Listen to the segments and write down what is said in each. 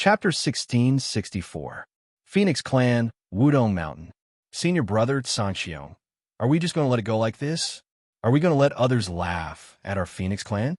Chapter 1664. Phoenix Clan, Wudong Mountain. Senior brother, Sanxiong. Are we just going to let it go like this? Are we going to let others laugh at our Phoenix Clan?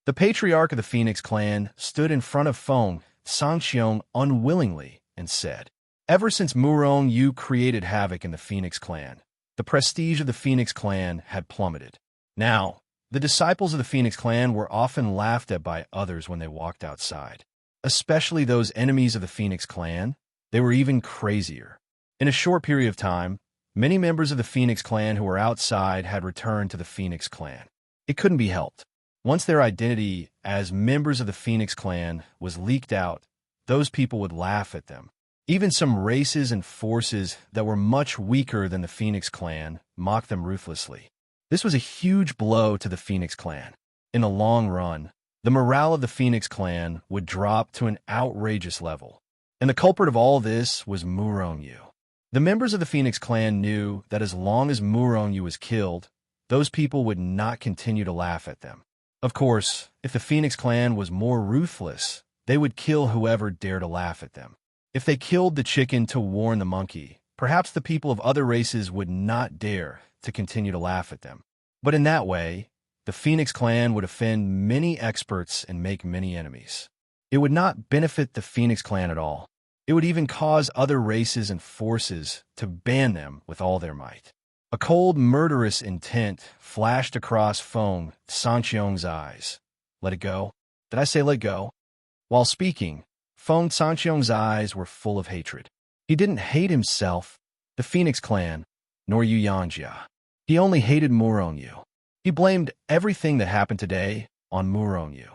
The patriarch of the Phoenix Clan stood in front of Feng Sanxiong unwillingly and said, "Ever since Murong Yu created havoc in the Phoenix Clan, the prestige of the Phoenix Clan had plummeted. Now, the disciples of the Phoenix Clan were often laughed at by others when they walked outside. Especially those enemies of the Phoenix Clan, they were even crazier. In a short period of time, many members of the Phoenix Clan who were outside had returned to the Phoenix Clan. It couldn't be helped. Once their identity as members of the Phoenix Clan was leaked out, those people would laugh at them. Even some races and forces that were much weaker than the Phoenix Clan mocked them ruthlessly. This was a huge blow to the Phoenix Clan. In the long run, the morale of the Phoenix Clan would drop to an outrageous level. And the culprit of all this was Murong Yu. The members of the Phoenix Clan knew that as long as Murong Yu was killed, those people would not continue to laugh at them. Of course, if the Phoenix Clan was more ruthless, they would kill whoever dared to laugh at them. If they killed the chicken to warn the monkey, perhaps the people of other races would not dare to continue to laugh at them. But in that way, the Phoenix Clan would offend many experts and make many enemies. It would not benefit the Phoenix Clan at all. It would even cause other races and forces to ban them with all their might. A cold, murderous intent flashed across Feng Sanxiong's eyes. Let it go? Did I say let go? While speaking, Feng Sanxiong's eyes were full of hatred. He didn't hate himself, the Phoenix Clan, nor Yu Yangjia. He only hated Murong Yu. He blamed everything that happened today on Murong Yu.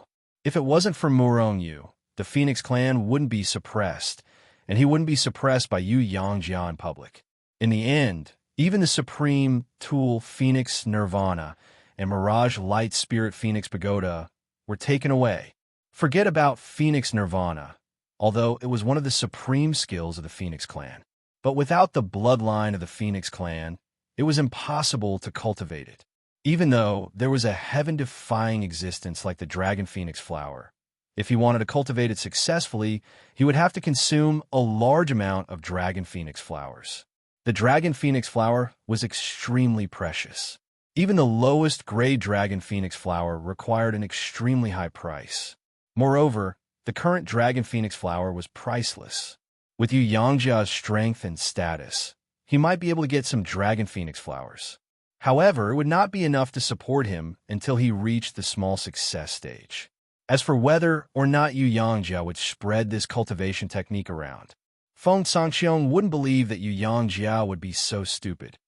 If it wasn't for Murong Yu, the Phoenix Clan wouldn't be suppressed, and he wouldn't be suppressed by Yu Yangjia in public. In the end, even the Supreme Tool Phoenix Nirvana and Mirage Light Spirit Phoenix Pagoda were taken away. Forget about Phoenix Nirvana, although it was one of the supreme skills of the Phoenix Clan. But without the bloodline of the Phoenix Clan, it was impossible to cultivate it. Even though there was a heaven-defying existence like the Dragon Phoenix flower, if he wanted to cultivate it successfully, he would have to consume a large amount of Dragon Phoenix flowers. The Dragon Phoenix flower was extremely precious. Even the lowest grade Dragon Phoenix flower required an extremely high price. Moreover, the current Dragon Phoenix flower was priceless. With Yu Yangjia's strength and status, he might be able to get some Dragon Phoenix flowers. However, it would not be enough to support him until he reached the small success stage. As for whether or not Yu Yangjia would spread this cultivation technique around, Feng Sanxiong wouldn't believe that Yu Yangjia would be so stupid.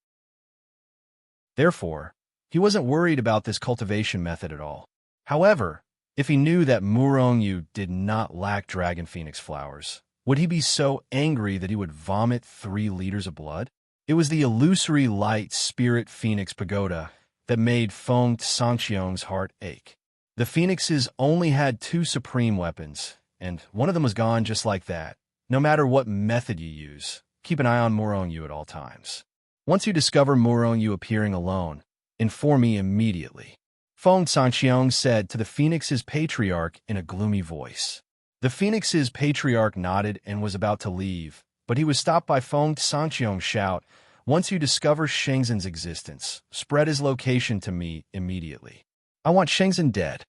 Therefore, he wasn't worried about this cultivation method at all. However, if he knew that Murong Yu did not lack Dragon Phoenix flowers, would he be so angry that he would vomit 3 liters of blood? It was the illusory light spirit Phoenix Pagoda that made Feng Sanxiong's heart ache. The Phoenixes only had 2 supreme weapons, and one of them was gone just like that. No matter what method you use, keep an eye on Murong Yu at all times. Once you discover Murong Yu appearing alone, inform me immediately, Feng Sanxiong said to the Phoenix's patriarch in a gloomy voice. The Phoenix's patriarch nodded and was about to leave, but he was stopped by Feng Sanxiong's shout, "Once you discover Shengzhen's existence, spread his location to me immediately. I want Shengzhen dead."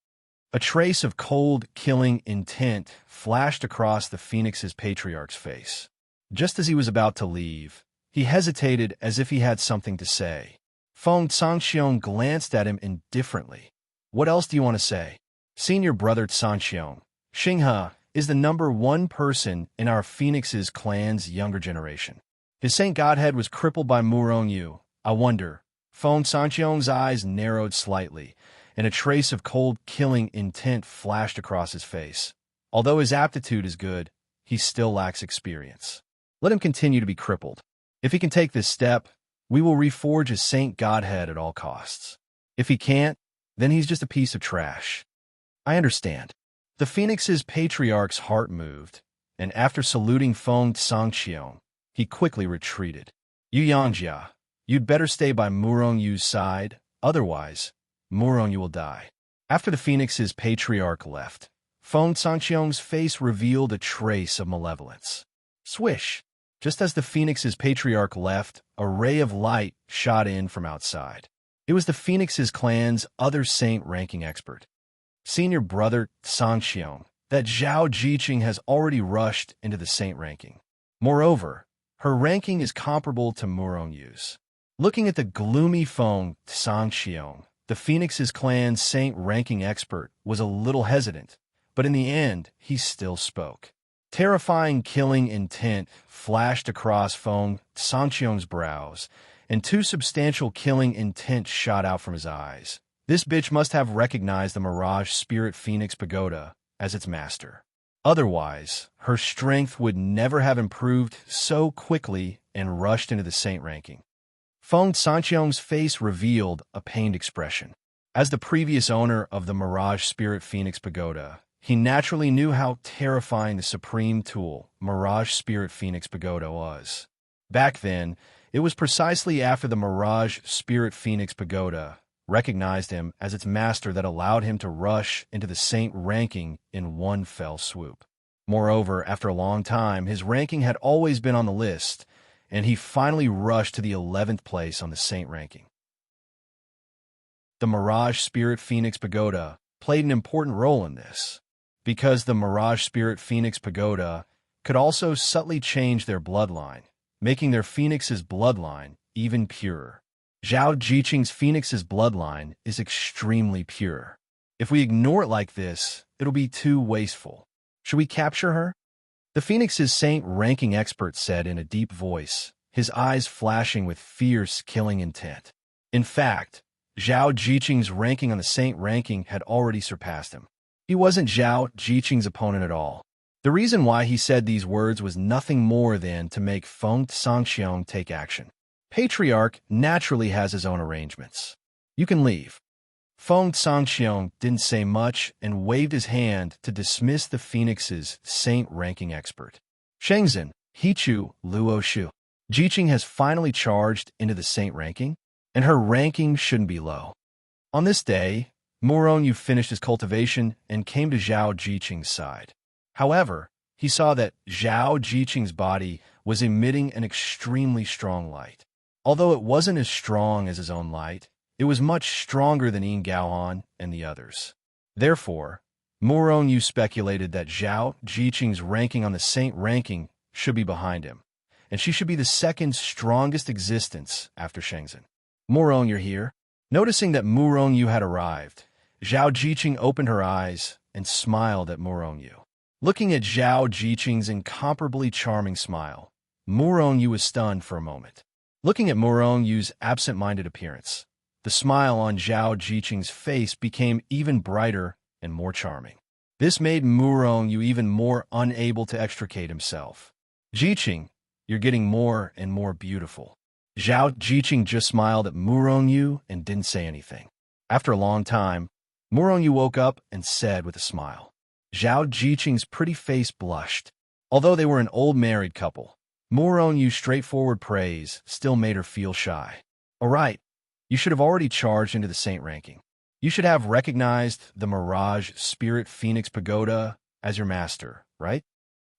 A trace of cold, killing intent flashed across the Phoenix's patriarch's face. Just as he was about to leave, he hesitated as if he had something to say. Feng Sanxiong glanced at him indifferently. "What else do you want to say?" Senior brother Sanxiong, Xinghe is the #1 person in our Phoenix's clan's younger generation. His Saint Godhead was crippled by Murong Yu. I wonder. Feng Sanxiong's eyes narrowed slightly, and a trace of cold, killing intent flashed across his face. Although his aptitude is good, he still lacks experience. Let him continue to be crippled. If he can take this step, we will reforge his Saint Godhead at all costs. If he can't, then he's just a piece of trash. I understand. The Phoenix's patriarch's heart moved, and after saluting Feng Sanxiong, he quickly retreated. Yu Yangjia, you'd better stay by Murong Yu's side, otherwise, Murong Yu will die. After the Phoenix's patriarch left, Feng Sangqiong's face revealed a trace of malevolence. Swish! Just as the Phoenix's patriarch left, a ray of light shot in from outside. It was the Phoenix's clan's other saint-ranking expert. Senior brother Sangqiong, that Zhao Jiqing has already rushed into the saint ranking. Moreover, her ranking is comparable to Murong-Yu's. Looking at the gloomy Feng Sangqiong, the Phoenix's clan's saint-ranking expert was a little hesitant, but in the end, he still spoke. Terrifying killing intent flashed across Feng Sangqiong's brows, and two substantial killing intent shot out from his eyes. This bitch must have recognized the Mirage Spirit Phoenix Pagoda as its master. Otherwise, her strength would never have improved so quickly and rushed into the saint ranking. Feng Sangqiong's face revealed a pained expression. As the previous owner of the Mirage Spirit Phoenix Pagoda, he naturally knew how terrifying the supreme tool, Mirage Spirit Phoenix Pagoda, was. Back then, it was precisely after the Mirage Spirit Phoenix Pagoda recognized him as its master that allowed him to rush into the saint ranking in one fell swoop. Moreover, after a long time, his ranking had always been on the list, and he finally rushed to the 11th place on the saint ranking. The Mirage Spirit Phoenix Pagoda played an important role in this, because the Mirage Spirit Phoenix Pagoda could also subtly change their bloodline, making their Phoenix's bloodline even purer. Zhao Jiqing's Phoenix's bloodline is extremely pure. If we ignore it like this, it'll be too wasteful. Should we capture her? The Phoenix's saint ranking expert said in a deep voice, his eyes flashing with fierce killing intent. In fact, Zhao Jiqing's ranking on the saint ranking had already surpassed him. He wasn't Zhao Jiqing's opponent at all. The reason why he said these words was nothing more than to make Feng Sangqiong take action. Patriarch naturally has his own arrangements. You can leave. Feng Sangqiong didn't say much and waved his hand to dismiss the Phoenix's saint-ranking expert. Shengzhen, Hichu, Luoshu. Jiqing has finally charged into the saint ranking, and her ranking shouldn't be low. On this day, Murong-Yu finished his cultivation and came to Zhao Jiqing's side. However, he saw that Zhao Jiqing's body was emitting an extremely strong light. Although it wasn't as strong as his own light, it was much stronger than Yin Gaohan and the others. Therefore, Murong-Yu speculated that Zhao Jiqing's ranking on the saint ranking should be behind him, and she should be the second strongest existence after Shengzhen. Murong, you're here? Noticing that Murong-Yu had arrived, Zhao Jiqing opened her eyes and smiled at Murong-Yu. Looking at Zhao Jiqing's incomparably charming smile, Murong-Yu was stunned for a moment. Looking at Murong-Yu's absent-minded appearance, the smile on Zhao Jiqing's face became even brighter and more charming. This made Murong-Yu even more unable to extricate himself. Jiqing, you're getting more and more beautiful. Zhao Jiqing just smiled at Murong-Yu and didn't say anything. After a long time, Murong-Yu woke up and said with a smile. Zhao Jiqing's pretty face blushed. Although they were an old married couple, Murong-Yu's straightforward praise still made her feel shy. All right, you should have already charged into the saint ranking. You should have recognized the Mirage Spirit Phoenix Pagoda as your master, right?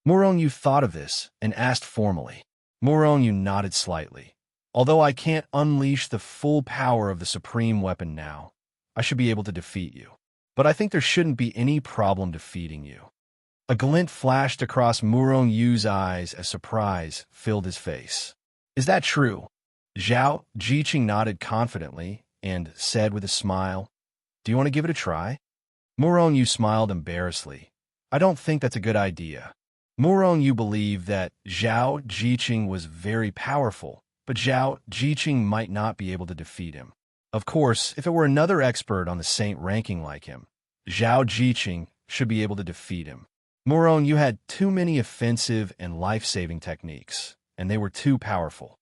Murong-Yu thought of this and asked formally. Murong-Yu nodded slightly. Although I can't unleash the full power of the supreme weapon now, I should be able to defeat you. But I think there shouldn't be any problem defeating you. A glint flashed across Murong-Yu's eyes as surprise filled his face. Is that true? Zhao Jiqing nodded confidently and said with a smile, Do you want to give it a try? Murong-Yu smiled embarrassedly. I don't think that's a good idea. Murong-Yu believed that Zhao Jiqing was very powerful, but Zhao Jiqing might not be able to defeat him. Of course, if it were another expert on the saint ranking like him, Zhao Jiqing should be able to defeat him. Murong-Yu had too many offensive and life-saving techniques, and they were too powerful.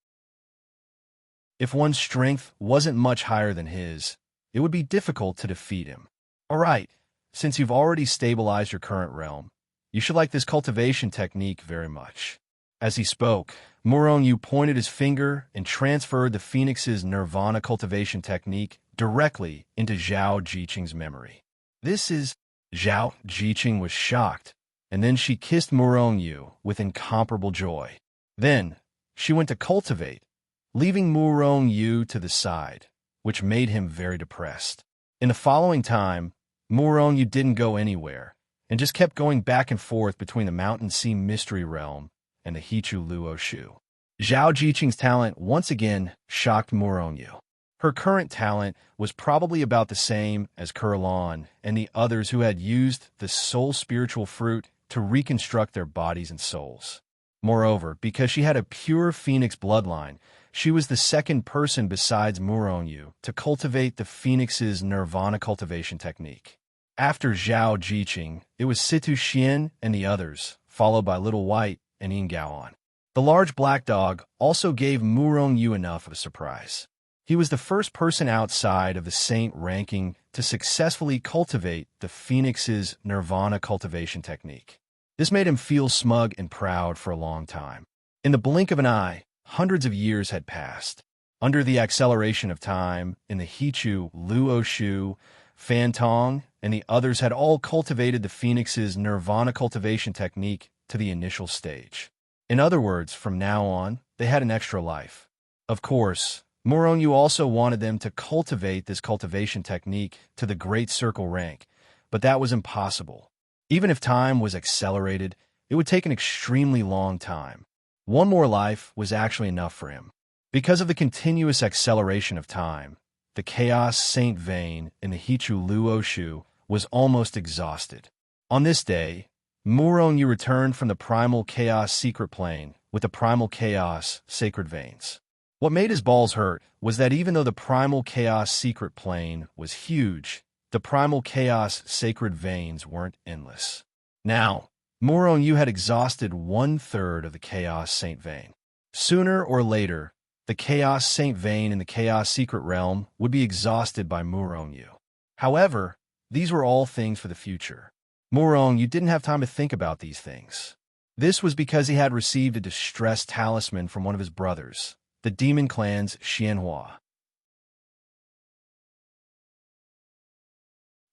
If one's strength wasn't much higher than his, it would be difficult to defeat him. All right, since you've already stabilized your current realm, you should like this cultivation technique very much. As he spoke, Murong-Yu pointed his finger and transferred the Phoenix's Nirvana cultivation technique directly into Zhao Jiqing's memory. This is Zhao Jiqing was shocked, and then she kissed Murong Yu with incomparable joy. Then she went to cultivate, leaving Murong Yu to the side, which made him very depressed. In the following time, Murong Yu didn't go anywhere, and just kept going back and forth between the Mountain Sea Mystery Realm and the Hichu Luo Shu. Zhao Jiqing's talent once again shocked Murong Yu. Her current talent was probably about the same as Kurlan and the others who had used the soul spiritual fruit to reconstruct their bodies and souls. Moreover, because she had a pure phoenix bloodline, she was the second person besides Murong Yu to cultivate the phoenix's nirvana cultivation technique. After Zhao Jiqing, it was Situ Xian and the others, followed by Little White and Yin Gaoan. The large black dog also gave Murong Yu enough of a surprise. He was the first person outside of the saint ranking to successfully cultivate the phoenix's nirvana cultivation technique. This made him feel smug and proud for a long time. In the blink of an eye, hundreds of years had passed. Under the acceleration of time, in the Hichu, Luo Shu, Fan Tong, and the others had all cultivated the phoenix's nirvana cultivation technique to the initial stage. In other words, from now on, they had an extra life. Of course, Murong Yu also wanted them to cultivate this cultivation technique to the Great Circle rank, but that was impossible. Even if time was accelerated, it would take an extremely long time. One more life was actually enough for him. Because of the continuous acceleration of time, the Chaos Saint Vein in the Hichu Luo Shu was almost exhausted. On this day, Murong Yu returned from the Primal Chaos Secret Plane with the Primal Chaos Sacred Veins. What made his balls hurt was that even though the Primal Chaos Secret Plane was huge, the Primal Chaos Sacred Veins weren't endless. Now, Murong Yu had exhausted 1/3 of the Chaos Saint Vein. Sooner or later, the Chaos Saint Vein in the Chaos Secret Realm would be exhausted by Murong Yu. However, these were all things for the future. Murong Yu didn't have time to think about these things. This was because he had received a distress talisman from one of his brothers, the demon clan's Xianhua.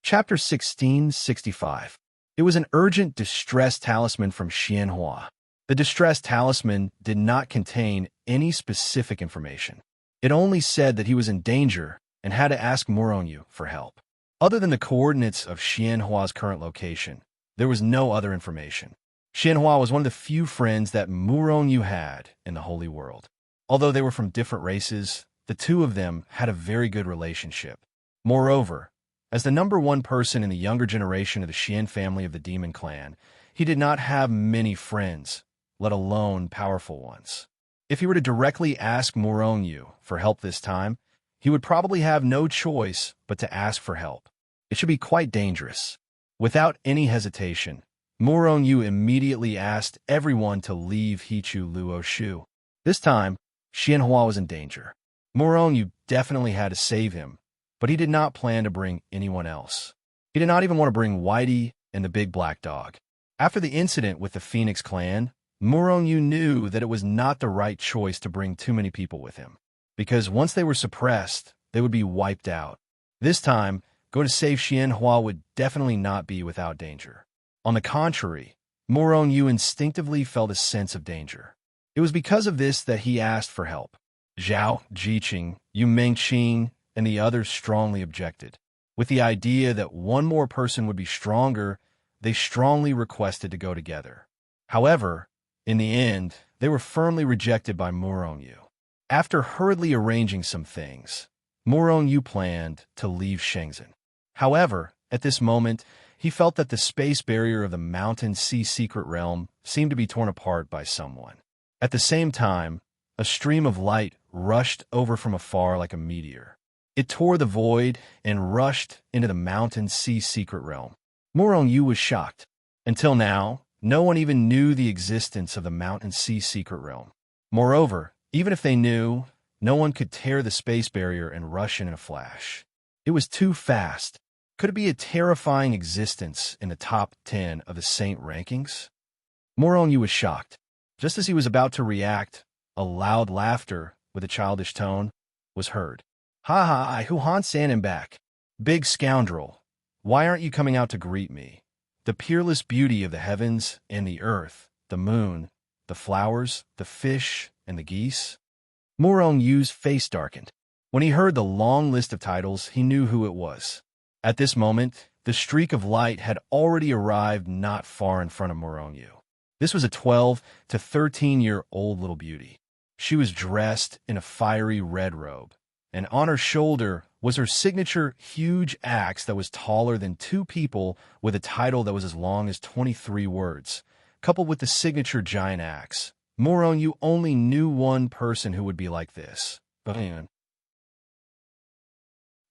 Chapter 1665. It was an urgent distress talisman from Xianhua. The distress talisman did not contain any specific information. It only said that he was in danger and had to ask Murong Yu for help. Other than the coordinates of Xianhua's current location, there was no other information. Xianhua was one of the few friends that Murong Yu had in the Holy World. Although they were from different races, the two of them had a very good relationship. Moreover, as the #1 person in the younger generation of the Xian family of the Demon Clan, he did not have many friends, let alone powerful ones. If he were to directly ask Murong Yu for help this time, he would probably have no choice but to ask for help. It should be quite dangerous. Without any hesitation, Murong Yu immediately asked everyone to leave Hichu Luo Shu. This time, Xianhua was in danger. Murong Yu definitely had to save him, but he did not plan to bring anyone else. He did not even want to bring Whitey and the big black dog. After the incident with the Phoenix clan, Murong Yu knew that it was not the right choice to bring too many people with him, because once they were suppressed, they would be wiped out. This time, going to save Xianhua would definitely not be without danger. On the contrary, Murong Yu instinctively felt a sense of danger. It was because of this that he asked for help. Zhao Jiqing, Yu Mengqing, and the others strongly objected. With the idea that one more person would be stronger, they strongly requested to go together. However, in the end, they were firmly rejected by Murong Yu. After hurriedly arranging some things, Murong Yu planned to leave Shenzhen. However, at this moment, he felt that the space barrier of the Mountain Sea Secret Realm seemed to be torn apart by someone. At the same time, a stream of light rushed over from afar like a meteor. It tore the void and rushed into the Mountain Sea Secret Realm. Murong Yu was shocked. Until now, no one even knew the existence of the Mountain Sea Secret Realm. Moreover, even if they knew, no one could tear the space barrier and rush in a flash. It was too fast. Could it be a terrifying existence in the top 10 of the Saint rankings? Murong Yu was shocked. Just as he was about to react, a loud laughter with a childish tone was heard. "Ha ha, I Hu Han San am back. Big scoundrel. Why aren't you coming out to greet me? The peerless beauty of the heavens and the earth, the moon, the flowers, the fish, and the geese? Murong Yu's face darkened. When he heard the long list of titles, he knew who it was. At this moment, the streak of light had already arrived not far in front of Murong Yu. This was a 12 to 13-year-old little beauty. She was dressed in a fiery red robe, and on her shoulder was her signature huge axe that was taller than two people, with a title that was as long as 23 words, coupled with the signature giant axe. Murong Yu only knew one person who would be like this.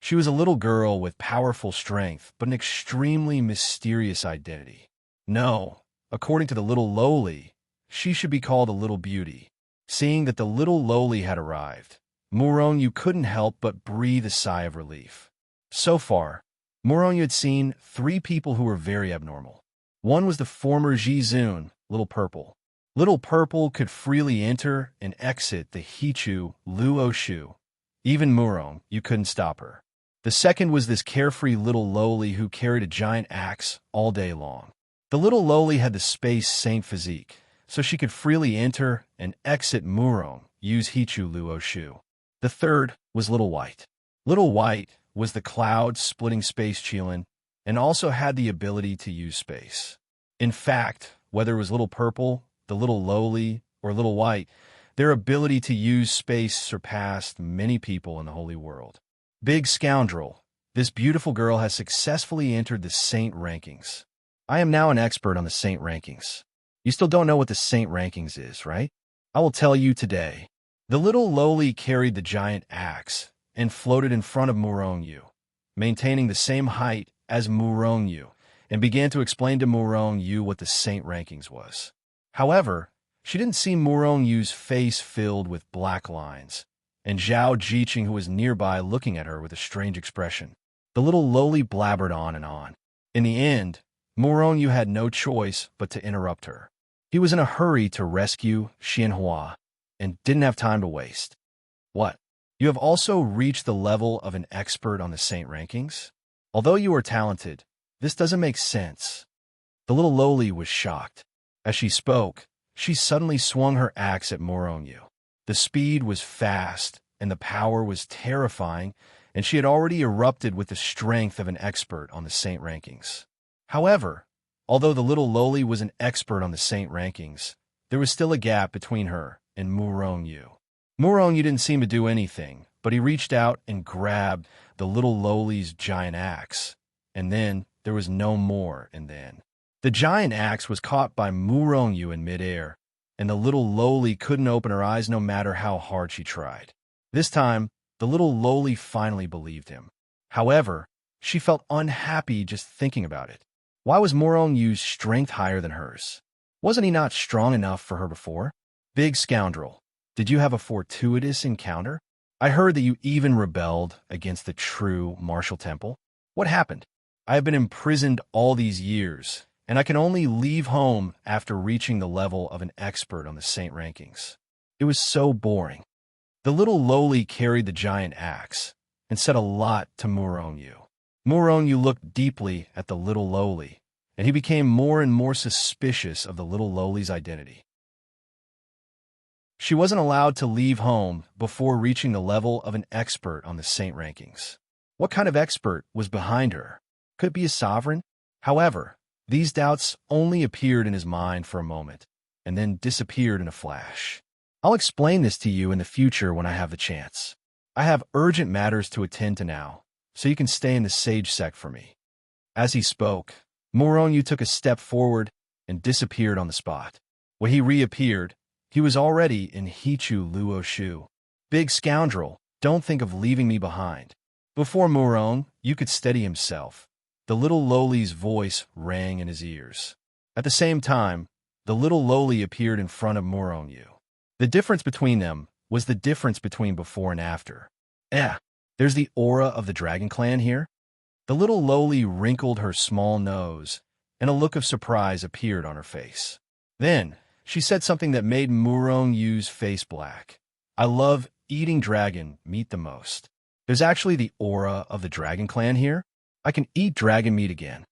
She was a little girl with powerful strength, but an extremely mysterious identity. No, according to the little lowly, she should be called a little beauty. Seeing that the little lowly had arrived, Murong Yu couldn't help but breathe a sigh of relief. So far, Murong Yu had seen 3 people who were very abnormal. One was the former Ji Zun, Little Purple. Little Purple could freely enter and exit the Hichu Luo Shu. Even Murong Yu couldn't stop her. The second was this carefree little lowly who carried a giant axe all day long. The little lowly had the space saint physique, so she could freely enter and exit Murong Yu's Hichu Luo Shu. The third was Little White. Little White was the cloud-splitting space Qilin and also had the ability to use space. In fact, whether it was Little Purple, the Little Lowly, or Little White, their ability to use space surpassed many people in the Holy World. Big scoundrel, this beautiful girl has successfully entered the Saint rankings. I am now an expert on the Saint rankings. You still don't know what the Saint rankings is, right? I will tell you today. The little lowly carried the giant axe and floated in front of Murong Yu, maintaining the same height as Murong Yu, and began to explain to Murong Yu what the Saint rankings was. However, she didn't see Murong Yu's face filled with black lines, and Zhao Jiqing, who was nearby, looking at her with a strange expression. The little lowly blabbered on and on. In the end, Murong Yu had no choice but to interrupt her. He was in a hurry to rescue Xianhua, and didn't have time to waste. What? You have also reached the level of an expert on the Saint rankings? Although you are talented, this doesn't make sense. The little lowly was shocked. As she spoke, she suddenly swung her axe at Murong Yu. The speed was fast, and the power was terrifying, and she had already erupted with the strength of an expert on the Saint rankings. However, although the little lowly was an expert on the Saint rankings, there was still a gap between her and Murong Yu. Murong Yu didn't seem to do anything, but he reached out and grabbed the little lowly's giant axe. And then there was no more and then. The giant axe was caught by Murong Yu in midair, and the little lowly couldn't open her eyes no matter how hard she tried. This time, the little lowly finally believed him. However, she felt unhappy just thinking about it. Why was Murong Yu's strength higher than hers? Wasn't he not strong enough for her before? Big scoundrel, did you have a fortuitous encounter? I heard that you even rebelled against the true martial temple. What happened? I have been imprisoned all these years, and I can only leave home after reaching the level of an expert on the Saint rankings. It was so boring. The little lowly carried the giant axe and said a lot to Murong Yu. Murong Yu looked deeply at the little lowly, and he became more and more suspicious of the little lowly's identity. She wasn't allowed to leave home before reaching the level of an expert on the Saint rankings. What kind of expert was behind her? Could it be a sovereign? However, these doubts only appeared in his mind for a moment, and then disappeared in a flash. I'll explain this to you in the future when I have the chance. I have urgent matters to attend to now, so you can stay in the sage sect for me. As he spoke, Murong Yu took a step forward and disappeared on the spot. When he reappeared, he was already in Hichu Luo Shu. Big scoundrel, don't think of leaving me behind. Before Murong Yu could steady himself, the little lowly's voice rang in his ears. At the same time, the little lowly appeared in front of Murong Yu. The difference between them was the difference between before and after. There's the aura of the dragon clan here? The little lowly wrinkled her small nose, and a look of surprise appeared on her face. Then, she said something that made Murong Yu's face black. I love eating dragon meat the most. There's actually the aura of the dragon clan here? I can eat dragon meat again."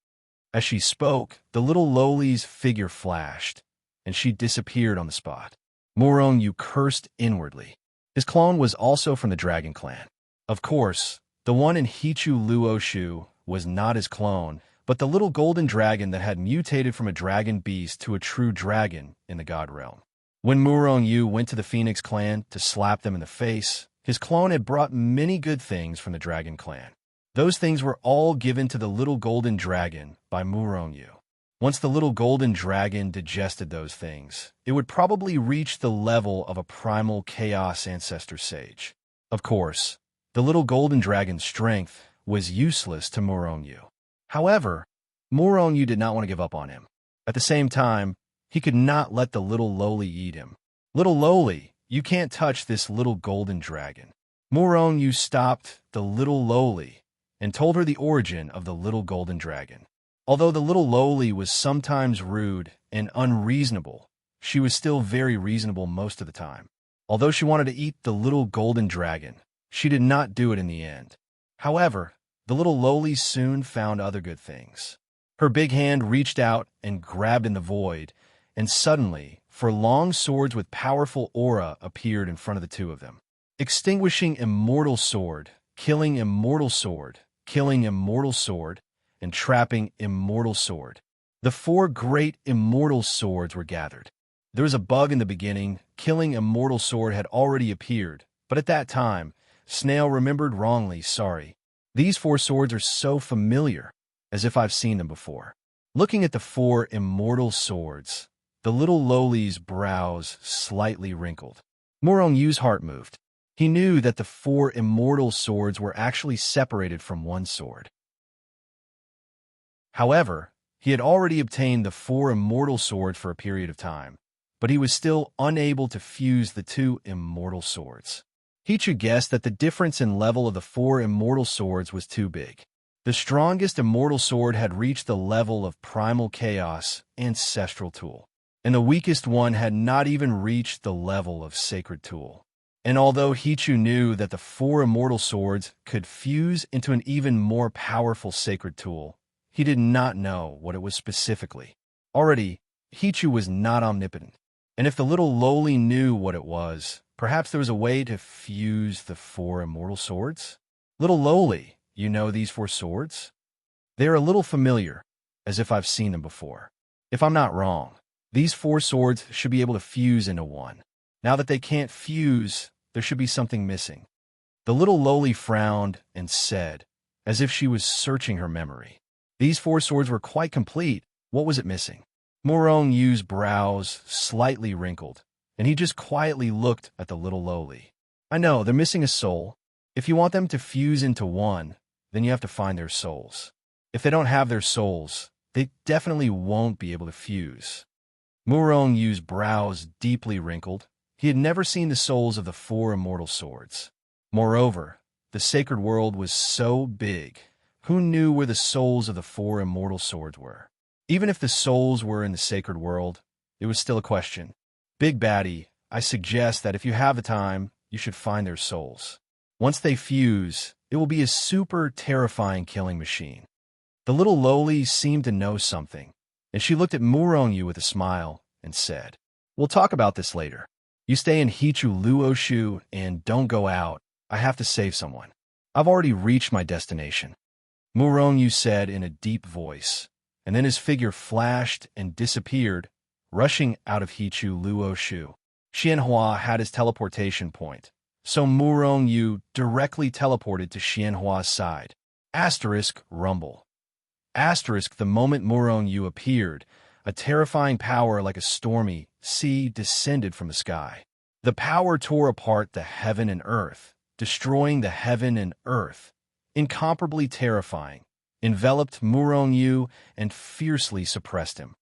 As she spoke, the little Loli's figure flashed, and she disappeared on the spot. Yu cursed inwardly. His clone was also from the dragon clan. Of course, the one in Hichu Luoshu was not his clone, but the little golden dragon that had mutated from a dragon beast to a true dragon in the god realm. When Yu went to the Phoenix clan to slap them in the face, his clone had brought many good things from the dragon clan. Those things were all given to the little golden dragon by Yu. Once the little golden dragon digested those things, it would probably reach the level of a primal chaos ancestor sage. Of course, the little golden dragon's strength was useless to Yu. However, Yu did not want to give up on him. At the same time, he could not let the little Loli eat him. "Little Loli, you can't touch this little golden dragon." Yu stopped the little Loli and told her the origin of the little golden dragon. Although the little Loli was sometimes rude and unreasonable, she was still very reasonable most of the time. Although she wanted to eat the little golden dragon, she did not do it in the end. However, the little Loli soon found other good things. Her big hand reached out and grabbed in the void, and suddenly, 4 long swords with powerful aura appeared in front of the two of them. Extinguishing immortal sword, killing immortal sword, killing immortal sword, and trapping immortal sword. The 4 great immortal swords were gathered. There was a bug in the beginning. Killing immortal sword had already appeared, but at that time, Snail remembered wrongly, sorry. These 4 swords are so familiar, as if I've seen them before. Looking at the 4 immortal swords, the little Loli's brows slightly wrinkled. Yu's heart moved. He knew that the 4 immortal swords were actually separated from one sword. However, he had already obtained the 4 immortal swords for a period of time, but he was still unable to fuse the 2 immortal swords. Hichu guessed that the difference in level of the 4 immortal swords was too big. The strongest immortal sword had reached the level of primal chaos ancestral tool, and the weakest one had not even reached the level of sacred tool. And although Hichu knew that the 4 immortal swords could fuse into an even more powerful sacred tool, he did not know what it was specifically. Already, Hichu was not omnipotent, and if the little Loli knew what it was, perhaps there was a way to fuse the 4 immortal swords? "Little Loli, you know these 4 swords? They are a little familiar, as if I've seen them before. If I'm not wrong, these 4 swords should be able to fuse into one. Now that they can't fuse, there should be something missing." The little Loli frowned and said, as if she was searching her memory. These 4 swords were quite complete. What was it missing? Yu's brows slightly wrinkled, and he just quietly looked at the little Loli. "I know, they're missing a soul. If you want them to fuse into one, then you have to find their souls. If they don't have their souls, they definitely won't be able to fuse." Yu's brows deeply wrinkled. He had never seen the souls of the 4 immortal swords. Moreover, the sacred world was so big. Who knew where the souls of the 4 immortal swords were? Even if the souls were in the sacred world, it was still a question. "Big Baddie, I suggest that if you have the time, you should find their souls. Once they fuse, it will be a super terrifying killing machine." The little Loli seemed to know something, and she looked at Yu with a smile and said, "We'll talk about this later. You stay in Hichu Luoshu and don't go out. I have to save someone. I've already reached my destination." Yu said in a deep voice, and then his figure flashed and disappeared, rushing out of Hichu Luoshu. Xianhua had his teleportation point, so Yu directly teleported to Xianhua's side. Rumble. The moment Yu appeared, a terrifying power like a stormy sea descended from the sky. The power tore apart the heaven and earth, destroying the heaven and earth. Incomparably terrifying, enveloped Yu and fiercely suppressed him.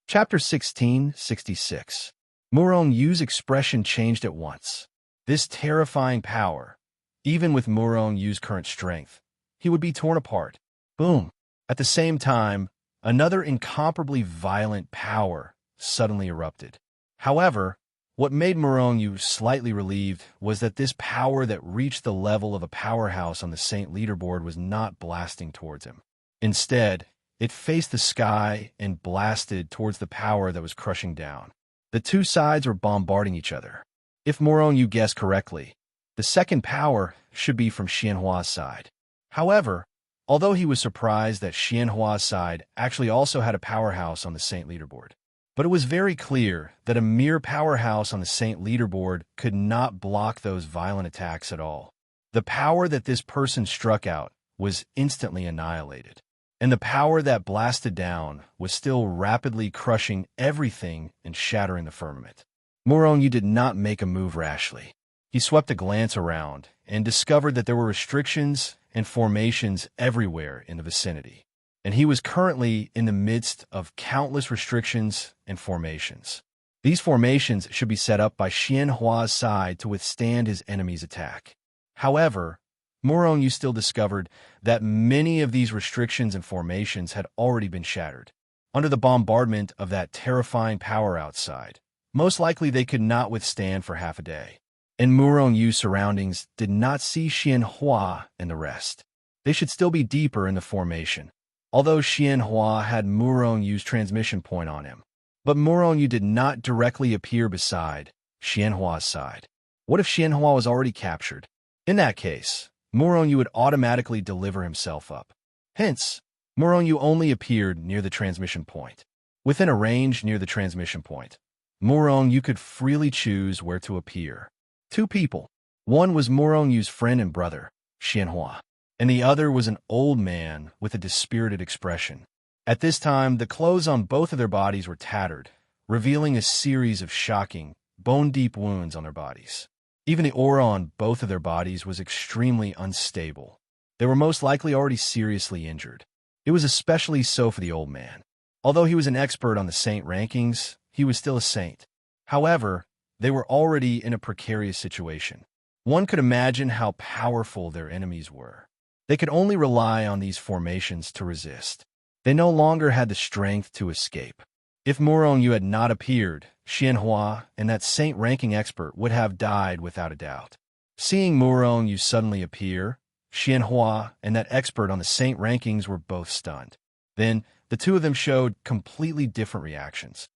Chapter 1666. Yu's expression changed at once. This terrifying power, even with Yu's current strength, he would be torn apart. Boom! At the same time, another incomparably violent power suddenly erupted. However, What made Moronu slightly relieved was that this power that reached the level of a powerhouse on the Saint leaderboard was not blasting towards him. Instead, it faced the sky and blasted towards the power that was crushing down. The two sides were bombarding each other. If Moronu guessed correctly, the second power should be from Xianhua's side. However, although he was surprised that Xianhua's side actually also had a powerhouse on the Saint leaderboard, but it was very clear that a mere powerhouse on the Saint leaderboard could not block those violent attacks at all. The power that this person struck out was instantly annihilated, and the power that blasted down was still rapidly crushing everything and shattering the firmament. Moronu did not make a move rashly. He swept a glance around and discovered that there were restrictions and formations everywhere in the vicinity, and he was currently in the midst of countless restrictions and formations. These formations should be set up by Xianhua's side to withstand his enemy's attack. However, Moronu still discovered that many of these restrictions and formations had already been shattered. Under the bombardment of that terrifying power outside, most likely they could not withstand for half a day. And Moronu's surroundings did not see Xianhua and the rest. They should still be deeper in the formation, although Xianhua had Moronu's transmission point on him. But Moronu did not directly appear beside Xianhua's side. What if Xianhua was already captured? In that case, Moronu would automatically deliver himself up. Hence, Moronu only appeared near the transmission point. Within a range near the transmission point, Moronu could freely choose where to appear. Two people. One was Moronu's friend and brother, Xianhua, and the other was an old man with a dispirited expression. At this time, the clothes on both of their bodies were tattered, revealing a series of shocking, bone-deep wounds on their bodies. Even the aura on both of their bodies was extremely unstable. They were most likely already seriously injured. It was especially so for the old man. Although he was an expert on the saint rankings, he was still a saint. However, they were already in a precarious situation. One could imagine how powerful their enemies were. They could only rely on these formations to resist. They no longer had the strength to escape. If Moronu had not appeared, Xianhua and that saint ranking expert would have died without a doubt. Seeing Moronu suddenly appear, Xianhua and that expert on the saint rankings were both stunned. Then, the two of them showed completely different reactions.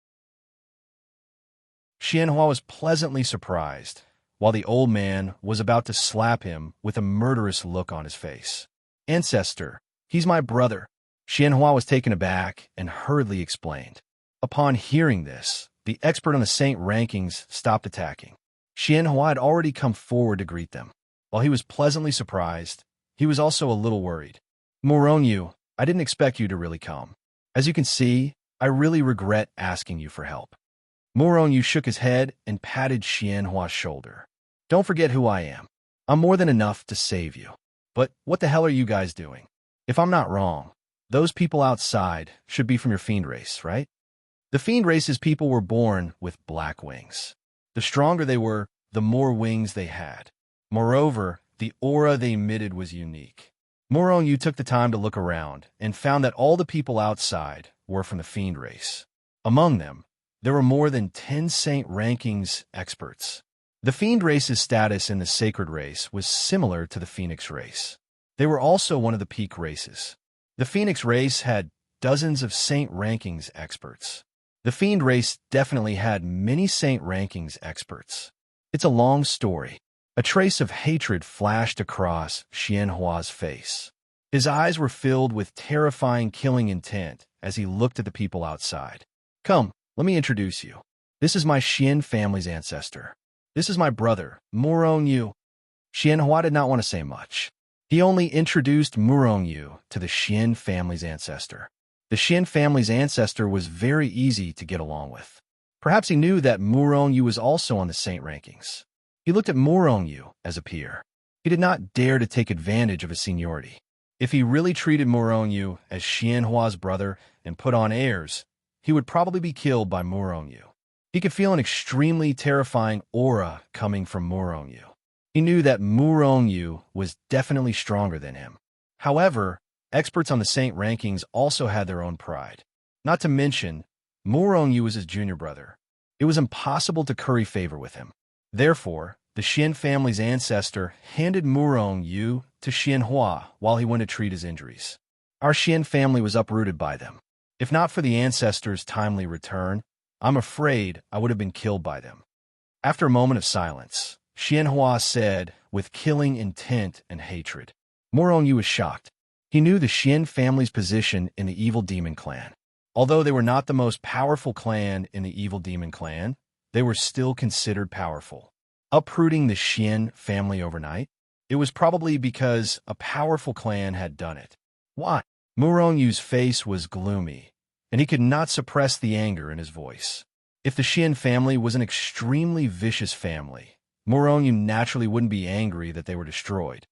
Xianhua was pleasantly surprised, while the old man was about to slap him with a murderous look on his face. "Ancestor, he's my brother." Xianhua was taken aback and hurriedly explained. Upon hearing this, the expert on the saint rankings stopped attacking. Xianhua had already come forward to greet them. While he was pleasantly surprised, he was also a little worried. "Moronu, I didn't expect you to really come. As you can see, I really regret asking you for help." Moronu shook his head and patted Xianhua's shoulder. "Don't forget who I am. I'm more than enough to save you. But what the hell are you guys doing? If I'm not wrong, those people outside should be from your fiend race, right?" The fiend race's people were born with black wings. The stronger they were, the more wings they had. Moreover, the aura they emitted was unique. Moronu took the time to look around and found that all the people outside were from the fiend race. Among them, there were more than 10 saint rankings experts. The fiend race's status in the sacred race was similar to the phoenix race. They were also one of the peak races. The phoenix race had dozens of saint rankings experts. The fiend race definitely had many saint rankings experts. It's a long story. A trace of hatred flashed across Xianhua's face. His eyes were filled with terrifying killing intent as he looked at the people outside. "Come, let me introduce you. This is my Xian family's ancestor. This is my brother, Moronu." Xianhua did not want to say much. He only introduced Moronu to the Xian family's ancestor. The Xian family's ancestor was very easy to get along with. Perhaps he knew that Moronu was also on the saint rankings. He looked at Moronu as a peer. He did not dare to take advantage of his seniority. If he really treated Moronu as Xianhua's brother and put on airs, he would probably be killed by Moronu. He could feel an extremely terrifying aura coming from Moronu. He knew that Moronu was definitely stronger than him. However, experts on the saint rankings also had their own pride. Not to mention, Moronu was his junior brother. It was impossible to curry favor with him. Therefore, the Xian family's ancestor handed Murong Yu to Xian Hua while he went to treat his injuries. Our Xian family was uprooted by them. If not for the ancestors' timely return, I'm afraid I would have been killed by them. After a moment of silence, Xian Hua said, with killing intent and hatred. Murong Yu was shocked. He knew the Xian family's position in the evil demon clan. Although they were not the most powerful clan in the evil demon clan, they were still considered powerful. Uprooting the Xian family overnight? It was probably because a powerful clan had done it. Why? Murong Yu's face was gloomy, and he could not suppress the anger in his voice. If the Xian family was an extremely vicious family, Murong Yu naturally wouldn't be angry that they were destroyed.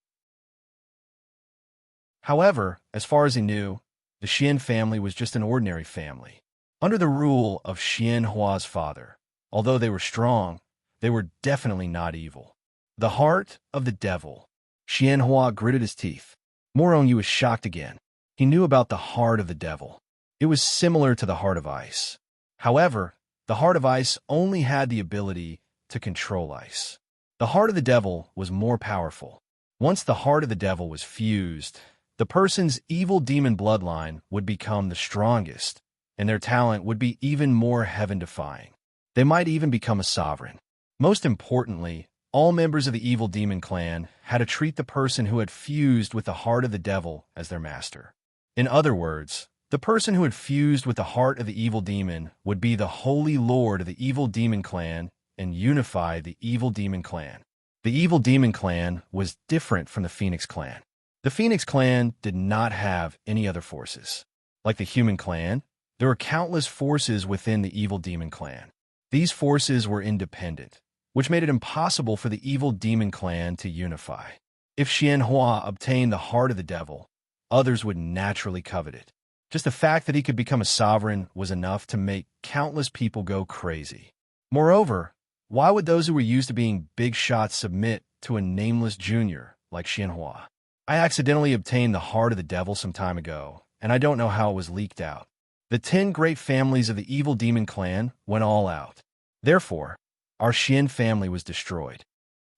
However, as far as he knew, the Xian family was just an ordinary family. Under the rule of Xian Hua's father, although they were strong, they were definitely not evil. The heart of the devil. Xian Hua gritted his teeth. Murong Yu was shocked again. He knew about the heart of the devil. It was similar to the heart of ice. However, the heart of ice only had the ability to control ice. The heart of the devil was more powerful. Once the heart of the devil was fused, the person's evil demon bloodline would become the strongest, and their talent would be even more heaven-defying. They might even become a sovereign. Most importantly, all members of the evil demon clan had to treat the person who had fused with the heart of the devil as their master. In other words, the person who had fused with the heart of the evil demon would be the holy lord of the evil demon clan and unify the evil demon clan. The evil demon clan was different from the Phoenix clan. The Phoenix clan did not have any other forces. Like the human clan, there were countless forces within the evil demon clan. These forces were independent, which made it impossible for the evil demon clan to unify. If Xian Hua obtained the heart of the devil, others would naturally covet it. Just the fact that he could become a sovereign was enough to make countless people go crazy. Moreover, why would those who were used to being big shots submit to a nameless junior like Xian Hua? I accidentally obtained the heart of the devil some time ago, and I don't know how it was leaked out. The 10 great families of the evil demon clan went all out. Therefore, our Xian family was destroyed.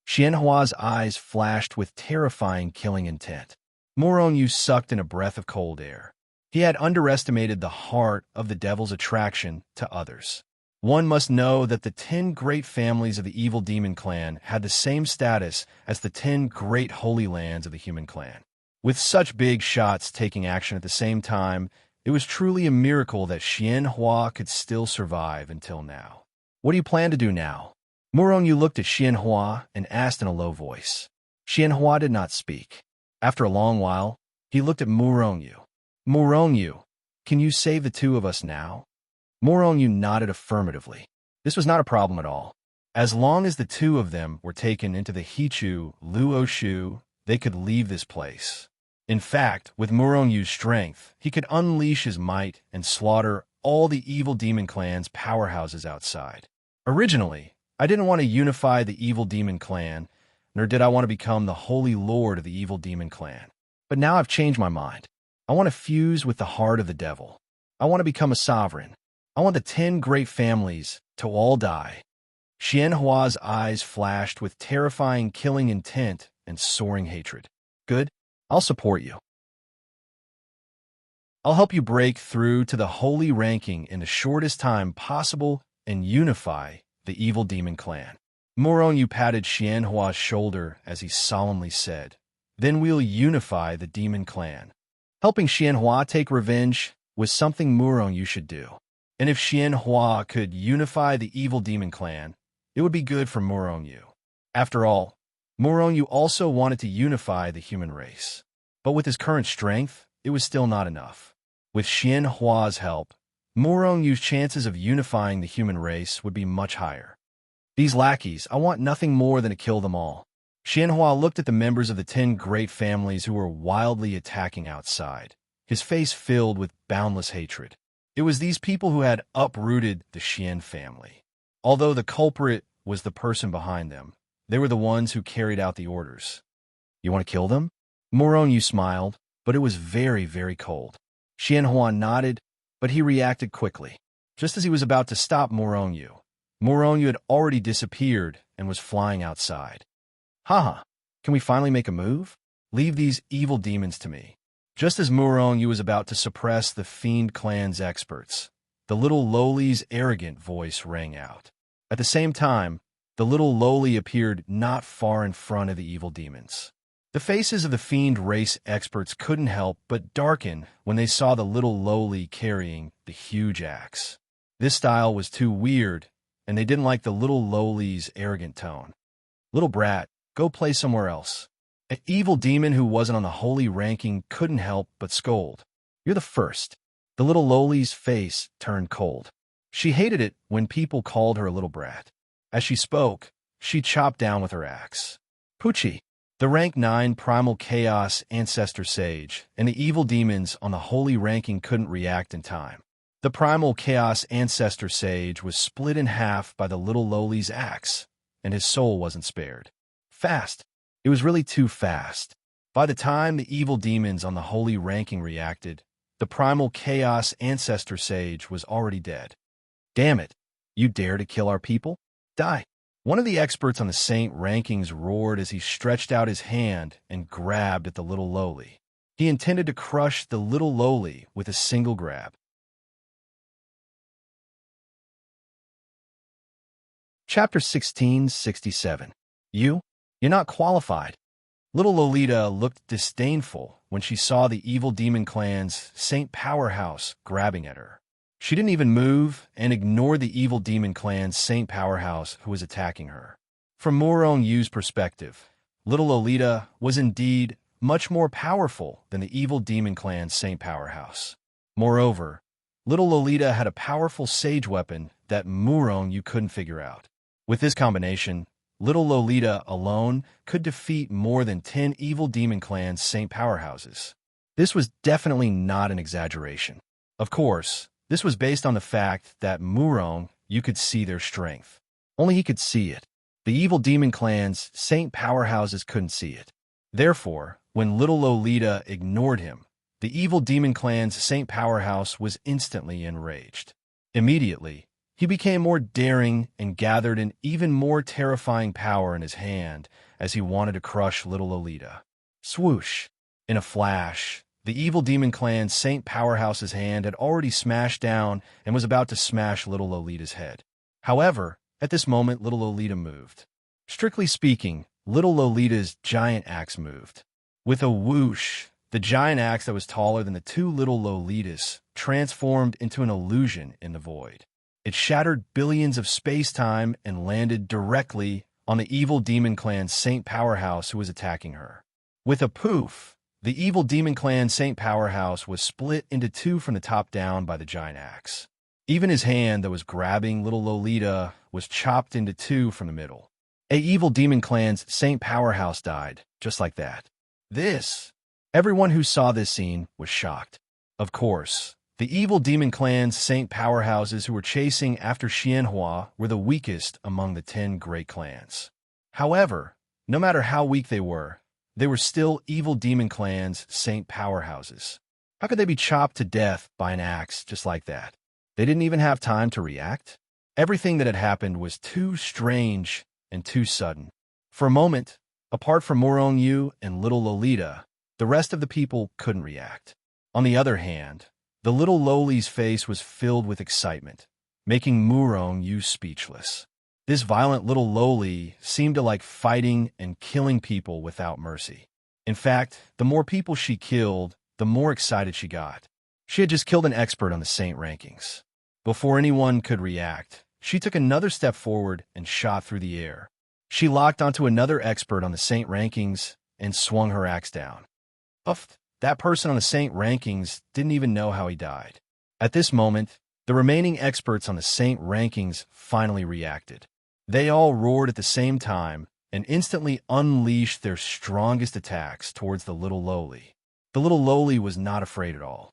Xian Hua's eyes flashed with terrifying killing intent. Murong Yu sucked in a breath of cold air. He had underestimated the heart of the devil's attraction to others. One must know that the 10 great families of the evil demon clan had the same status as the 10 great holy lands of the human clan. With such big shots taking action at the same time, it was truly a miracle that Xian Hua could still survive until now. What do you plan to do now? Murong Yu looked at Xian Hua and asked in a low voice. Xian Hua did not speak. After a long while, he looked at Murong Yu. Murong Yu, can you save the two of us now? Murong Yu nodded affirmatively. This was not a problem at all. As long as the two of them were taken into the Hichu Luoshu, they could leave this place. In fact, with Murong Yu's strength, he could unleash his might and slaughter all the evil demon clan's powerhouses outside. Originally, I didn't want to unify the evil demon clan, nor did I want to become the holy lord of the evil demon clan. But now I've changed my mind. I want to fuse with the heart of the devil. I want to become a sovereign. I want the 10 great families to all die. Xian Hua's eyes flashed with terrifying killing intent and soaring hatred. Good, I'll support you. I'll help you break through to the holy ranking in the shortest time possible and unify the evil demon clan. Murong Yu patted Xian Hua's shoulder as he solemnly said, Then we'll unify the demon clan. Helping Xian Hua take revenge was something Murong Yu should do. And if Xian Hua could unify the evil demon clan, it would be good for Murong Yu. After all, Murong Yu also wanted to unify the human race. But with his current strength, it was still not enough. With Xian Hua's help, Murong Yu's chances of unifying the human race would be much higher. These lackeys, I want nothing more than to kill them all. Xian Hua looked at the members of the 10 great families who were wildly attacking outside, his face filled with boundless hatred. It was these people who had uprooted the Xian family. Although the culprit was the person behind them, they were the ones who carried out the orders. You want to kill them? Murong Yu smiled, but it was very, very cold. Xian Hua nodded, but he reacted quickly. Just as he was about to stop Murong Yu, Muronyu had already disappeared and was flying outside. Haha, can we finally make a move? Leave these evil demons to me. Just as Muronyu was about to suppress the Fiend Clan's experts, the little lowly's arrogant voice rang out. At the same time, the little lowly appeared not far in front of the evil demons. The faces of the Fiend race experts couldn't help but darken when they saw the little lowly carrying the huge axe. This style was too weird, and they didn't like the little lowly's arrogant tone. Little brat, go play somewhere else. An evil demon who wasn't on the holy ranking couldn't help but scold. You're the first. The little lowly's face turned cold. She hated it when people called her a little brat. As she spoke, she chopped down with her axe. Poochie, the rank 9 primal chaos ancestor sage, and the evil demons on the holy ranking couldn't react in time. The primal chaos ancestor sage was split in half by the little lowly's axe, and his soul wasn't spared. Fast. It was really too fast. By the time the evil demons on the holy ranking reacted, the primal chaos ancestor sage was already dead. Damn it! You dare to kill our people? Die! One of the experts on the saint rankings roared as he stretched out his hand and grabbed at the little lowly. He intended to crush the little lowly with a single grab. Chapter 1667. You're not qualified. Little Lolita looked disdainful when she saw the evil demon clan's Saint Powerhouse grabbing at her. She didn't even move and ignored the evil demon clan's Saint Powerhouse who was attacking her. From Murongyu's perspective, little Lolita was indeed much more powerful than the evil demon clan's Saint Powerhouse. Moreover, little Lolita had a powerful sage weapon that Murongyu couldn't figure out. With this combination, little Lolita alone could defeat more than 10 evil demon clan's Saint Powerhouses. This was definitely not an exaggeration. Of course, this was based on the fact that Murongyu could see their strength. Only he could see it. The evil demon clan's Saint Powerhouses couldn't see it. Therefore, when little Lolita ignored him, the evil demon clan's Saint Powerhouse was instantly enraged. Immediately, he became more daring and gathered an even more terrifying power in his hand as he wanted to crush little Lolita. Swoosh! In a flash, the evil demon clan's Saint Powerhouse's hand had already smashed down and was about to smash little Lolita's head. However, at this moment, little Lolita moved. Strictly speaking, little Lolita's giant axe moved. With a whoosh, the giant axe that was taller than the two little Lolitas transformed into an illusion in the void. It shattered billions of space-time and landed directly on the evil demon clan's Saint Powerhouse who was attacking her. With a poof, the evil demon clan Saint Powerhouse was split into two from the top down by the giant axe. Even his hand that was grabbing little Lolita was chopped into two from the middle. A evil demon clan's Saint Powerhouse died, just like that. Everyone who saw this scene was shocked. Of course, the evil demon clan's Saint Powerhouses who were chasing after Xianhua were the weakest among the 10 great clans. However, no matter how weak they were still evil demon clan's Saint Powerhouses. How could they be chopped to death by an axe just like that? They didn't even have time to react? Everything that had happened was too strange and too sudden. For a moment, apart from Murongyu and little Lolita, the rest of the people couldn't react. On the other hand, the little lowly's face was filled with excitement, making Murongyu speechless. This violent little lowly seemed to like fighting and killing people without mercy. In fact, the more people she killed, the more excited she got. She had just killed an expert on the Saint rankings. Before anyone could react, she took another step forward and shot through the air. She locked onto another expert on the Saint rankings and swung her axe down. That person on the Saint rankings didn't even know how he died. At this moment, the remaining experts on the Saint rankings finally reacted. They all roared at the same time and instantly unleashed their strongest attacks towards the little lowly. The little lowly was not afraid at all.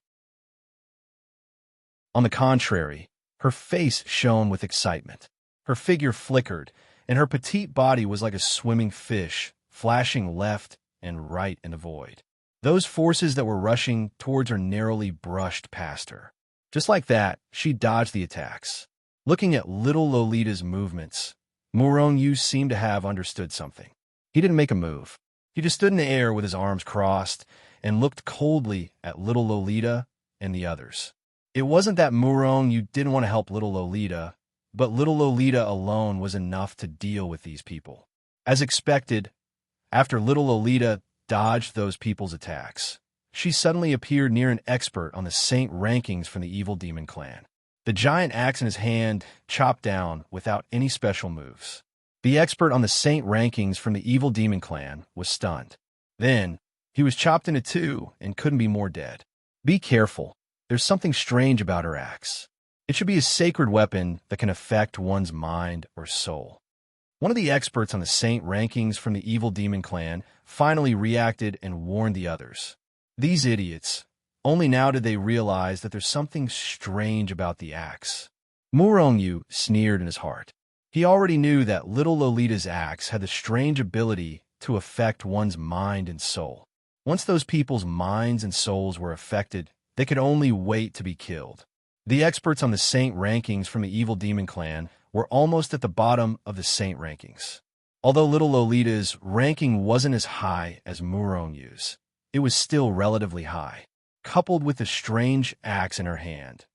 On the contrary, her face shone with excitement. Her figure flickered, and her petite body was like a swimming fish, flashing left and right in the void. Those forces that were rushing towards her narrowly brushed past her. Just like that, she dodged the attacks. Looking at little Lolita's movements, Murong Yu seemed to have understood something. He didn't make a move. He just stood in the air with his arms crossed and looked coldly at little Lolita and the others. It wasn't that Murong Yu didn't want to help little Lolita, but little Lolita alone was enough to deal with these people. As expected, after little Lolita dodged those people's attacks, she suddenly appeared near an expert on the Saint rankings from the evil demon clan. The giant axe in his hand chopped down without any special moves. The expert on the Saint rankings from the evil demon clan was stunned. Then, he was chopped into two and couldn't be more dead. Be careful. There's something strange about her axe. It should be a sacred weapon that can affect one's mind or soul. One of the experts on the Saint rankings from the evil demon clan finally reacted and warned the others. These idiots. Only now did they realize that there's something strange about the axe. Murong Yu sneered in his heart. He already knew that little Lolita's axe had the strange ability to affect one's mind and soul. Once those people's minds and souls were affected, they could only wait to be killed. The experts on the Saint rankings from the evil demon clan were almost at the bottom of the Saint rankings. Although little Lolita's ranking wasn't as high as Murong Yu's, it was still relatively high, coupled with the strange axe in her hand.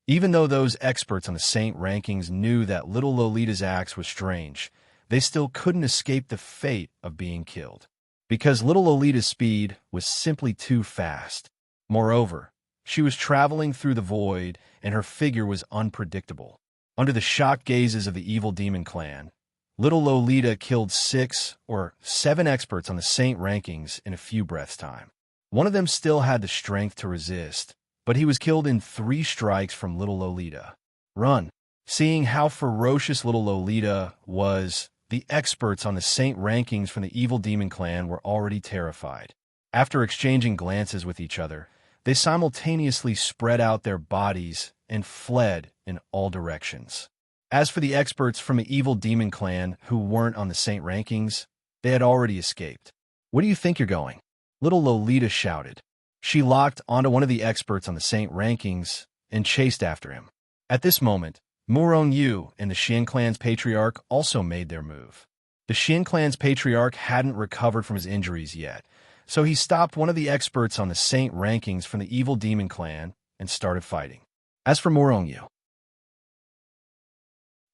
Even though those experts on the Saint rankings knew that little Lolita's axe was strange, they still couldn't escape the fate of being killed, because little Lolita's speed was simply too fast. Moreover, she was traveling through the void, and her figure was unpredictable. Under the shocked gazes of the evil demon clan, little Lolita killed 6 or 7 experts on the Saint rankings in a few breaths' time. One of them still had the strength to resist, but he was killed in 3 strikes from little Lolita. Run! Seeing how ferocious little Lolita was, the experts on the Saint rankings from the evil demon clan were already terrified. After exchanging glances with each other, they simultaneously spread out their bodies and fled in all directions. As for the experts from the evil demon clan who weren't on the Saint rankings, they had already escaped. Where do you think you're going? Little Lolita shouted. She locked onto one of the experts on the Saint rankings and chased after him. At this moment, Murong Yu and the Xian clan's patriarch also made their move. The Xian clan's patriarch hadn't recovered from his injuries yet, so he stopped one of the experts on the Saint rankings from the evil demon clan and started fighting. As for Murong Yu,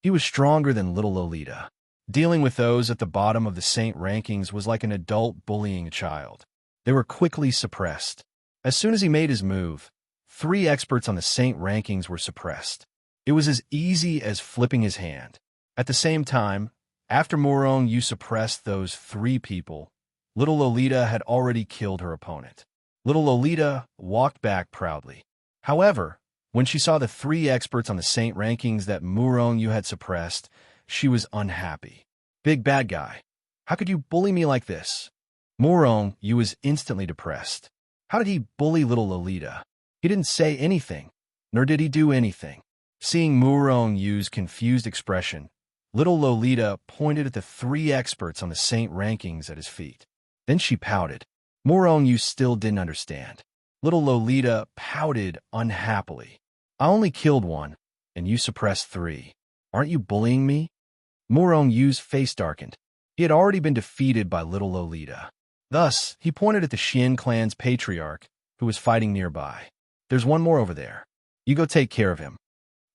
he was stronger than little Lolita. Dealing with those at the bottom of the Saint rankings was like an adult bullying a child. They were quickly suppressed. As soon as he made his move, 3 experts on the Saint rankings were suppressed. It was as easy as flipping his hand. At the same time, after Murong Yu suppressed those 3 people, little Lolita had already killed her opponent. Little Lolita walked back proudly. However, when she saw the 3 experts on the Saint rankings that Murong Yu had suppressed, she was unhappy. Big bad guy, how could you bully me like this? Murong Yu was instantly depressed. How did he bully little Lolita? He didn't say anything, nor did he do anything. Seeing Murong Yu's confused expression, little Lolita pointed at the 3 experts on the Saint rankings at his feet. Then she pouted. Murong Yu still didn't understand. Little Lolita pouted unhappily. I only killed 1, and you suppressed 3. Aren't you bullying me? Murong Yu's face darkened. He had already been defeated by little Lolita. Thus, he pointed at the Xian clan's patriarch, who was fighting nearby. There's one more over there. You go take care of him.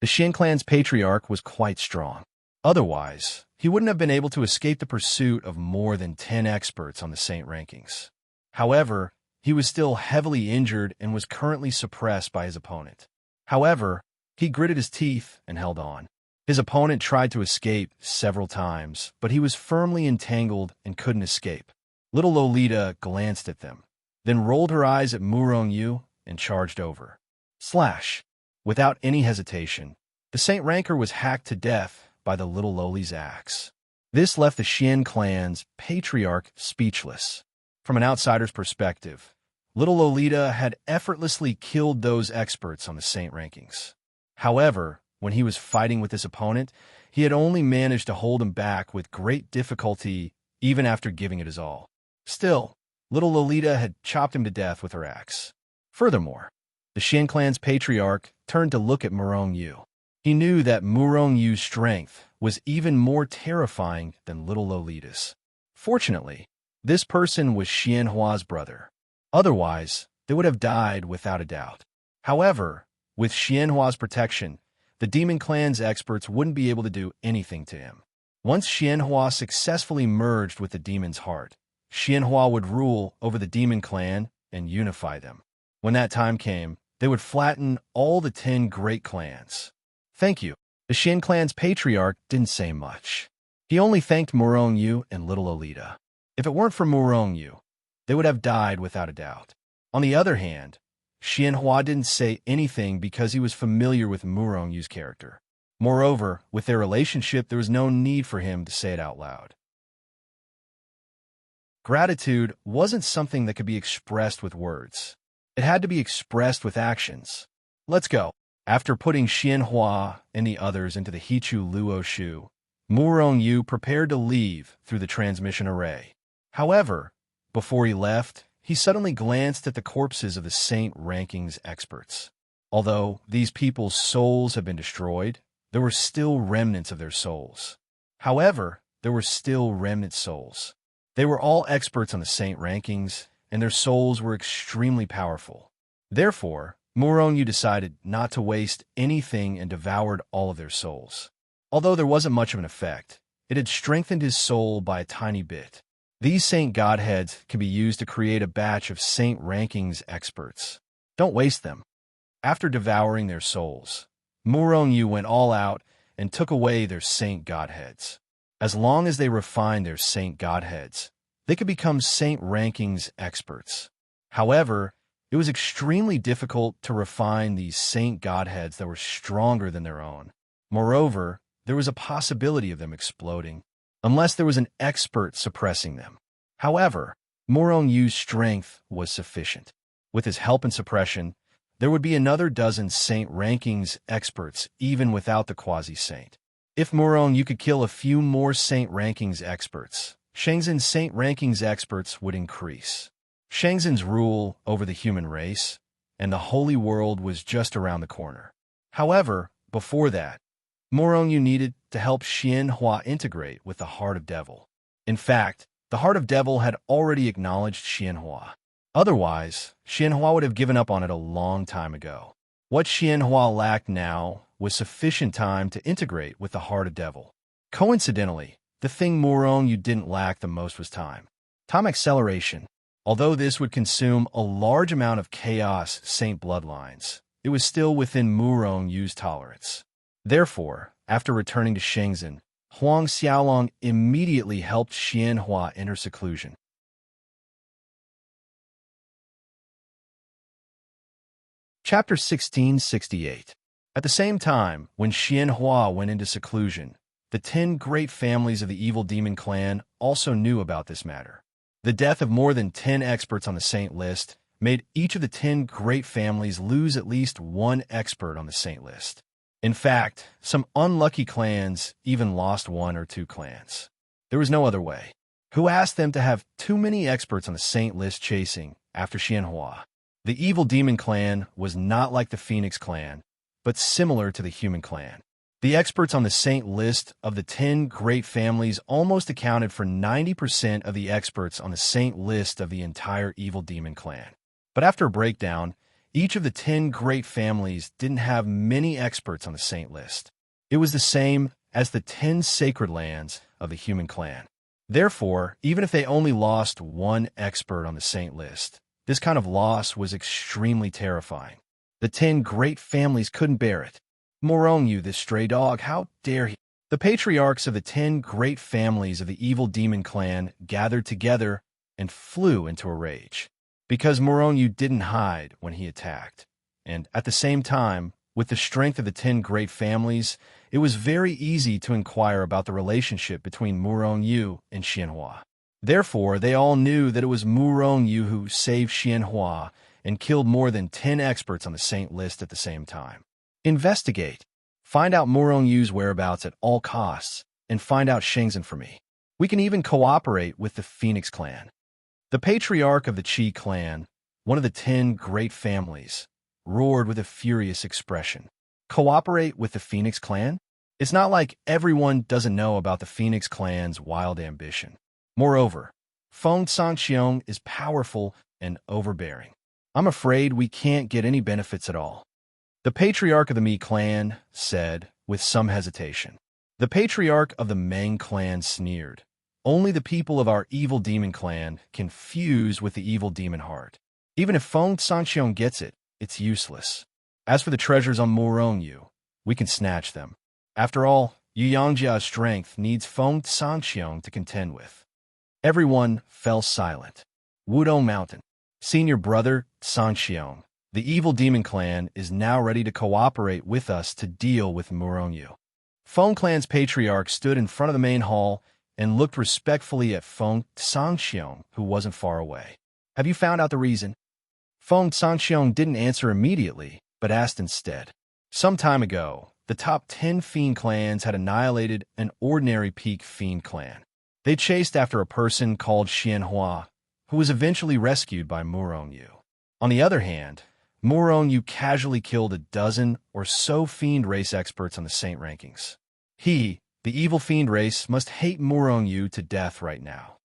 The Xian clan's patriarch was quite strong. Otherwise, he wouldn't have been able to escape the pursuit of more than 10 experts on the Saint rankings. However, he was still heavily injured and was currently suppressed by his opponent. However, he gritted his teeth and held on. His opponent tried to escape several times, but he was firmly entangled and couldn't escape. Little Lolita glanced at them, then rolled her eyes at Murong Yu and charged over. Slash! Without any hesitation, the Saint Ranker was hacked to death by the little Loli's axe. This left the Xian clan's patriarch speechless. From an outsider's perspective, little Lolita had effortlessly killed those experts on the Saint rankings. However, when he was fighting with his opponent, he had only managed to hold him back with great difficulty even after giving it his all. Still, little Lolita had chopped him to death with her axe. Furthermore, the Xian clan's patriarch turned to look at Murong Yu. He knew that Murong Yu's strength was even more terrifying than little Lolita's. Fortunately, this person was Xianhua's brother. Otherwise, they would have died without a doubt. However, with Xianhua's protection, the Demon Clan's experts wouldn't be able to do anything to him. Once Xianhua successfully merged with the demon's heart, Xianhua would rule over the Demon Clan and unify them. When that time came, they would flatten all the 10 great clans. Thank you. The Xian clan's patriarch didn't say much. He only thanked Murong Yu and little Lolita. If it weren't for Murong Yu, they would have died without a doubt. On the other hand, Xianhua didn't say anything because he was familiar with Murong Yu's character. Moreover, with their relationship, there was no need for him to say it out loud. Gratitude wasn't something that could be expressed with words. It had to be expressed with actions. Let's go. After putting Xianhua and the others into the Hichu Luo Shu, Murong Yu prepared to leave through the transmission array. However, before he left, he suddenly glanced at the corpses of the Saint Rankings experts. Although these people's souls had been destroyed, there were still remnants of their souls. However, there were still remnant souls. They were all experts on the Saint Rankings, and their souls were extremely powerful. Therefore, Murong Yu decided not to waste anything and devoured all of their souls. Although there wasn't much of an effect, it had strengthened his soul by a tiny bit. These Saint Godheads can be used to create a batch of Saint Rankings experts. Don't waste them. After devouring their souls, Murong Yu went all out and took away their Saint Godheads. As long as they refined their Saint Godheads, they could become Saint Rankings experts. However, it was extremely difficult to refine these Saint Godheads that were stronger than their own. Moreover, there was a possibility of them exploding, unless there was an expert suppressing them. However, Murong Yu's strength was sufficient. With his help and suppression, there would be another dozen Saint Rankings experts even without the quasi-saint. If Murong Yu could kill a few more Saint Rankings experts, Shangzhen's Saint Rankings experts would increase. Shangzhen's rule over the human race and the holy world was just around the corner. However, before that, Murong Yu needed to help Xianhua integrate with the Heart of Devil. In fact, the Heart of Devil had already acknowledged Xianhua. Otherwise, Xianhua would have given up on it a long time ago. What Xianhua lacked now was sufficient time to integrate with the Heart of Devil. Coincidentally, the thing Murong Yu didn't lack the most was time. Time acceleration. Although this would consume a large amount of Chaos Saint bloodlines, it was still within Murong Yu's tolerance. Therefore, after returning to Shangzhen, Huang Xiaolong immediately helped Xianhua enter seclusion. Chapter 1668. At the same time, when Xianhua went into seclusion, the 10 great families of the evil demon clan also knew about this matter. The death of more than 10 experts on the saint list made each of the 10 great families lose at least one expert on the saint list. In fact, some unlucky clans even lost 1 or 2 clans. There was no other way. Who asked them to have too many experts on the saint list chasing after Xianhua? The evil demon clan was not like the Phoenix clan, but similar to the human clan. The experts on the saint list of the 10 great families almost accounted for 90% of the experts on the saint list of the entire evil demon clan. But after a breakdown, each of the 10 great families didn't have many experts on the saint list. It was the same as the 10 sacred lands of the human clan. Therefore, even if they only lost 1 expert on the saint list, this kind of loss was extremely terrifying. The 10 great families couldn't bear it. Murong Yu, this stray dog, how dare he? The patriarchs of the 10 great families of the evil demon clan gathered together and flew into a rage. Because Murong Yu didn't hide when he attacked. And at the same time, with the strength of the 10 great families, it was very easy to inquire about the relationship between Murong Yu and Xianhua. Therefore, they all knew that it was Murong Yu who saved Xianhua and killed more than 10 experts on the saint list at the same time. Investigate. Find out Murong Yu's whereabouts at all costs, and find out Shangzhen for me. We can even cooperate with the Phoenix clan. The patriarch of the Qi clan, one of the 10 great families, roared with a furious expression. cooperate with the Phoenix clan? It's not like everyone doesn't know about the Phoenix clan's wild ambition. Moreover, Feng Sanxiong is powerful and overbearing. I'm afraid we can't get any benefits at all. The patriarch of the Mi clan said, with some hesitation. The patriarch of the Meng clan sneered. Only the people of our evil demon clan can fuse with the evil demon heart. Even if Feng Sanxiong gets it, it's useless. As for the treasures on Murongyu, we can snatch them. After all, Yu Yangjia's strength needs Feng Sanxiong to contend with. Everyone fell silent. Wudong Mountain. Senior brother, Sanxiong. The evil demon clan is now ready to cooperate with us to deal with Murongyu. Feng clan's patriarch stood in front of the main hall and looked respectfully at Feng Sanxiong, who wasn't far away. Have you found out the reason? Feng Sanxiong didn't answer immediately, but asked instead. Some time ago, the top 10 fiend clans had annihilated an ordinary peak fiend clan. They chased after a person called Xianhua, who was eventually rescued by Murongyu. On the other hand, Murongyu casually killed a dozen or so fiend race experts on the Saint rankings. He, the evil fiend race, must hate Murongyu to death right now.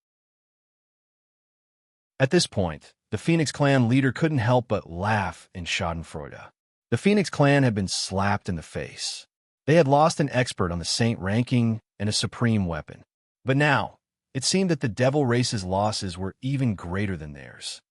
At this point, the Phoenix clan leader couldn't help but laugh in schadenfreude. The Phoenix clan had been slapped in the face. They had lost an expert on the Saint ranking and a supreme weapon. But now, it seemed that the devil race's losses were even greater than theirs.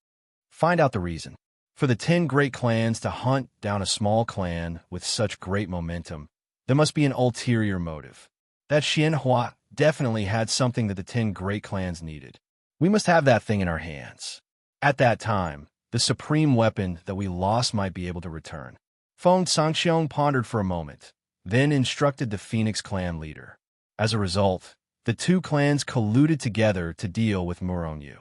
Find out the reason. For the 10 great clans to hunt down a small clan with such great momentum, there must be an ulterior motive. That Xianhua definitely had something that the 10 great clans needed. We must have that thing in our hands. At that time, the supreme weapon that we lost might be able to return. Feng Sanxiong pondered for a moment, then instructed the Phoenix clan leader. As a result, the two clans colluded together to deal with Murongyu.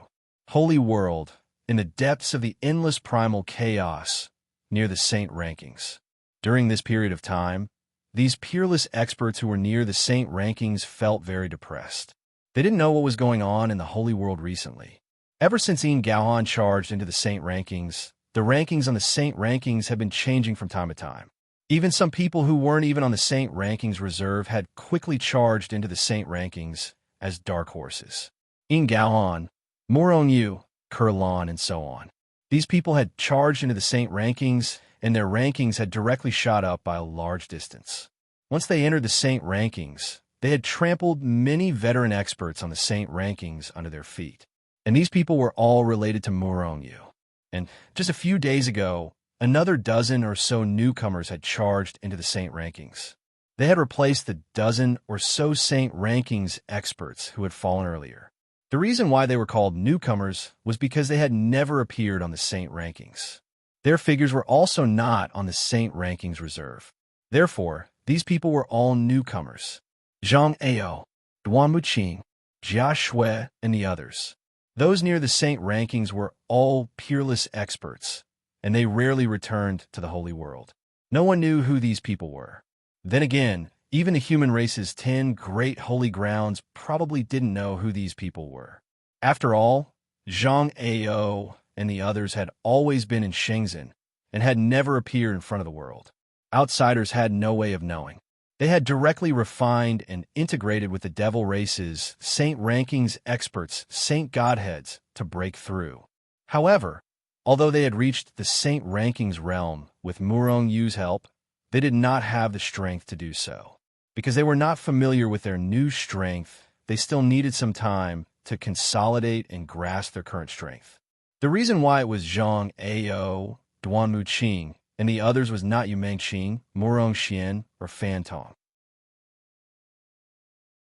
Holy World, in the depths of the endless primal chaos near the Saint rankings. During this period of time, these peerless experts who were near the Saint rankings felt very depressed. They didn't know what was going on in the Holy World recently. Ever since Yin Gaohan charged into the Saint rankings, the rankings on the Saint rankings have been changing from time to time. Even some people who weren't even on the Saint rankings reserve had quickly charged into the Saint rankings as dark horses. Yin Gaohan, Murongyu, Kurlan, and so on. These people had charged into the Saint rankings, and their rankings had directly shot up by a large distance. Once they entered the Saint rankings, they had trampled many veteran experts on the Saint rankings under their feet. And these people were all related to Murongyu. And just a few days ago, another dozen or so newcomers had charged into the Saint rankings. They had replaced the dozen or so Saint rankings experts who had fallen earlier. The reason why they were called newcomers was because they had never appeared on the Saint rankings. Their figures were also not on the Saint rankings reserve. Therefore, these people were all newcomers. Zhang Ao, Duan Muqing, Jia Shui, and the others. Those near the Saint rankings were all peerless experts, and they rarely returned to the Holy World. No one knew who these people were. Then again, even the human race's 10 great holy grounds probably didn't know who these people were. After all, Zhang Ao and the others had always been in Shenzhen and had never appeared in front of the world. Outsiders had no way of knowing. They had directly refined and integrated with the devil race's Saint rankings experts, Saint Godheads, to break through. However, although they had reached the Saint rankings realm with Murongyu's help, they did not have the strength to do so. Because they were not familiar with their new strength, they still needed some time to consolidate and grasp their current strength. The reason why it was Zhang Ao, Duan Muqing, and the others was not Yu Mengqing, Murong Xian, or Fan Tong.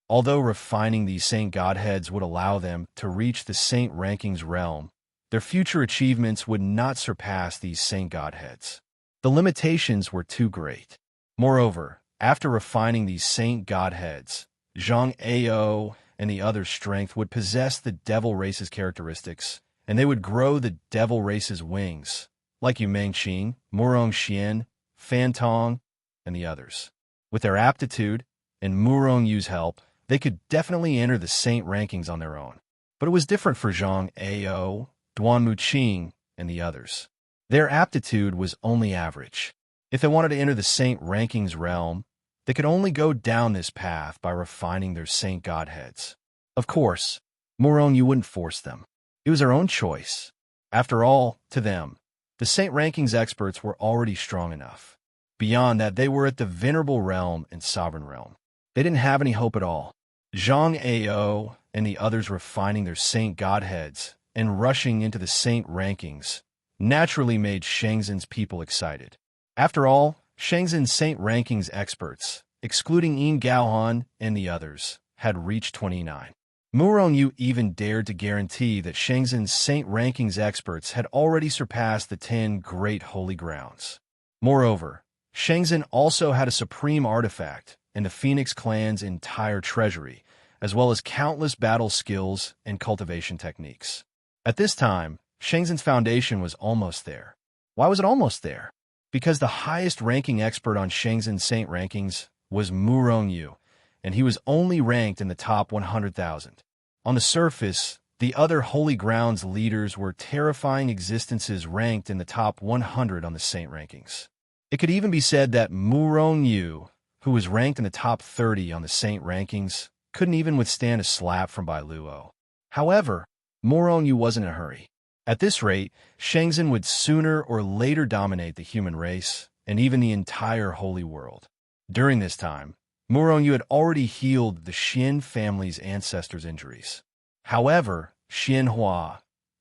Although refining these Saint Godheads would allow them to reach the Saint rankings realm, their future achievements would not surpass these Saint Godheads. The limitations were too great. Moreover, after refining these Saint Godheads, Zhang Ao and the others' strength would possess the devil race's characteristics, and they would grow the devil race's wings, like Yu Mengqing, Murong Xian, Fan Tong, and the others. With their aptitude and Murong Yu's help, they could definitely enter the Saint rankings on their own. But it was different for Zhang Ao, Duan Muqing, and the others. Their aptitude was only average. If they wanted to enter the Saint Rankings realm, they could only go down this path by refining their saint godheads. Of course, Moroni wouldn't force them. It was their own choice. After all, to them, the Saint Rankings experts were already strong enough. Beyond that, they were at the venerable realm and sovereign realm. They didn't have any hope at all. Zhang Ao and the others refining their saint godheads and rushing into the saint rankings naturally made Shangzhen's people excited. After all, Shangzhen's saint rankings experts, excluding Yin Gaohan and the others, had reached 29. Murong even dared to guarantee that Shangzhen's saint rankings experts had already surpassed the 10 great holy grounds. Moreover, Shangzhen also had a supreme artifact in the Phoenix clan's entire treasury, as well as countless battle skills and cultivation techniques. At this time, Shangzhen's foundation was almost there. Why was it almost there? Because the highest ranking expert on Shangzhen's saint rankings was Murong, and he was only ranked in the top 100,000. On the surface, the other holy grounds leaders were terrifying existences ranked in the top 100 on the saint rankings. It could even be said that Murong, who was ranked in the top 30 on the saint rankings, couldn't even withstand a slap from Bai Luo. However, Murong wasn't in a hurry. At this rate, Shangzhen would sooner or later dominate the human race and even the entire holy world. During this time, Murong had already healed the Xian family's ancestors' injuries. However, Xianhua,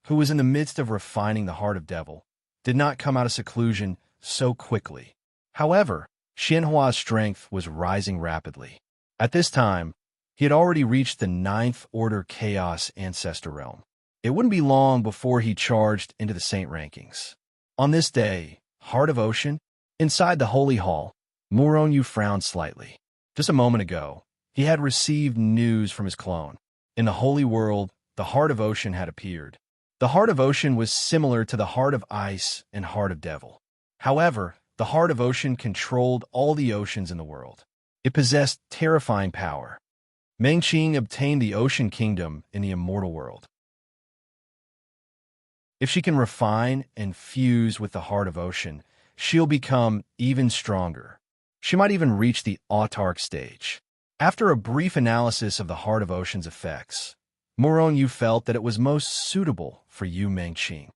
who was in the midst of refining the heart of devil, did not come out of seclusion so quickly. However, Xianhua's strength was rising rapidly. At this time, he had already reached the 9th Order Chaos Ancestor Realm. It wouldn't be long before he charged into the Saint Rankings. On this day, Heart of Ocean, inside the Holy Hall, Murong frowned slightly. Just a moment ago, he had received news from his clone. In the Holy World, the Heart of Ocean had appeared. The Heart of Ocean was similar to the Heart of Ice and Heart of Devil. However, the Heart of Ocean controlled all the oceans in the world. It possessed terrifying power. Mengqing obtained the Ocean Kingdom in the immortal world. If she can refine and fuse with the Heart of Ocean, she'll become even stronger. She might even reach the autark stage. After a brief analysis of the Heart of Ocean's effects, Murong felt that it was most suitable for Yu Mengqing.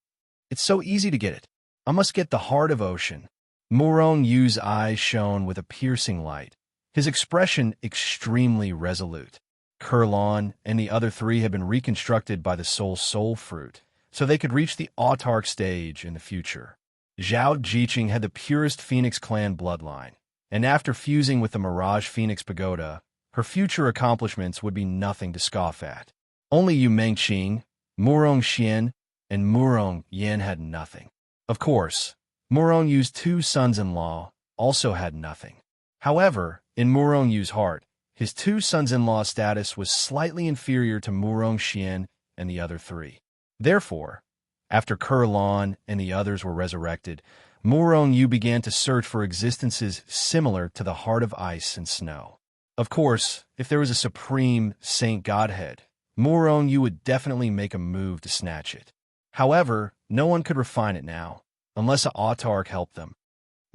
It's so easy to get it. I must get the Heart of Ocean. Murong eyes shone with a piercing light, his expression extremely resolute. Kurlan and the other three had been reconstructed by the soul fruit, so they could reach the autark stage in the future. Zhao Jiqing had the purest Phoenix clan bloodline, and after fusing with the Mirage Phoenix Pagoda, her future accomplishments would be nothing to scoff at. Only Yu Mengqing, Murong Xian, and Murong Yan had nothing. Of course, Murong 2 sons-in-law also had nothing. However, in Murong heart, his 2 sons-in-law status was slightly inferior to Murong Xian and the other 3. Therefore, after Kurlan and the others were resurrected, Murong began to search for existences similar to the Heart of Ice and Snow. Of course, if there was a supreme saint godhead, Murong would definitely make a move to snatch it. However, no one could refine it now, unless a autark helped them.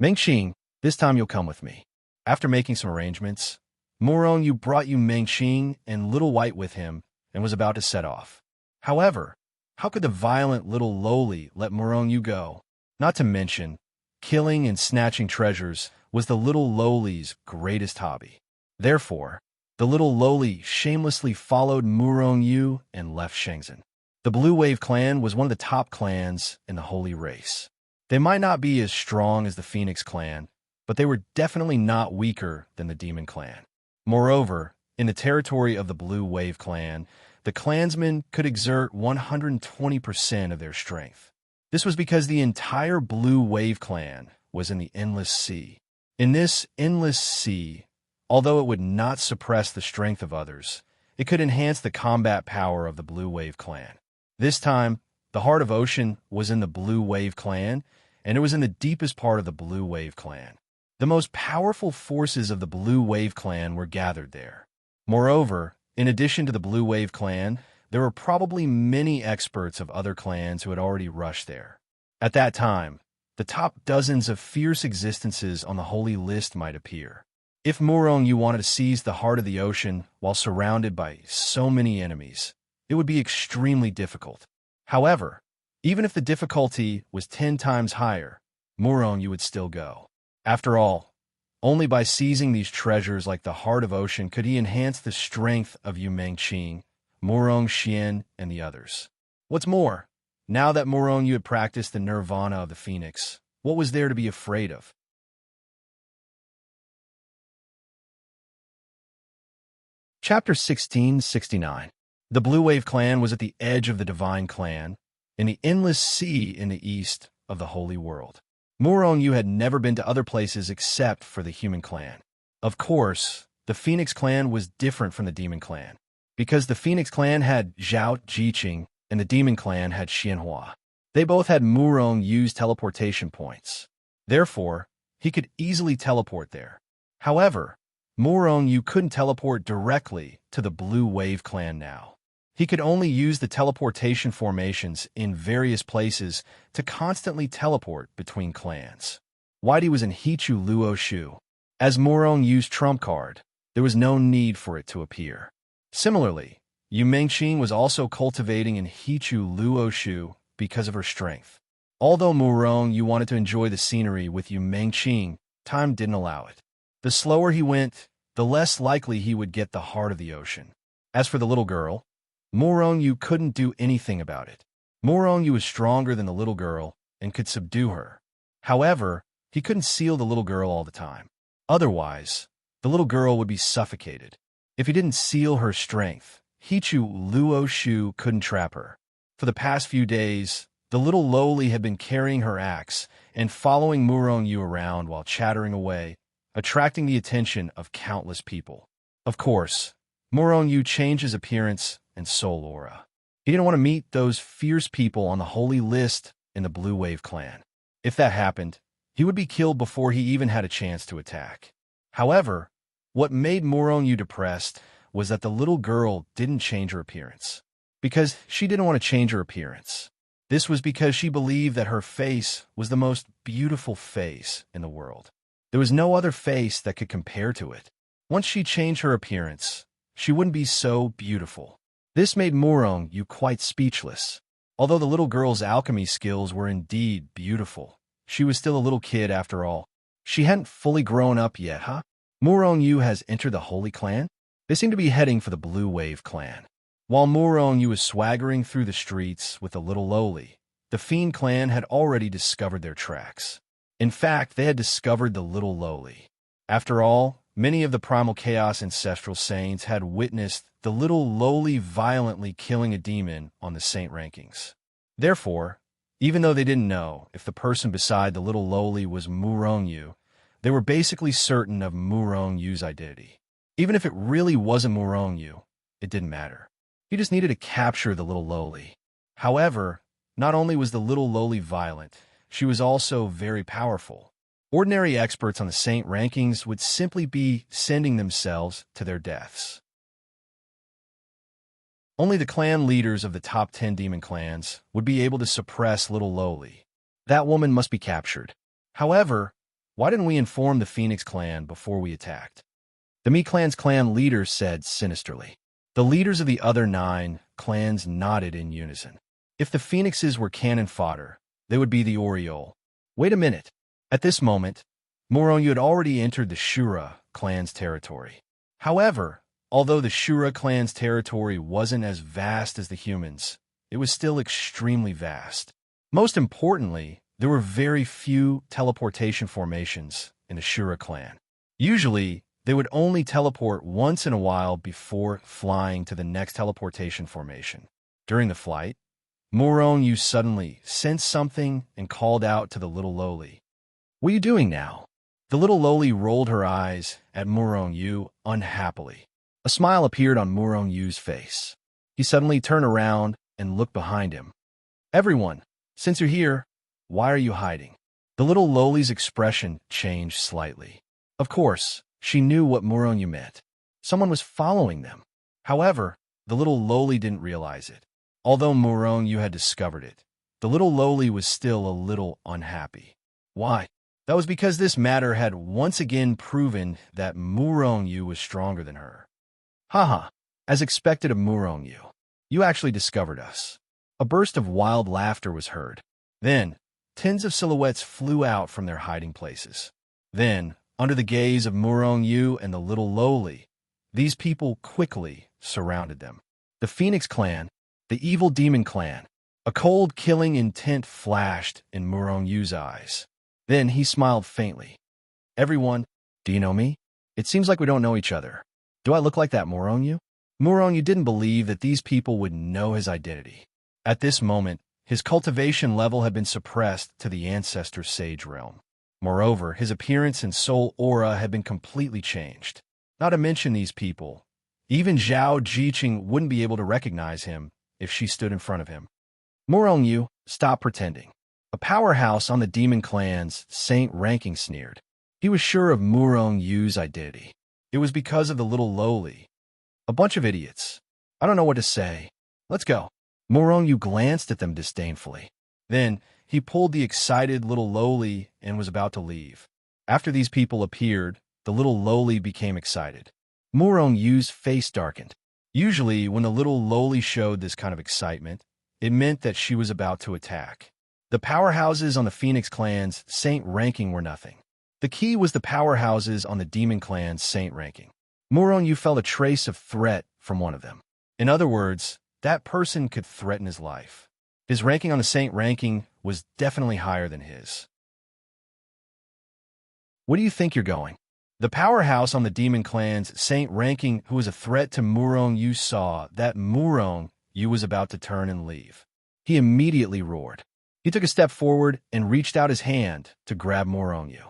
Mengqing, this time you'll come with me. After making some arrangements, Murong brought Yu Mengqing and Little White with him and was about to set off. However, how could the violent little lowly let Murong go? Not to mention, killing and snatching treasures was the little lowly's greatest hobby. Therefore, the little lowly shamelessly followed Murong and left Shangzhen. The Blue Wave clan was one of the top clans in the holy race. They might not be as strong as the Phoenix clan, but they were definitely not weaker than the Demon clan. Moreover, in the territory of the Blue Wave clan, the clansmen could exert 120% of their strength. This was because the entire Blue Wave clan was in the Endless Sea. In this Endless Sea, although it would not suppress the strength of others, it could enhance the combat power of the Blue Wave clan. This time, the Heart of Ocean was in the Blue Wave clan, and it was in the deepest part of the Blue Wave clan. The most powerful forces of the Blue Wave clan were gathered there. Moreover, in addition to the Blue Wave clan, there were probably many experts of other clans who had already rushed there. At that time, the top dozens of fierce existences on the holy list might appear. If Murong Yu wanted to seize the heart of the ocean while surrounded by so many enemies, it would be extremely difficult. However, even if the difficulty was 10 times higher, Murong Yu would still go. After all, only by seizing these treasures like the heart of ocean could he enhance the strength of Yu Mengqing, Murong Xian, and the others. What's more, now that Murong Yu had practiced the nirvana of the phoenix, what was there to be afraid of? Chapter 1669. The Blue Wave clan was at the edge of the Divine Clan, in the endless sea in the east of the Holy World. Murong Yu had never been to other places except for the Human Clan. Of course, the Phoenix Clan was different from the Demon Clan, because the Phoenix Clan had Zhao Jiqing and the Demon Clan had Xianhua. They both had Murong Yu's teleportation points. Therefore, he could easily teleport there. However, Murong Yu couldn't teleport directly to the Blue Wave clan now. He could only use the teleportation formations in various places to constantly teleport between clans. Whitey was in Hichu Luoshu. As Murong Yu's trump card, there was no need for it to appear. Similarly, Yu Mengqing was also cultivating in Hichu Luoshu because of her strength. Although Murong Yu wanted to enjoy the scenery with Yu Mengqing, time didn't allow it. The slower he went, the less likely he would get the heart of the ocean. As for the little girl, Murong Yu couldn't do anything about it. Murong Yu was stronger than the little girl and could subdue her. However, he couldn't seal the little girl all the time. Otherwise, the little girl would be suffocated. If he didn't seal her strength, Hichu Luoshu couldn't trap her. For the past few days, the little lowly had been carrying her axe and following Murong Yu around while chattering away, attracting the attention of countless people. Of course, Murong Yu changed his appearance and soul aura. He didn't want to meet those fierce people on the holy list in the Blue Wave clan. If that happened, he would be killed before he even had a chance to attack. However, what made Murong Yu depressed was that the little girl didn't change her appearance. Because she didn't want to change her appearance. This was because she believed that her face was the most beautiful face in the world. There was no other face that could compare to it. Once she changed her appearance, she wouldn't be so beautiful. This made Murong Yu quite speechless. Although the little girl's alchemy skills were indeed beautiful, she was still a little kid after all. She hadn't fully grown up yet, huh? Murong Yu has entered the Holy Clan? They seem to be heading for the Blue Wave clan. While Murong Yu was swaggering through the streets with the little lowly, the Fiend clan had already discovered their tracks. In fact, they had discovered the little lowly. After all, many of the Primal Chaos ancestral saints had witnessed the little lowly violently killing a demon on the saint rankings. Therefore, even though they didn't know if the person beside the little lowly was Murong Yu, they were basically certain of Murong Yu's identity. Even if it really wasn't Murong Yu, it didn't matter. He just needed to capture the little lowly. However, not only was the little lowly violent, she was also very powerful. Ordinary experts on the saint rankings would simply be sending themselves to their deaths. Only the clan leaders of the top 10 demon clans would be able to suppress little lowly. That woman must be captured. However, why didn't we inform the Phoenix clan before we attacked? The Mi clan's clan leader said sinisterly. The leaders of the other 9 clans nodded in unison. If the Phoenixes were cannon fodder, they would be the Oriole. Wait a minute. At this moment, Murong Yu had already entered the Shura clan's territory. However, although the Shura clan's territory wasn't as vast as the humans, it was still extremely vast. Most importantly, there were very few teleportation formations in the Shura clan. Usually, they would only teleport once in a while before flying to the next teleportation formation. During the flight, Murong Yu suddenly sensed something and called out to the little lowly. "What are you doing now?" The little lowly rolled her eyes at Murong Yu unhappily. A smile appeared on Murong Yu's face. He suddenly turned around and looked behind him. "Everyone, since you're here, why are you hiding?" The little lowly's expression changed slightly. Of course, she knew what Murong Yu meant. Someone was following them. However, the little lowly didn't realize it. Although Murong Yu had discovered it, the little lowly was still a little unhappy. Why? That was because this matter had once again proven that Murong-yu was stronger than her. Haha, as expected of Murong-yu, you actually discovered us. A burst of wild laughter was heard. Then, tens of silhouettes flew out from their hiding places. Then, under the gaze of Murong-yu and the little lowly, these people quickly surrounded them. The Phoenix clan, the evil demon clan. A cold, killing intent flashed in Murong-yu's eyes. Then he smiled faintly. Everyone, do you know me? It seems like we don't know each other. Do I look like that, Murong-yu? Murong-yu didn't believe that these people would know his identity. At this moment, his cultivation level had been suppressed to the ancestor sage realm. Moreover, his appearance and soul aura had been completely changed. Not to mention these people, even Zhao Jiqing wouldn't be able to recognize him if she stood in front of him. Murong-yu, stop pretending. A powerhouse on the demon clan's saint ranking sneered. He was sure of Murong-yu's identity. It was because of the little lowly. A bunch of idiots. I don't know what to say. Let's go. Murong-yu glanced at them disdainfully. Then, he pulled the excited little lowly and was about to leave. After these people appeared, the little lowly became excited. Murong-yu's face darkened. Usually, when the little lowly showed this kind of excitement, it meant that she was about to attack. The powerhouses on the Phoenix clan's saint ranking were nothing. The key was the powerhouses on the demon clan's saint ranking. Murong-yu felt a trace of threat from one of them. In other words, that person could threaten his life. His ranking on the saint ranking was definitely higher than his. Where do you think you're going? The powerhouse on the demon clan's saint ranking who was a threat to Murong-yu saw that Murong-yu was about to turn and leave. He immediately roared. He took a step forward and reached out his hand to grab Murong-yu.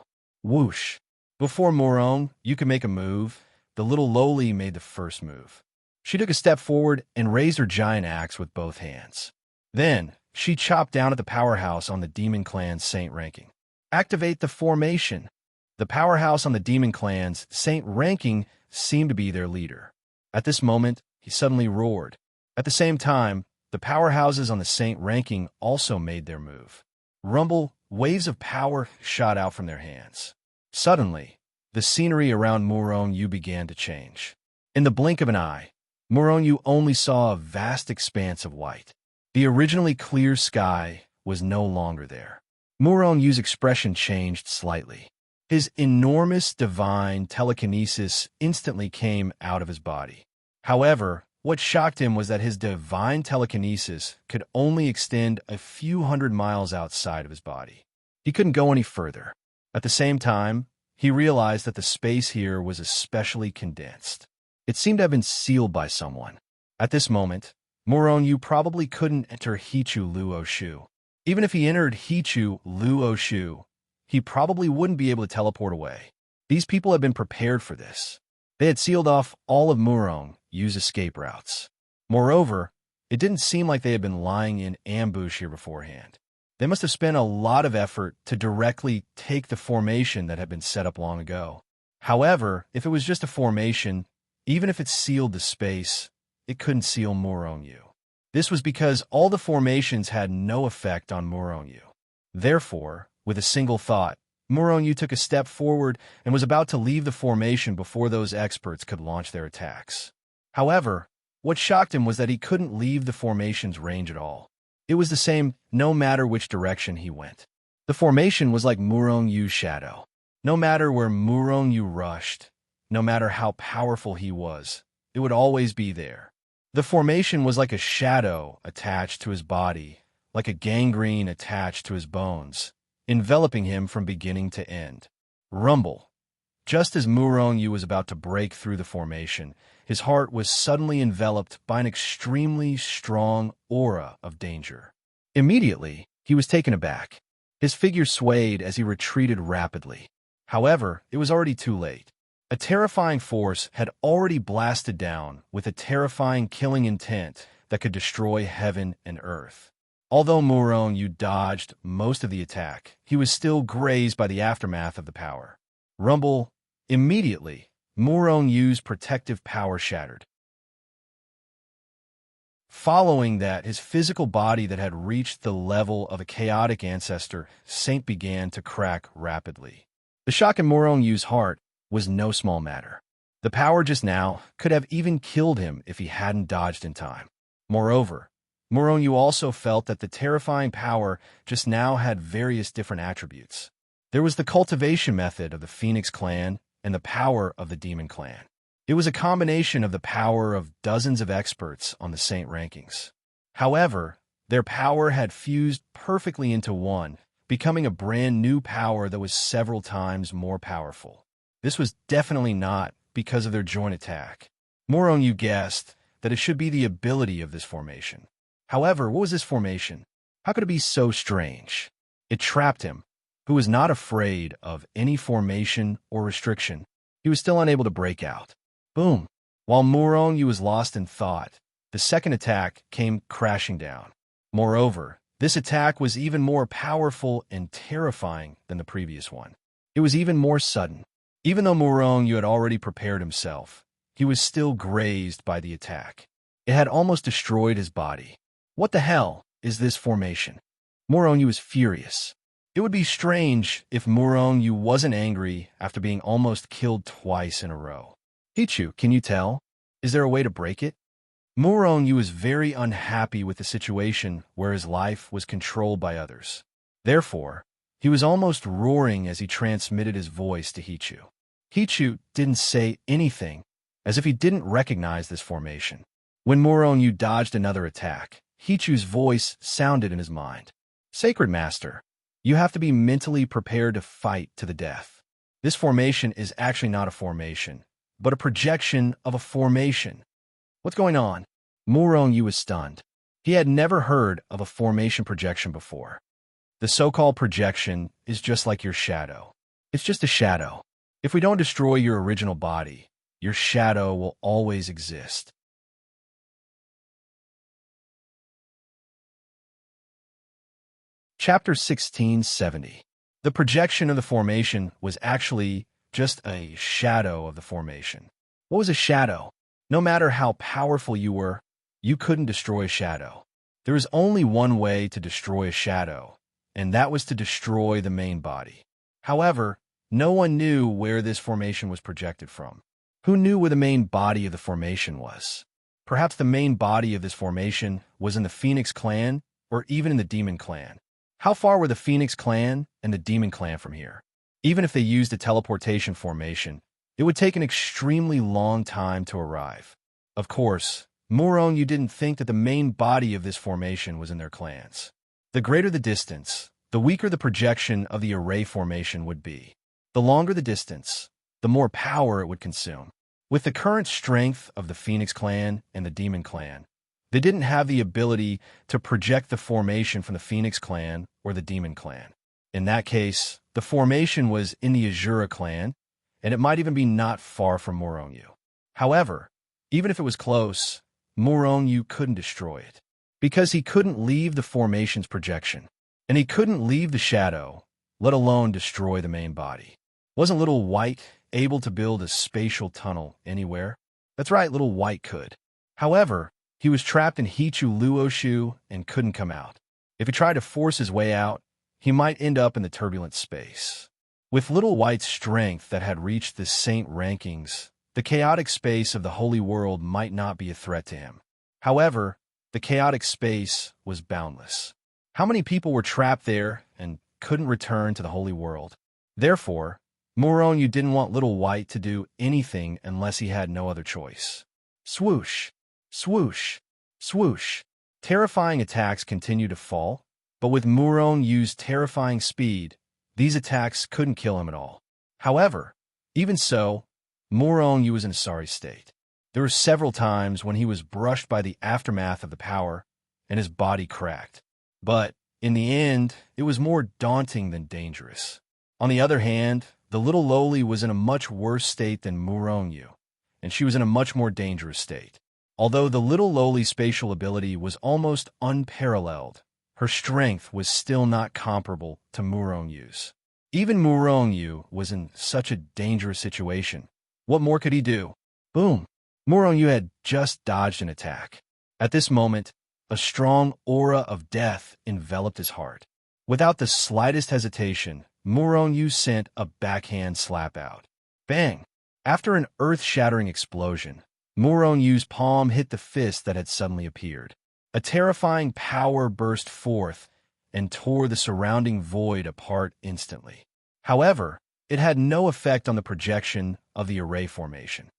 Whoosh! Before Murong-yu could make a move, the little lowly made the first move. She took a step forward and raised her giant axe with both hands. Then, she chopped down at the powerhouse on the demon clan's saint ranking. Activate the formation. The powerhouse on the demon clan's saint ranking seemed to be their leader. At this moment, he suddenly roared. At the same time, the powerhouses on the saint ranking also made their move. Rumble, waves of power shot out from their hands. Suddenly, the scenery around Murong-yu began to change. In the blink of an eye, Murong-yu only saw a vast expanse of white. The originally clear sky was no longer there. Murong-yu's expression changed slightly. His enormous divine telekinesis instantly came out of his body. However, what shocked him was that his divine telekinesis could only extend a few hundred miles outside of his body. He couldn't go any further. At the same time, he realized that the space here was especially condensed. It seemed to have been sealed by someone. At this moment, Murong-yu probably couldn't enter Hichu Luoshu. Even if he entered Hichu Luoshu, he probably wouldn't be able to teleport away. These people had been prepared for this. They had sealed off all of Murong-yu's escape routes. Moreover, it didn't seem like they had been lying in ambush here beforehand. They must have spent a lot of effort to directly take the formation that had been set up long ago. However, if it was just a formation, even if it sealed the space, it couldn't seal Murong-yu. This was because all the formations had no effect on Murong-yu. Therefore, with a single thought, Murong-yu took a step forward and was about to leave the formation before those experts could launch their attacks. However, what shocked him was that he couldn't leave the formation's range at all. It was the same no matter which direction he went. The formation was like Murong-yu's shadow. No matter where Murong-yu rushed, no matter how powerful he was, it would always be there. The formation was like a shadow attached to his body, like a gangrene attached to his bones, enveloping him from beginning to end. Rumble. Just as Murong-yu was about to break through the formation, his heart was suddenly enveloped by an extremely strong aura of danger. Immediately, he was taken aback. His figure swayed as he retreated rapidly. However, it was already too late. A terrifying force had already blasted down with a terrifying killing intent that could destroy heaven and earth. Although Murong-yu dodged most of the attack, he was still grazed by the aftermath of the power. Rumble. Immediately, Murong-yu's protective power shattered. Following that, his physical body that had reached the level of a chaotic ancestor, Saint began to crack rapidly. The shock in Moronyu's heart was no small matter. The power just now could have even killed him if he hadn't dodged in time. Moreover, Moronyu also felt that the terrifying power just now had various different attributes. There was the cultivation method of the Phoenix clan and the power of the Demon clan. It was a combination of the power of dozens of experts on the Saint rankings. However, their power had fused perfectly into one, becoming a brand new power that was several times more powerful. This was definitely not because of their joint attack. Moronyu guessed that it should be the ability of this formation. However, what was this formation? How could it be so strange? It trapped him, who was not afraid of any formation or restriction. He was still unable to break out. Boom! While Moronyu was lost in thought, the second attack came crashing down. Moreover, this attack was even more powerful and terrifying than the previous one. It was even more sudden. Even though Moronyu had already prepared himself, he was still grazed by the attack. It had almost destroyed his body. What the hell is this formation? Moronyu was furious. It would be strange if Moronyu wasn't angry after being almost killed twice in a row. Hichu, can you tell? Is there a way to break it? Moronyu was very unhappy with the situation where his life was controlled by others. Therefore, he was almost roaring as he transmitted his voice to Hichu. Hichu didn't say anything, as if he didn't recognize this formation. When Moronyu dodged another attack, Hichu's voice sounded in his mind. Sacred Master, you have to be mentally prepared to fight to the death. This formation is actually not a formation, but a projection of a formation. What's going on? Moronyu was stunned. He had never heard of a formation projection before. The so-called projection is just like your shadow. It's just a shadow. If we don't destroy your original body, your shadow will always exist. Chapter 1670. The projection of the formation was actually just a shadow of the formation. What was a shadow? No matter how powerful you were, you couldn't destroy a shadow. There is only one way to destroy a shadow, and that was to destroy the main body. However, no one knew where this formation was projected from. Who knew where the main body of the formation was? Perhaps the main body of this formation was in the Phoenix clan or even in the Demon clan. How far were the Phoenix clan and the Demon clan from here? Even if they used a teleportation formation, it would take an extremely long time to arrive. Of course, Moronyu didn't think that the main body of this formation was in their clans. The greater the distance, the weaker the projection of the array formation would be. The longer the distance, the more power it would consume. With the current strength of the Phoenix clan and the Demon clan, they didn't have the ability to project the formation from the Phoenix clan or the Demon clan. In that case, the formation was in the Azura clan, and it might even be not far from Moronyu. However, even if it was close, Moronyu couldn't destroy it, because he couldn't leave the formation's projection, and he couldn't leave the shadow, let alone destroy the main body. Wasn't Little White able to build a spatial tunnel anywhere? That's right, Little White could. However, he was trapped in Hichu Luoshu and couldn't come out. If he tried to force his way out, he might end up in the turbulent space. With Little White's strength that had reached the Saint rankings, the chaotic space of the Holy World might not be a threat to him. However, the chaotic space was boundless. How many people were trapped there and couldn't return to the Holy World? Therefore, Moronyu didn't want Little White to do anything unless he had no other choice. Swoosh! Swoosh! Swoosh! Terrifying attacks continued to fall, but with Moronyu's terrifying speed, these attacks couldn't kill him at all. However, even so, Moronyu was in a sorry state. There were several times when he was brushed by the aftermath of the power, and his body cracked. But, in the end, it was more daunting than dangerous. On the other hand, the little Loli was in a much worse state than Moronyu, and she was in a much more dangerous state. Although the little Loli's spatial ability was almost unparalleled, her strength was still not comparable to Moronyu's. Even Moronyu was in such a dangerous situation. What more could he do? Boom! Moronyu had just dodged an attack. At this moment, a strong aura of death enveloped his heart. Without the slightest hesitation, Muronyu sent a backhand slap out. Bang! After an earth-shattering explosion, Muronyu's palm hit the fist that had suddenly appeared. A terrifying power burst forth and tore the surrounding void apart instantly. However, it had no effect on the projection of the array formation.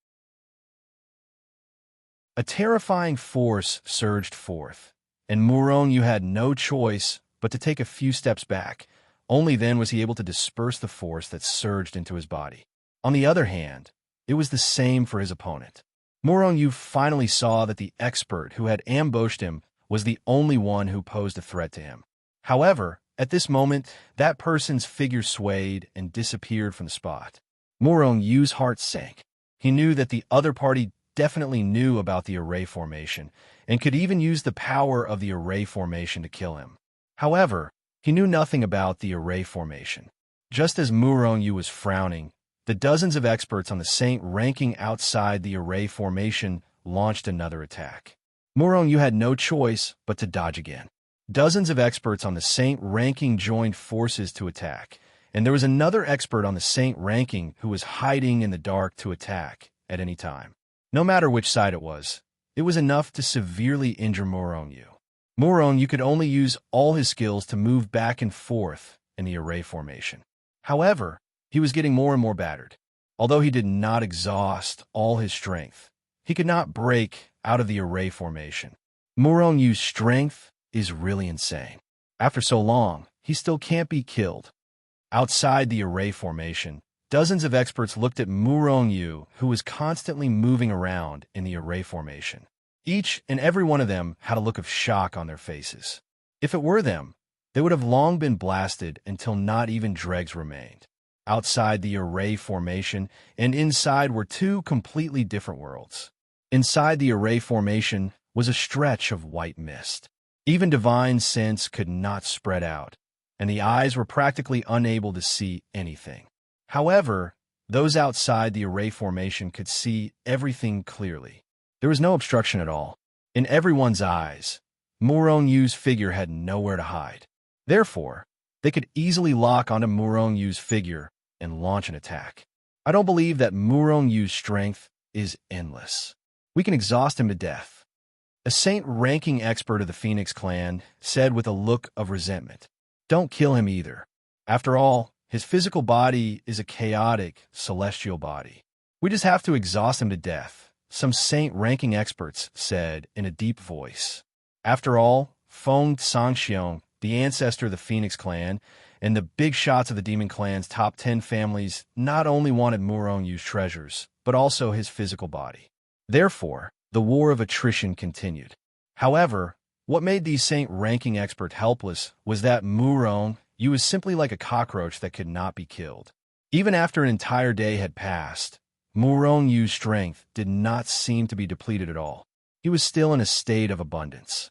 A terrifying force surged forth, and Muronyu had no choice but to take a few steps back. Only then was he able to disperse the force that surged into his body. On the other hand, it was the same for his opponent. Muronyu finally saw that the expert who had ambushed him was the only one who posed a threat to him. However, at this moment, that person's figure swayed and disappeared from the spot. Muronyu's heart sank. He knew that the other party definitely knew about the array formation and could even use the power of the array formation to kill him. However, he knew nothing about the array formation. Just as Muronyu was frowning, the dozens of experts on the saint ranking outside the array formation launched another attack. Muronyu had no choice but to dodge again. Dozens of experts on the saint ranking joined forces to attack, and there was another expert on the saint ranking who was hiding in the dark to attack at any time. No matter which side it was enough to severely injure Muronyu. Muronyu could only use all his skills to move back and forth in the array formation. However, he was getting more and more battered. Although he did not exhaust all his strength, he could not break out of the array formation. Muronyu's strength is really insane. After so long, he still can't be killed. Outside the array formation, dozens of experts looked at Muronyu, who was constantly moving around in the array formation. Each and every one of them had a look of shock on their faces. If it were them, they would have long been blasted until not even dregs remained. Outside the array formation and inside were two completely different worlds. Inside the array formation was a stretch of white mist. Even divine sense could not spread out, and the eyes were practically unable to see anything. However, those outside the array formation could see everything clearly. There was no obstruction at all. In everyone's eyes, Muronyu's figure had nowhere to hide. Therefore, they could easily lock onto Muronyu's figure and launch an attack. I don't believe that Muronyu's strength is endless. We can exhaust him to death. A saint-ranking expert of the Phoenix clan said with a look of resentment, "Don't kill him either. After all, his physical body is a chaotic, celestial body. We just have to exhaust him to death," some saint-ranking experts said in a deep voice. After all, Feng Sangxiong, the ancestor of the Phoenix clan, and the big shots of the Demon clan's top 10 families not only wanted Muronyu's treasures, but also his physical body. Therefore, the war of attrition continued. However, what made these saint-ranking experts helpless was that Muronyu was simply like a cockroach that could not be killed. Even after an entire day had passed, Muronyu's strength did not seem to be depleted at all. He was still in a state of abundance.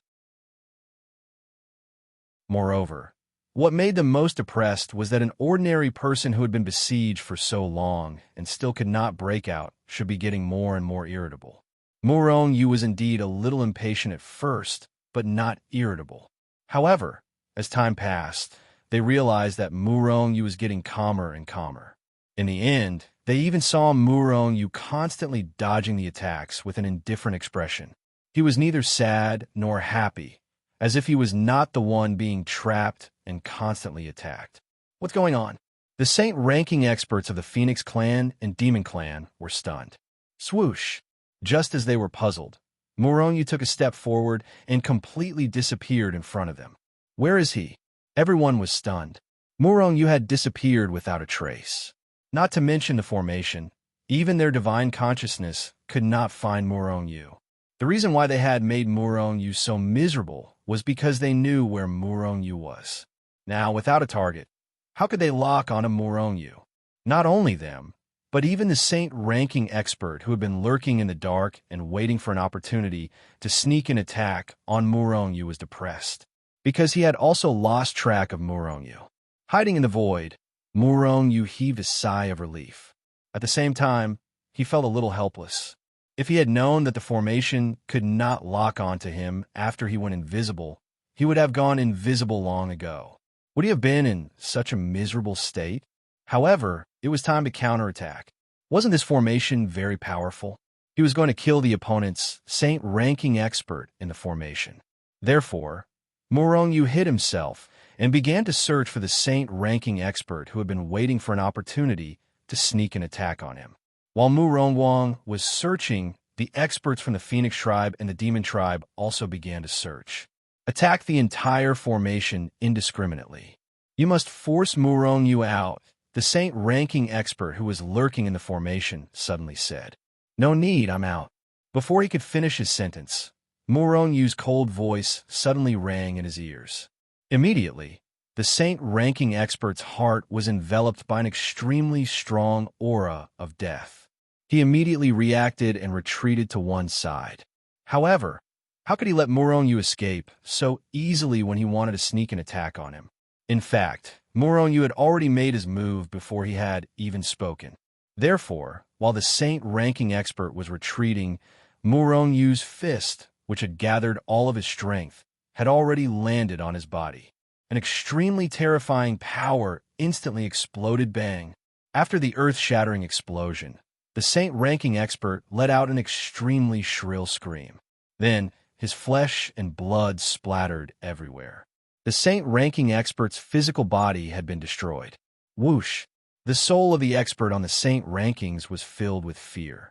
Moreover, what made them most depressed was that an ordinary person who had been besieged for so long and still could not break out should be getting more and more irritable. Muronyu was indeed a little impatient at first, but not irritable. However, as time passed, they realized that Muronyu was getting calmer and calmer. In the end, they even saw Muronyu constantly dodging the attacks with an indifferent expression. He was neither sad nor happy, as if he was not the one being trapped and constantly attacked. What's going on? The saint-ranking experts of the Phoenix clan and Demon clan were stunned. Swoosh! Just as they were puzzled, Muronyu took a step forward and completely disappeared in front of them. Where is he? Everyone was stunned. Muronyu had disappeared without a trace. Not to mention the formation, even their divine consciousness could not find Muronyu. The reason why they had made Muronyu so miserable was because they knew where Muronyu was. Now, without a target, how could they lock onto Muronyu? Not only them, but even the saint-ranking expert who had been lurking in the dark and waiting for an opportunity to sneak an attack on Muronyu was depressed, because he had also lost track of Muronyu. Hiding in the void, Muronyu heaved a sigh of relief. At the same time, he felt a little helpless. If he had known that the formation could not lock onto him after he went invisible, he would have gone invisible long ago. Would he have been in such a miserable state? However, it was time to counterattack. Wasn't this formation very powerful? He was going to kill the opponent's saint-ranking expert in the formation. Therefore, Murongyu hid himself and began to search for the saint-ranking expert who had been waiting for an opportunity to sneak an attack on him. While Murongwang was searching, the experts from the Phoenix tribe and the Demon tribe also began to search. Attack the entire formation indiscriminately. You must force Murongyu out, the saint-ranking expert who was lurking in the formation suddenly said. No need, I'm out. Before he could finish his sentence, Murongyu's cold voice suddenly rang in his ears. Immediately, the saint-ranking expert's heart was enveloped by an extremely strong aura of death. He immediately reacted and retreated to one side. However, how could he let Murongyu escape so easily when he wanted to sneak an attack on him? In fact, Murongyu had already made his move before he had even spoken. Therefore, while the saint-ranking expert was retreating, Murongyu's fist, which had gathered all of his strength, had already landed on his body. An extremely terrifying power instantly exploded bang. After the earth-shattering explosion, the saint-ranking expert let out an extremely shrill scream. Then, his flesh and blood splattered everywhere. The saint-ranking expert's physical body had been destroyed. Whoosh! The soul of the expert on the saint rankings was filled with fear.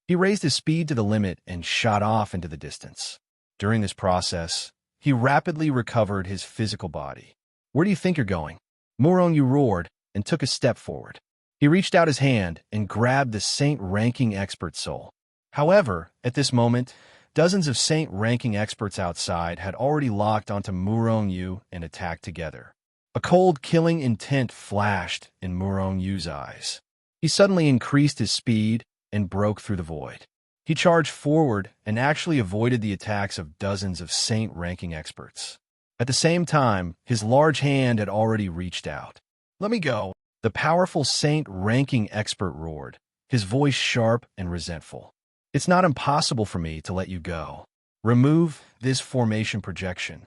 He raised his speed to the limit and shot off into the distance. During this process, he rapidly recovered his physical body. Where do you think you're going? Murongyu roared and took a step forward. He reached out his hand and grabbed the saint-ranking expert's soul. However, at this moment, dozens of saint-ranking experts outside had already locked onto Murongyu and attacked together. A cold, killing intent flashed in Murongyu's eyes. He suddenly increased his speed and broke through the void. He charged forward and actually avoided the attacks of dozens of saint-ranking experts. At the same time, his large hand had already reached out. Let me go, the powerful saint-ranking expert roared, his voice sharp and resentful. It's not impossible for me to let you go. Remove this formation projection.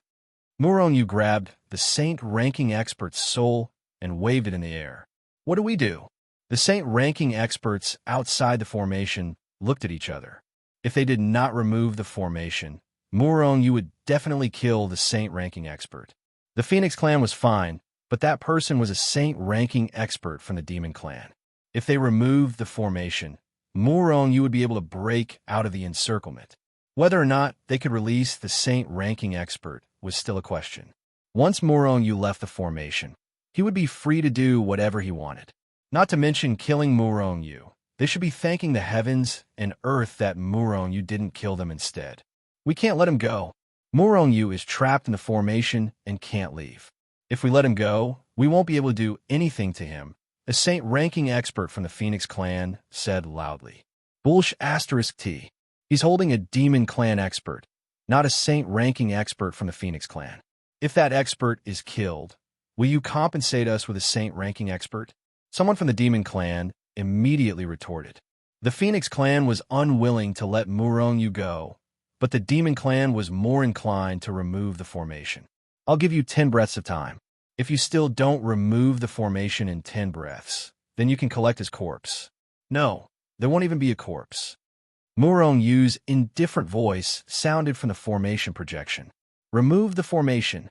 Murongyu grabbed the saint-ranking expert's soul and waved it in the air. What do we do? The saint-ranking experts outside the formation looked at each other. If they did not remove the formation, Murongyu would definitely kill the saint-ranking expert. The Phoenix clan was fine, but that person was a saint-ranking expert from the Demon clan. If they removed the formation, Murongyu would be able to break out of the encirclement. Whether or not they could release the saint-ranking expert was still a question. Once Murongyu left the formation, he would be free to do whatever he wanted. Not to mention killing Murongyu. They should be thanking the heavens and earth that Murongyu didn't kill them instead. We can't let him go. Murongyu is trapped in the formation and can't leave. If we let him go, we won't be able to do anything to him, a saint-ranking expert from the Phoenix clan said loudly. T. He's holding a Demon clan expert, not a saint-ranking expert from the Phoenix clan. If that expert is killed, will you compensate us with a saint-ranking expert? Someone from the Demon clan immediately retorted. The Phoenix clan was unwilling to let Murongyu go, but the Demon clan was more inclined to remove the formation. I'll give you 10 breaths of time. If you still don't remove the formation in 10 breaths, then you can collect his corpse. No, there won't even be a corpse. Murongyu's indifferent voice sounded from the formation projection. Remove the formation.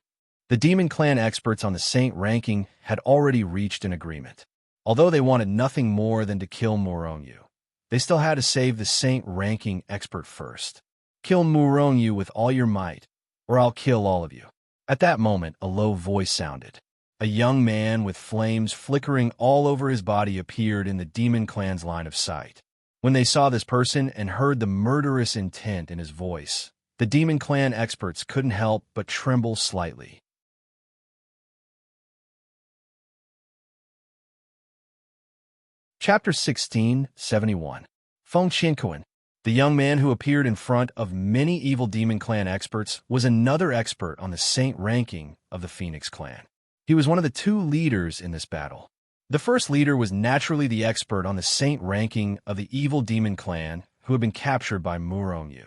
The Demon clan experts on the Saint ranking had already reached an agreement. Although they wanted nothing more than to kill Murongyu, they still had to save the Saint ranking expert first. Kill Murongyu with all your might, or I'll kill all of you. At that moment, a low voice sounded. A young man with flames flickering all over his body appeared in the Demon clan's line of sight. When they saw this person and heard the murderous intent in his voice, the Demon clan experts couldn't help but tremble slightly. Chapter 1671. Feng Qianquan. The young man who appeared in front of many evil Demon clan experts was another expert on the Saint ranking of the Phoenix clan. He was one of the 2 leaders in this battle. The first leader was naturally the expert on the saint ranking of the evil demon clan who had been captured by Murongyu.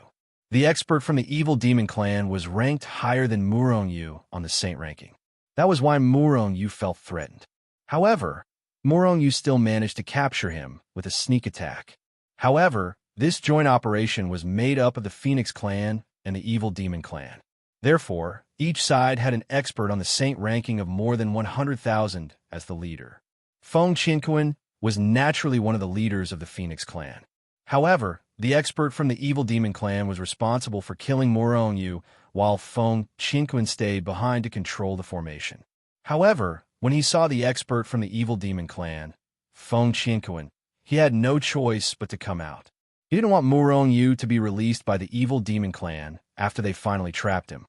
The expert from the evil demon clan was ranked higher than Murongyu on the saint ranking. That was why Murongyu felt threatened. However, Murongyu still managed to capture him with a sneak attack. However, this joint operation was made up of the Phoenix clan and the evil demon clan. Therefore, each side had an expert on the saint ranking of more than 100,000 as the leader. Feng Qinquan was naturally one of the leaders of the Phoenix clan. However, the expert from the evil demon clan was responsible for killing Murongyu, while Feng Qinquan stayed behind to control the formation. However, when he saw the expert from the evil demon clan, Feng Qinquan, he had no choice but to come out. He didn't want Murongyu to be released by the evil demon clan after they finally trapped him.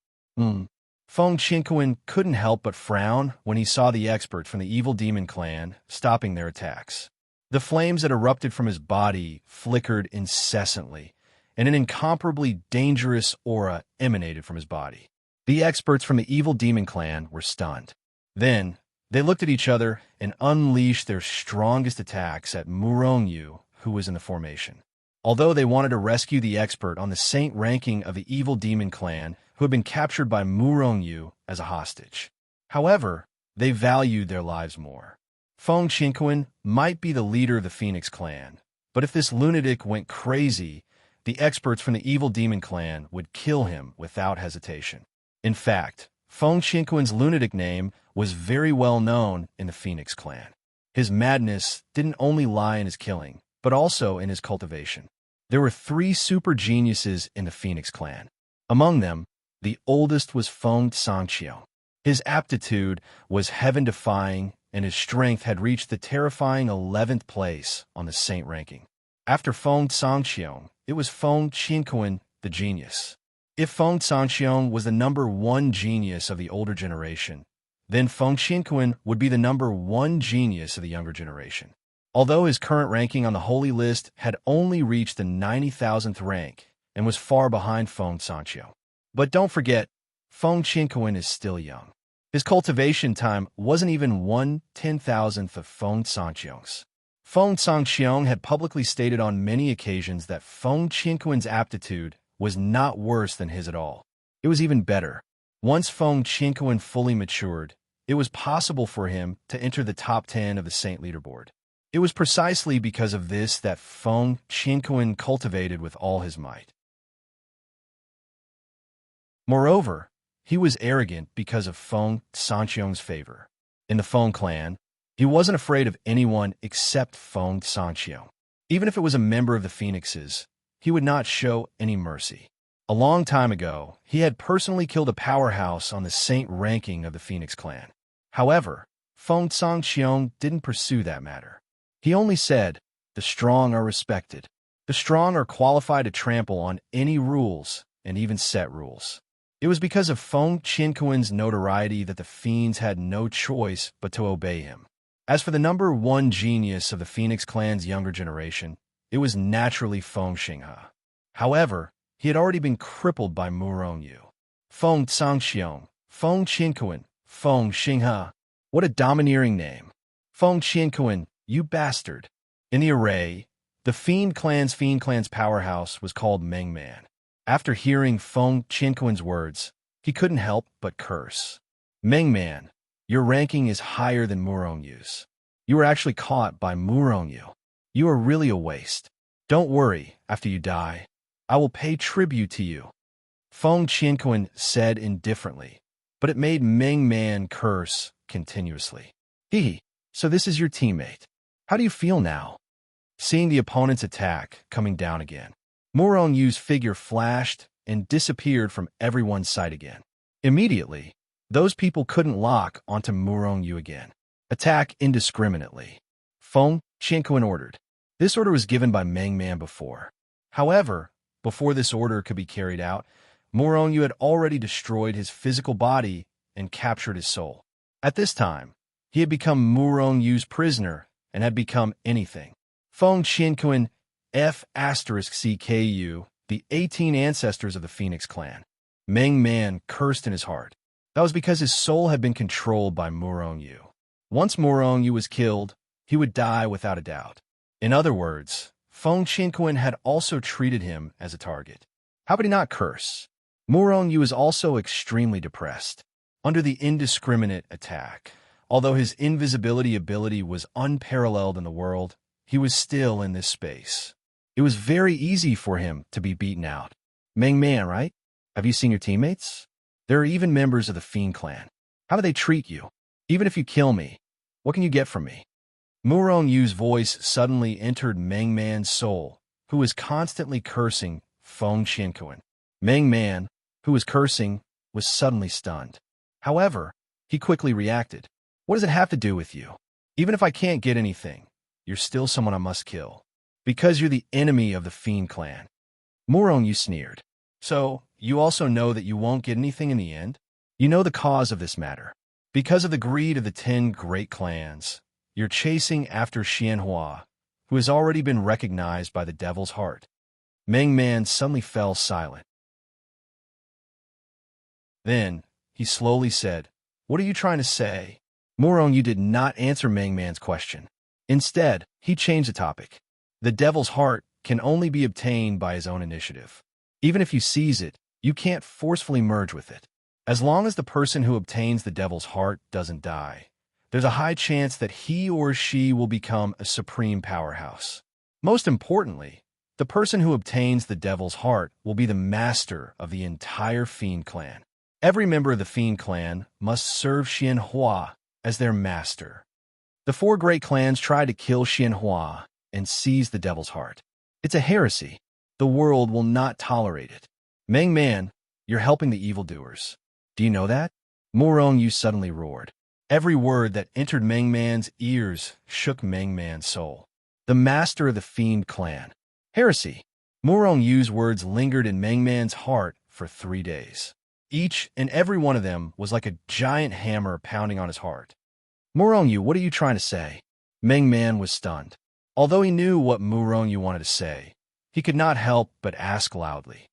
Feng Qinquan couldn't help but frown when he saw the expert from the evil demon clan stopping their attacks. The flames that erupted from his body flickered incessantly, and an incomparably dangerous aura emanated from his body. The experts from the evil demon clan were stunned. Then, they looked at each other and unleashed their strongest attacks at Murongyu, who was in the formation. Although they wanted to rescue the expert on the saint ranking of the evil demon clan who had been captured by Murongyu as a hostage. However, they valued their lives more. Feng Qinquan might be the leader of the Phoenix clan, but if this lunatic went crazy, the experts from the evil demon clan would kill him without hesitation. In fact, Feng Qinquan's lunatic name was very well known in the Phoenix clan. His madness didn't only lie in his killing, but also in his cultivation. There were 3 super geniuses in the Phoenix clan. Among them, the oldest was Feng Sangqiu. His aptitude was heaven-defying, and his strength had reached the terrifying 11th place on the saint ranking. After Feng Sangqiu, it was Feng Qinquan, the genius. If Feng Sangqiu was the number 1 genius of the older generation, then Feng Qinquan would be the number 1 genius of the younger generation. Although his current ranking on the holy list had only reached the 90,000th rank and was far behind Feng Sangqiu. But don't forget, Feng Qinquan is still young. His cultivation time wasn't even 1/10,000th of Feng Sangqiu's. Feng Sangqiu had publicly stated on many occasions that Feng Qinquan's aptitude was not worse than his at all. It was even better. Once Feng Qinquan fully matured, it was possible for him to enter the top 10 of the Saint leaderboard. It was precisely because of this that Feng Qinquan cultivated with all his might. Moreover, he was arrogant because of Feng Sangqiu's favor. In the Feng clan, he wasn't afraid of anyone except Feng Sangqiu. Even if it was a member of the Phoenixes, he would not show any mercy. A long time ago, he had personally killed a powerhouse on the saint ranking of the Phoenix clan. However, Feng Sangqiu didn't pursue that matter. He only said, "The strong are respected. The strong are qualified to trample on any rules and even set rules." It was because of Feng Qinquan's notoriety that the fiends had no choice but to obey him. As for the number 1 genius of the Phoenix clan's younger generation, it was naturally Feng Xinghe. However, he had already been crippled by Murongyu. Feng Sangqiu, Feng Qinquan, Feng Xinghe. What a domineering name. Feng Qinquan, you bastard. In the array, the Fiend clan's powerhouse was called Meng Man. After hearing Feng Qinquan's words, he couldn't help but curse. Meng Man, your ranking is higher than Murongyu's. You were actually caught by Murongyu. You are really a waste. Don't worry, after you die, I will pay tribute to you. Feng Qinquan said indifferently, but it made Meng Man curse continuously. So this is your teammate. How do you feel now? Seeing the opponent's attack coming down again, Murongyu's figure flashed and disappeared from everyone's sight again. Immediately, those people couldn't lock onto Murongyu again. Attack indiscriminately, Feng Qinquan ordered. This order was given by Meng Man before. However, before this order could be carried out, Murongyu had already destroyed his physical body and captured his soul. At this time, he had become Murongyu's prisoner and had become anything. Feng Qinquan F*CKU, the 18 ancestors of the Phoenix clan. Meng Man cursed in his heart. That was because his soul had been controlled by Murongyu. Once Murongyu was killed, he would die without a doubt. In other words, Feng Qianquan had also treated him as a target. How could he not curse? Murong Yu was also extremely depressed. Under the indiscriminate attack, although his invisibility ability was unparalleled in the world, he was still in this space. It was very easy for him to be beaten out. Meng Man, right? Have you seen your teammates? There are even members of the Fiend clan. How do they treat you? Even if you kill me, what can you get from me? Murong Yu's voice suddenly entered Meng Man's soul, who was constantly cursing Feng Qianquan. Meng Man, who was cursing, was suddenly stunned. However, he quickly reacted. What does it have to do with you? Even if I can't get anything, you're still someone I must kill. Because you're the enemy of the Fiend clan. Murong Yu sneered. So, you also know that you won't get anything in the end? You know the cause of this matter. Because of the greed of the 10 great clans, you're chasing after Xianhua, who has already been recognized by the Devil's Heart. Meng Man suddenly fell silent. Then, he slowly said, What are you trying to say? Murong Yu did not answer Meng Man's question. Instead, he changed the topic. The Devil's Heart can only be obtained by his own initiative. Even if you seize it, you can't forcefully merge with it. As long as the person who obtains the Devil's Heart doesn't die, there's a high chance that he or she will become a supreme powerhouse. Most importantly, the person who obtains the Devil's Heart will be the master of the entire Fiend clan. Every member of the Fiend clan must serve Xianhua as their master. The 4 great clans tried to kill Xianhua and seize the Devil's Heart. It's a heresy. The world will not tolerate it. Meng Man, you're helping the evildoers. Do you know that? Murong Yu suddenly roared. Every word that entered Meng Man's ears shook Meng Man's soul. The master of the Fiend clan. Heresy. Murong Yu's words lingered in Meng Man's heart for 3 days. Each and every one of them was like a giant hammer pounding on his heart. Murong Yu, what are you trying to say? Meng Man was stunned. Although he knew what Murong Yu wanted to say, he could not help but ask loudly.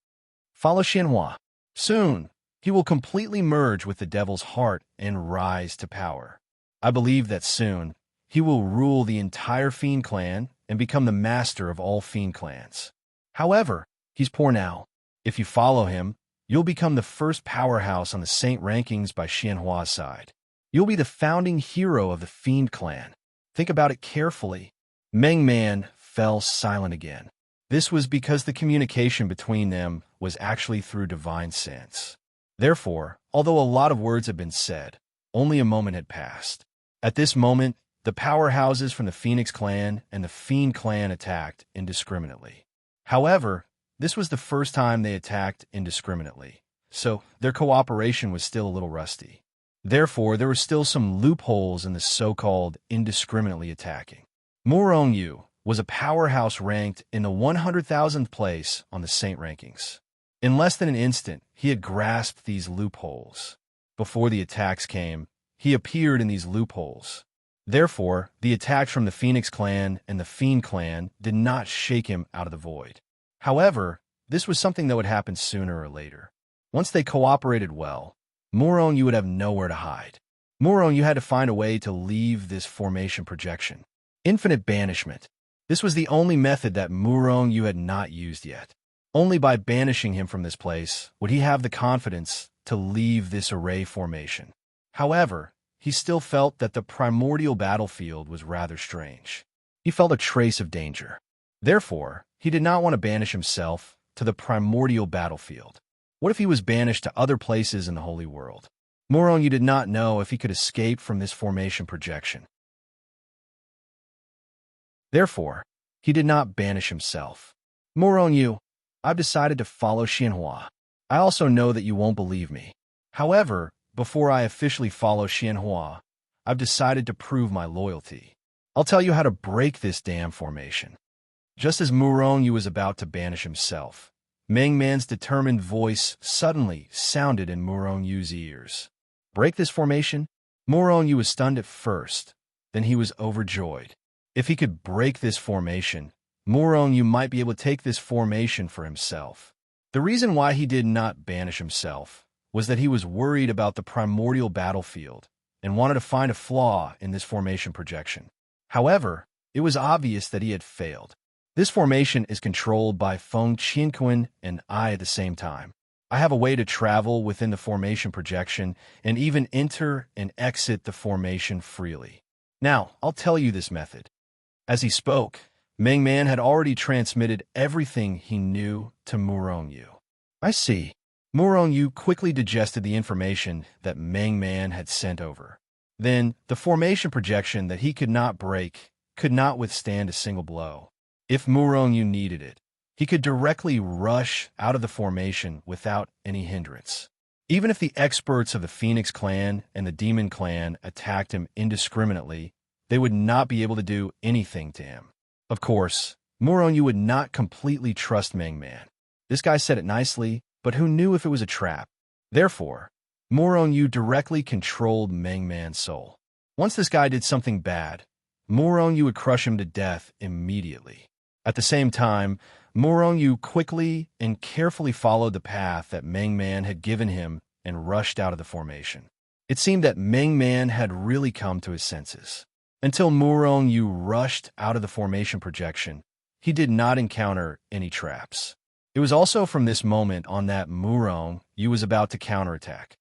Follow Xianhua. Soon, he will completely merge with the Devil's Heart and rise to power. I believe that soon, he will rule the entire Fiend clan and become the master of all Fiend clans. However, he's poor now. If you follow him, you'll become the first powerhouse on the Saint rankings by Xianhua's side. You'll be the founding hero of the Fiend clan. Think about it carefully. Meng Man fell silent again. This was because the communication between them was actually through divine sense. Therefore, although a lot of words had been said, only a moment had passed. At this moment, the powerhouses from the Phoenix clan and the Fiend clan attacked indiscriminately. However, this was the first time they attacked indiscriminately, so their cooperation was still a little rusty. Therefore, there were still some loopholes in the so-called indiscriminately attacking. Murong Yu was a powerhouse ranked in the 100,000th place on the Saint rankings. In less than an instant, he had grasped these loopholes. Before the attacks came, he appeared in these loopholes. Therefore, the attacks from the Phoenix clan and the Fiend clan did not shake him out of the void. However, this was something that would happen sooner or later. Once they cooperated well, Murong Yu would have nowhere to hide. Murong Yu had to find a way to leave this formation projection. Infinite banishment. This was the only method that Murong Yu had not used yet. Only by banishing him from this place would he have the confidence to leave this array formation. However, he still felt that the primordial battlefield was rather strange. He felt a trace of danger. Therefore, he did not want to banish himself to the primordial battlefield. What if he was banished to other places in the Holy World? Murong Yu did not know if he could escape from this formation projection. Therefore, he did not banish himself. Murong Yu, I've decided to follow Xianhua. I also know that you won't believe me. However, before I officially follow Xianhua, I've decided to prove my loyalty. I'll tell you how to break this damn formation. Just as Murong Yu was about to banish himself, Meng Man's determined voice suddenly sounded in Murong Yu's ears. Break this formation? Murong Yu was stunned at first, then he was overjoyed. If he could break this formation, Murong Yu might be able to take this formation for himself. The reason why he did not banish himself was that he was worried about the primordial battlefield and wanted to find a flaw in this formation projection. However, it was obvious that he had failed. This formation is controlled by Feng Qianquan and I at the same time. I have a way to travel within the formation projection and even enter and exit the formation freely. Now, I'll tell you this method. As he spoke, Meng Man had already transmitted everything he knew to Murong Yu. I see. Murong Yu quickly digested the information that Meng Man had sent over. Then, the formation projection that he could not break could not withstand a single blow. If Murong Yu needed it, he could directly rush out of the formation without any hindrance. Even if the experts of the Phoenix clan and the Demon clan attacked him indiscriminately, they would not be able to do anything to him. Of course, Murong Yu would not completely trust Meng Man. This guy said it nicely, but who knew if it was a trap? Therefore, Murong Yu directly controlled Meng Man's soul. Once this guy did something bad, Murong Yu would crush him to death immediately. At the same time, Murong Yu quickly and carefully followed the path that Meng Man had given him and rushed out of the formation. It seemed that Meng Man had really come to his senses. Until Murong Yu rushed out of the formation projection, he did not encounter any traps. It was also from this moment on that Murong Yu was about to counterattack.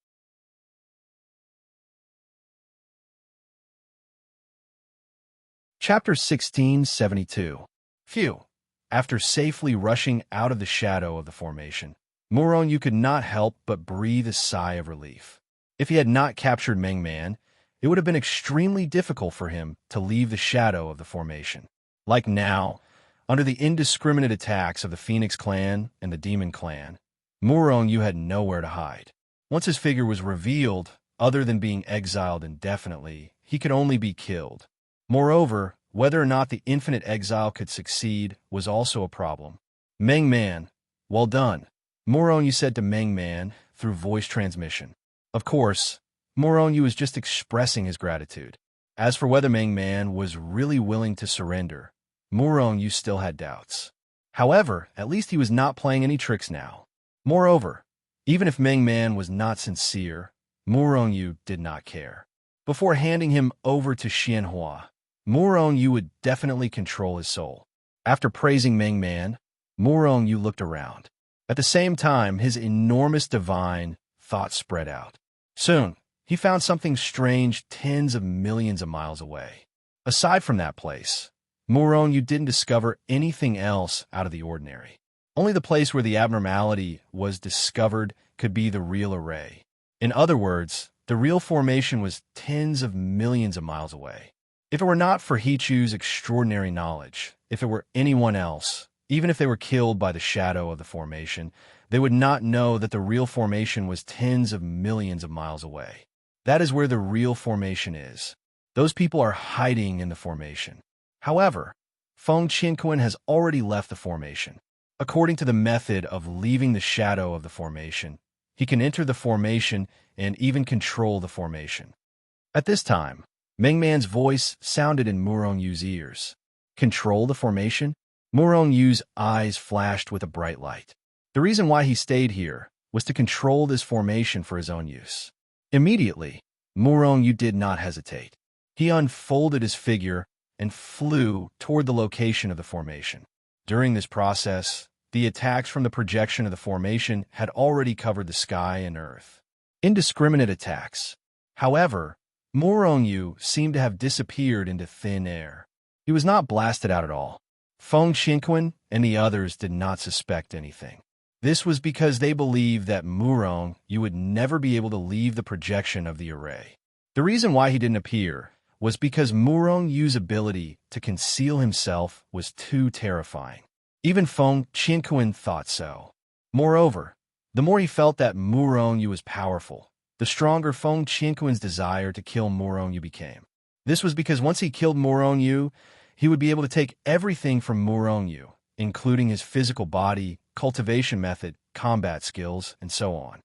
Chapter 1672. Phew. After safely rushing out of the shadow of the formation, Murong Yu could not help but breathe a sigh of relief. If he had not captured Meng Man, it would have been extremely difficult for him to leave the shadow of the formation. Like now, under the indiscriminate attacks of the Phoenix clan and the Demon clan, Murong Yu had nowhere to hide. Once his figure was revealed, other than being exiled indefinitely, he could only be killed. Moreover, whether or not the infinite exile could succeed was also a problem. Meng Man, well done, Murong Yu said to Meng Man through voice transmission. Of course, Murong Yu was just expressing his gratitude. As for whether Meng Man was really willing to surrender, Murong Yu still had doubts. However, at least he was not playing any tricks now. Moreover, even if Meng Man was not sincere, Murong Yu did not care. Before handing him over to Xianhua, Murong Yu would definitely control his soul. After praising Meng Man, Murong Yu looked around. At the same time, his enormous divine thought spread out. Soon, he found something strange tens of millions of miles away. Aside from that place, Murong Yu didn't discover anything else out of the ordinary. Only the place where the abnormality was discovered could be the real array. In other words, the real formation was tens of millions of miles away. If it were not for Hichu's extraordinary knowledge, if it were anyone else, even if they were killed by the shadow of the formation, they would not know that the real formation was tens of millions of miles away. That is where the real formation is. Those people are hiding in the formation. However, Feng Qianquan has already left the formation. According to the method of leaving the shadow of the formation, he can enter the formation and even control the formation. At this time, Meng Man's voice sounded in Murong Yu's ears. Control the formation? Murong Yu's eyes flashed with a bright light. The reason why he stayed here was to control this formation for his own use. Immediately, Murong Yu did not hesitate. He unfolded his figure and flew toward the location of the formation. During this process, the attacks from the projection of the formation had already covered the sky and earth. Indiscriminate attacks. However, Murong Yu seemed to have disappeared into thin air. He was not blasted out at all. Feng Qianquan and the others did not suspect anything. This was because they believed that Murong Yu would never be able to leave the projection of the array. The reason why he didn't appear was because Murong Yu's ability to conceal himself was too terrifying. Even Feng Qianquan thought so. Moreover, the more he felt that Murong Yu was powerful, the stronger Feng Qianquan's desire to kill Murong Yu became. This was because once he killed Murong Yu, he would be able to take everything from Murong Yu, including his physical body, cultivation method, combat skills, and so on.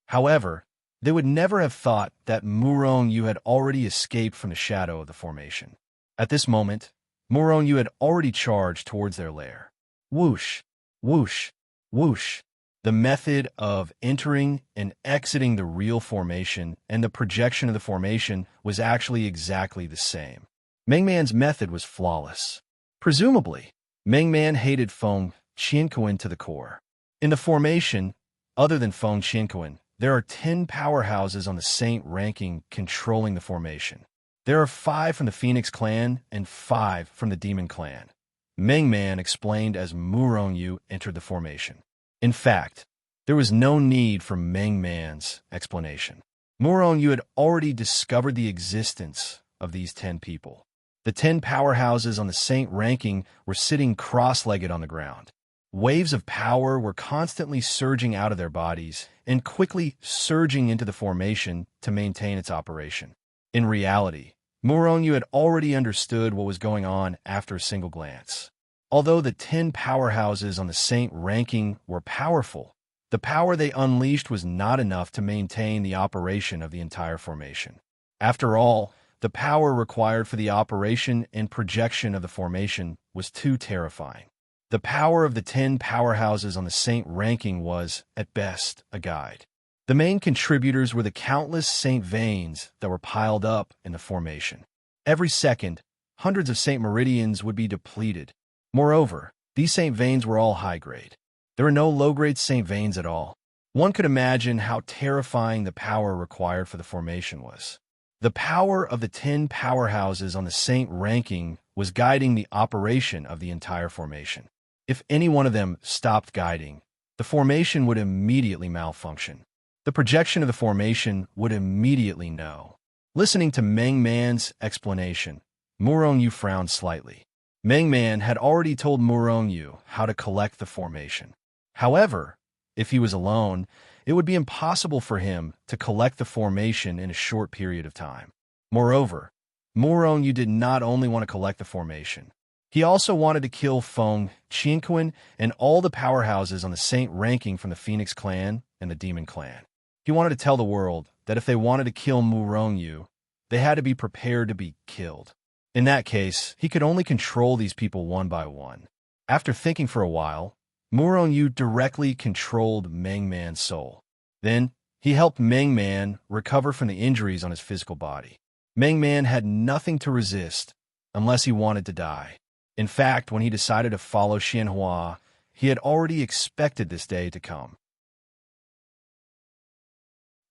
However, they would never have thought that Murong Yu had already escaped from the shadow of the formation. At this moment, Murong Yu had already charged towards their lair. Whoosh, whoosh, whoosh. The method of entering and exiting the real formation and the projection of the formation was actually exactly the same. Mengman's method was flawless. Presumably, Mengman hated Feng Qianquan to the core. In the formation, other than Feng Qianquan, there are 10 powerhouses on the saint ranking controlling the formation. There are 5 from the Phoenix clan and 5 from the Demon clan. Mengman explained as Murongyu entered the formation. In fact, there was no need for Mengman's explanation. Murongyu had already discovered the existence of these 10 people. The 10 powerhouses on the saint ranking were sitting cross-legged on the ground. Waves of power were constantly surging out of their bodies and quickly surging into the formation to maintain its operation. In reality, Murongyu had already understood what was going on after a single glance. Although the 10 powerhouses on the saint ranking were powerful, the power they unleashed was not enough to maintain the operation of the entire formation. After all, the power required for the operation and projection of the formation was too terrifying. The power of the 10 powerhouses on the saint ranking was, at best, a guide. The main contributors were the countless saint veins that were piled up in the formation. Every second, hundreds of saint meridians would be depleted. Moreover, these saint veins were all high-grade. There were no low-grade saint veins at all. One could imagine how terrifying the power required for the formation was. The power of the 10 powerhouses on the saint ranking was guiding the operation of the entire formation. If any one of them stopped guiding, the formation would immediately malfunction. The projection of the formation would immediately know. Listening to Mengman's explanation, Murongyu frowned slightly. Mengman had already told Murongyu how to collect the formation. However, if he was alone, it would be impossible for him to collect the formation in a short period of time. Moreover, Murongyu did not only want to collect the formation. He also wanted to kill Feng Qianquan and all the powerhouses on the saint ranking from the Phoenix clan and the Demon clan. He wanted to tell the world that if they wanted to kill Murongyu, they had to be prepared to be killed. In that case, he could only control these people one by one. After thinking for a while, Murongyu directly controlled Mengman's soul. Then, he helped Mengman recover from the injuries on his physical body. Mengman had nothing to resist unless he wanted to die. In fact, when he decided to follow Xianhua, he had already expected this day to come.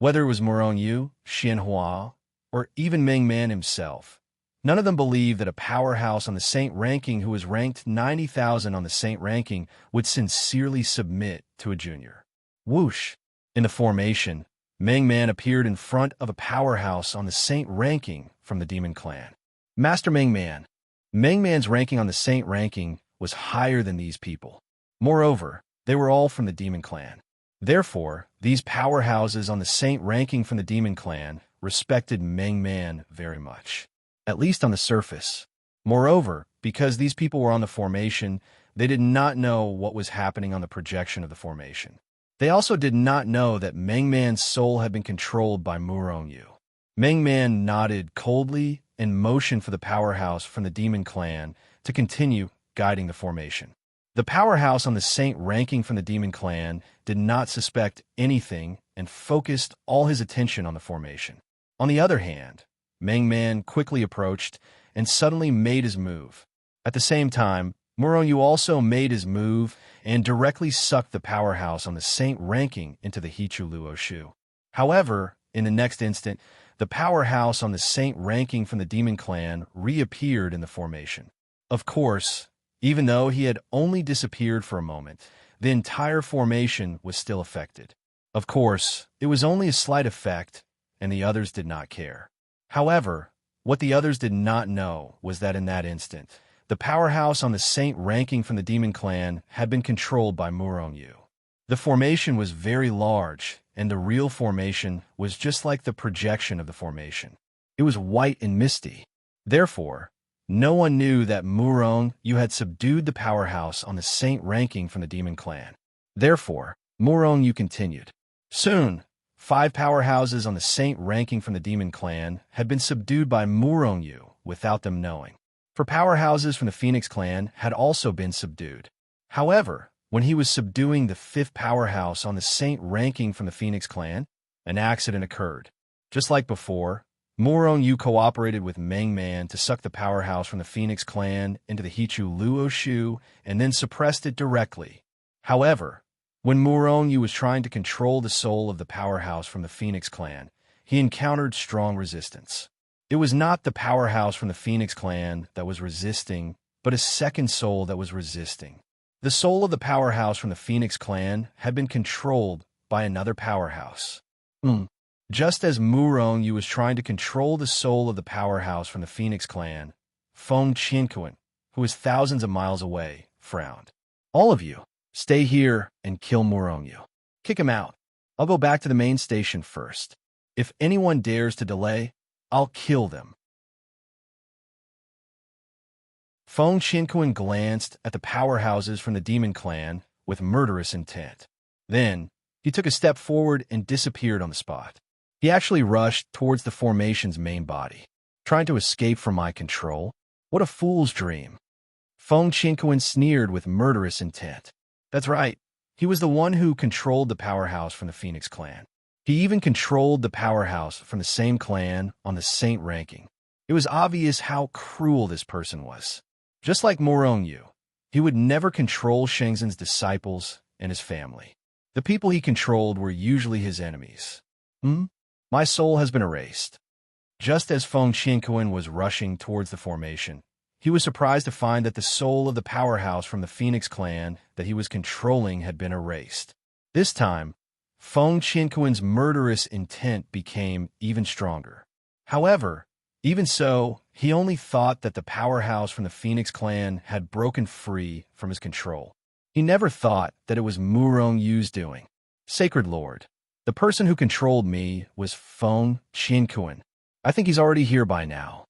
Whether it was Murongyu, Xianhua, or even Mengman himself, none of them believed that a powerhouse on the saint ranking who was ranked 90,000 on the saint ranking would sincerely submit to a junior. Whoosh! In the formation, Mengman appeared in front of a powerhouse on the saint ranking from the Demon clan. Master Mengman. Mengman's ranking on the saint ranking was higher than these people. Moreover, they were all from the Demon clan. Therefore, these powerhouses on the saint ranking from the Demon clan respected Mengman very much. At least on the surface. Moreover, because these people were on the formation, they did not know what was happening on the projection of the formation. They also did not know that Mengman's soul had been controlled by Murongyu. Mengman nodded coldly and motioned for the powerhouse from the Demon clan to continue guiding the formation. The powerhouse on the saint ranking from the Demon clan did not suspect anything and focused all his attention on the formation. On the other hand, Mengman quickly approached and suddenly made his move. At the same time, Murongyu also made his move and directly sucked the powerhouse on the saint ranking into the Hichu Luo Shu. However, in the next instant, the powerhouse on the saint ranking from the Demon clan reappeared in the formation. Of course, even though he had only disappeared for a moment, the entire formation was still affected. Of course, it was only a slight effect, and the others did not care. However, what the others did not know was that in that instant, the powerhouse on the saint ranking from the Demon clan had been controlled by Murongyu. The formation was very large, and the real formation was just like the projection of the formation. It was white and misty. Therefore, no one knew that Murongyu had subdued the powerhouse on the saint ranking from the Demon clan. Therefore, Murongyu continued. Soon, 5 powerhouses on the saint ranking from the Demon clan had been subdued by Murongyu without them knowing. For powerhouses from the Phoenix clan had also been subdued. However, When he was subduing the fifth powerhouse on the Saint ranking from the Phoenix clan, an accident occurred. Just like before, Murong Yu cooperated with Meng Man to suck the powerhouse from the Phoenix clan into the Hichu Luo Shu and then suppressed it directly. However, when Murong Yu was trying to control the soul of the powerhouse from the Phoenix clan, he encountered strong resistance. It was not the powerhouse from the Phoenix clan that was resisting, but a second soul that was resisting. The soul of the powerhouse from the Phoenix clan had been controlled by another powerhouse. Just as Murong Yu was trying to control the soul of the powerhouse from the Phoenix clan, Feng Qianquan, who was thousands of miles away, frowned. All of you, stay here and kill Murong Yu. Kick him out. I'll go back to the main station first. If anyone dares to delay, I'll kill them. Feng Qianquan glanced at the powerhouses from the demon clan with murderous intent. Then, he took a step forward and disappeared on the spot. He actually rushed towards the formation's main body. Trying to escape from my control? What a fool's dream. Feng Qianquan sneered with murderous intent. That's right. He was the one who controlled the powerhouse from the Phoenix clan. He even controlled the powerhouse from the same clan on the Saint ranking. It was obvious how cruel this person was. Just like Murong Yu, he would never control Shenzhen's disciples and his family. The people he controlled were usually his enemies. My soul has been erased. Just as Feng Qianquan was rushing towards the formation, he was surprised to find that the soul of the powerhouse from the Phoenix clan that he was controlling had been erased. This time, Feng Qianquan's murderous intent became even stronger. However, even so, he only thought that the powerhouse from the Phoenix clan had broken free from his control. He never thought that it was Murong Yu's doing. Sacred Lord, the person who controlled me was Feng Qianquan. I think he's already here by now.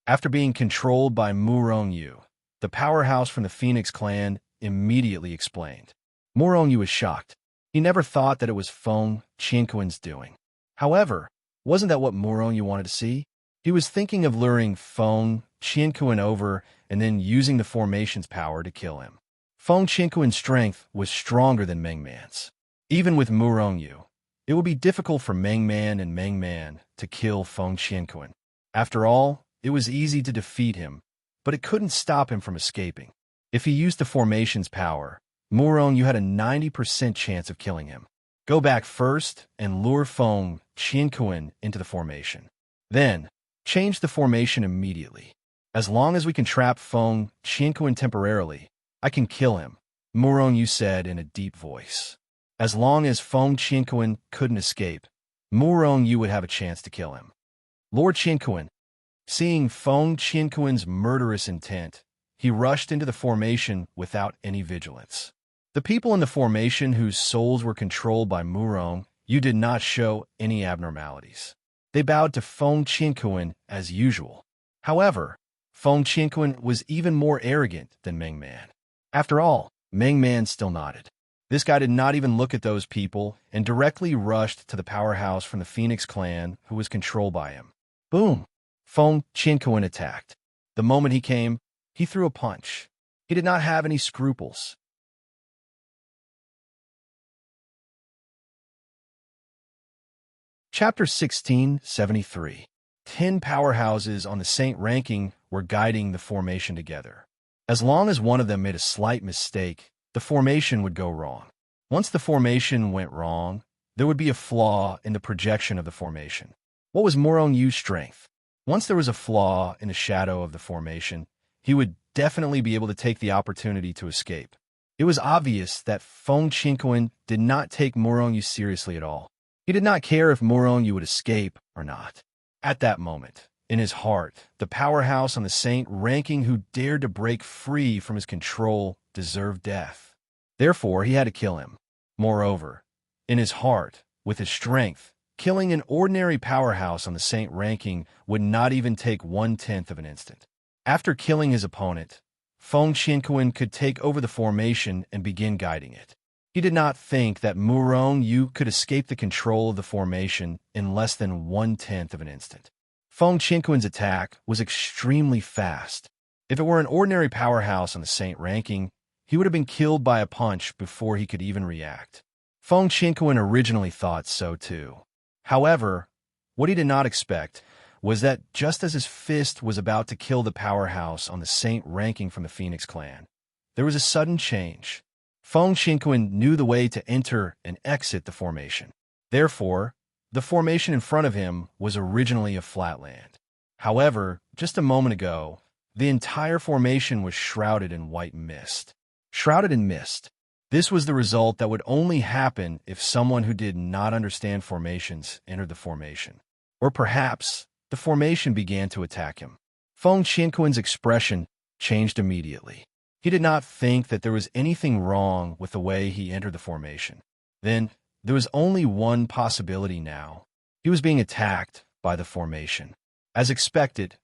After being controlled by Murong Yu, the powerhouse from the Phoenix clan immediately explained. Murong Yu was shocked. He never thought that it was Feng Qianquan's doing. However, wasn't that what Murong Yu wanted to see? He was thinking of luring Feng Qianquan over and then using the formation's power to kill him. Feng Qianquan's strength was stronger than Meng Man's. Even with Murong Yu, it would be difficult for Meng Man and Meng Man to kill Feng Qianquan. After all, it was easy to defeat him, but it couldn't stop him from escaping. If he used the formation's power, Murong Yu had a 90% chance of killing him. Go back first and lure Feng Qianquan into the formation. Then, change the formation immediately. As long as we can trap Feng Qianquan temporarily, I can kill him, Murong Yu said in a deep voice. As long as Feng Qianquan couldn't escape, Murong Yu would have a chance to kill him. Lord Qianquan, seeing Feng Qianquan's murderous intent, he rushed into the formation without any vigilance. The people in the formation whose souls were controlled by Murong Yu did not show any abnormalities. They bowed to Feng Qianquan as usual. However, Feng Qianquan was even more arrogant than Meng Man. After all, Meng Man still nodded. This guy did not even look at those people and directly rushed to the powerhouse from the Phoenix clan who was controlled by him. Boom! Feng Qianquan attacked. The moment he came, he threw a punch. He did not have any scruples. Chapter 1673. 10 powerhouses on the Saint ranking were guiding the formation together. As long as one of them made a slight mistake, the formation would go wrong. Once the formation went wrong, there would be a flaw in the projection of the formation. What was Murong Yu's strength? Once there was a flaw in the shadow of the formation, he would definitely be able to take the opportunity to escape. It was obvious that Feng Qianquan did not take Murong Yu seriously at all. He did not care if Murong Yu would escape or not. At that moment, in his heart, the powerhouse on the Saint ranking who dared to break free from his control deserved death. Therefore, he had to kill him. Moreover, in his heart, with his strength, killing an ordinary powerhouse on the Saint ranking would not even take 1/10 of an instant. After killing his opponent, Feng Qianquan could take over the formation and begin guiding it. He did not think that Murong Yu could escape the control of the formation in less than 1/10 of an instant. Feng Qianquan's attack was extremely fast. If it were an ordinary powerhouse on the Saint ranking, he would have been killed by a punch before he could even react. Feng Qianquan originally thought so too. However, what he did not expect was that just as his fist was about to kill the powerhouse on the saint ranking from the Phoenix clan, there was a sudden change. Feng Qianquan knew the way to enter and exit the formation. Therefore, the formation in front of him was originally a flatland. However, just a moment ago, the entire formation was shrouded in white mist. Shrouded in mist. This was the result that would only happen if someone who did not understand formations entered the formation. Or perhaps, the formation began to attack him. Feng Qianquan's expression changed immediately. He did not think that there was anything wrong with the way he entered the formation. Then, there was only one possibility now. He was being attacked by the formation. As expected,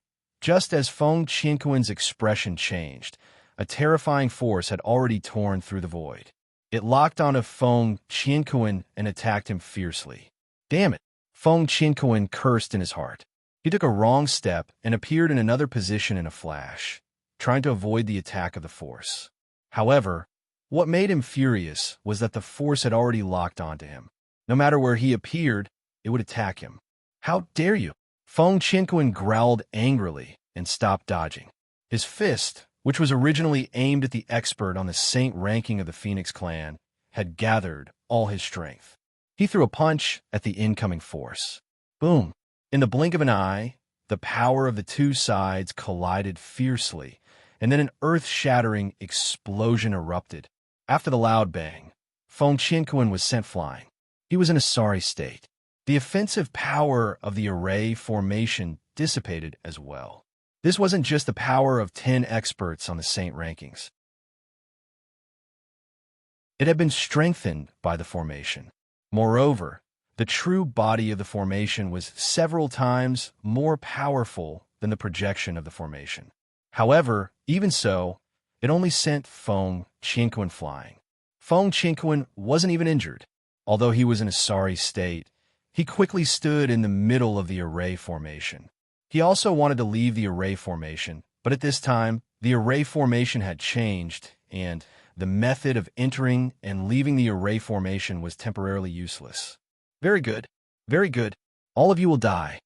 just as Feng Qianquan's expression changed, a terrifying force had already torn through the void. It locked onto Feng Qianquan and attacked him fiercely. Damn it! Feng Qianquan cursed in his heart. He took a wrong step and appeared in another position in a flash, trying to avoid the attack of the force. However, what made him furious was that the force had already locked onto him. No matter where he appeared, it would attack him. How dare you? Feng Qianquan growled angrily and stopped dodging. His fist, which was originally aimed at the expert on the saint ranking of the Phoenix clan, had gathered all his strength. He threw a punch at the incoming force. Boom! In the blink of an eye, the power of the two sides collided fiercely, and then an earth-shattering explosion erupted. After the loud bang, Feng Qianquan was sent flying. He was in a sorry state. The offensive power of the array formation dissipated as well. This wasn't just the power of 10 experts on the saint rankings. It had been strengthened by the formation. Moreover, the true body of the formation was several times more powerful than the projection of the formation. However, even so, it only sent Feng Qianquan flying. Feng Qianquan wasn't even injured. Although he was in a sorry state, he quickly stood in the middle of the array formation. He also wanted to leave the array formation, but at this time, the array formation had changed, and the method of entering and leaving the array formation was temporarily useless. Very good. Very good. All of you will die.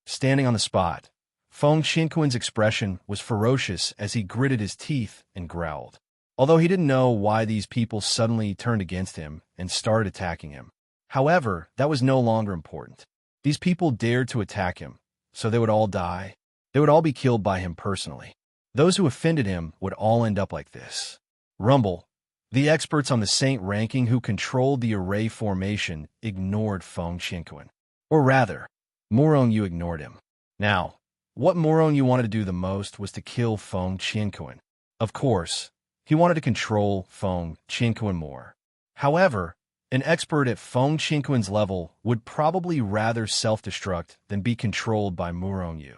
Standing on the spot, Feng Qianquan's expression was ferocious as he gritted his teeth and growled. Although he didn't know why these people suddenly turned against him and started attacking him. However, that was no longer important. These people dared to attack him, so they would all die. They would all be killed by him personally. Those who offended him would all end up like this. Rumble, the experts on the saint ranking who controlled the array formation, ignored Feng Qianquan. Or rather, Morongyu ignored him. Now, what Morongyu wanted to do the most was to kill Feng Qianquan. Of course, he wanted to control Feng Qianquan more. However, an expert at Feng Qianquan's level would probably rather self-destruct than be controlled by Morongyu.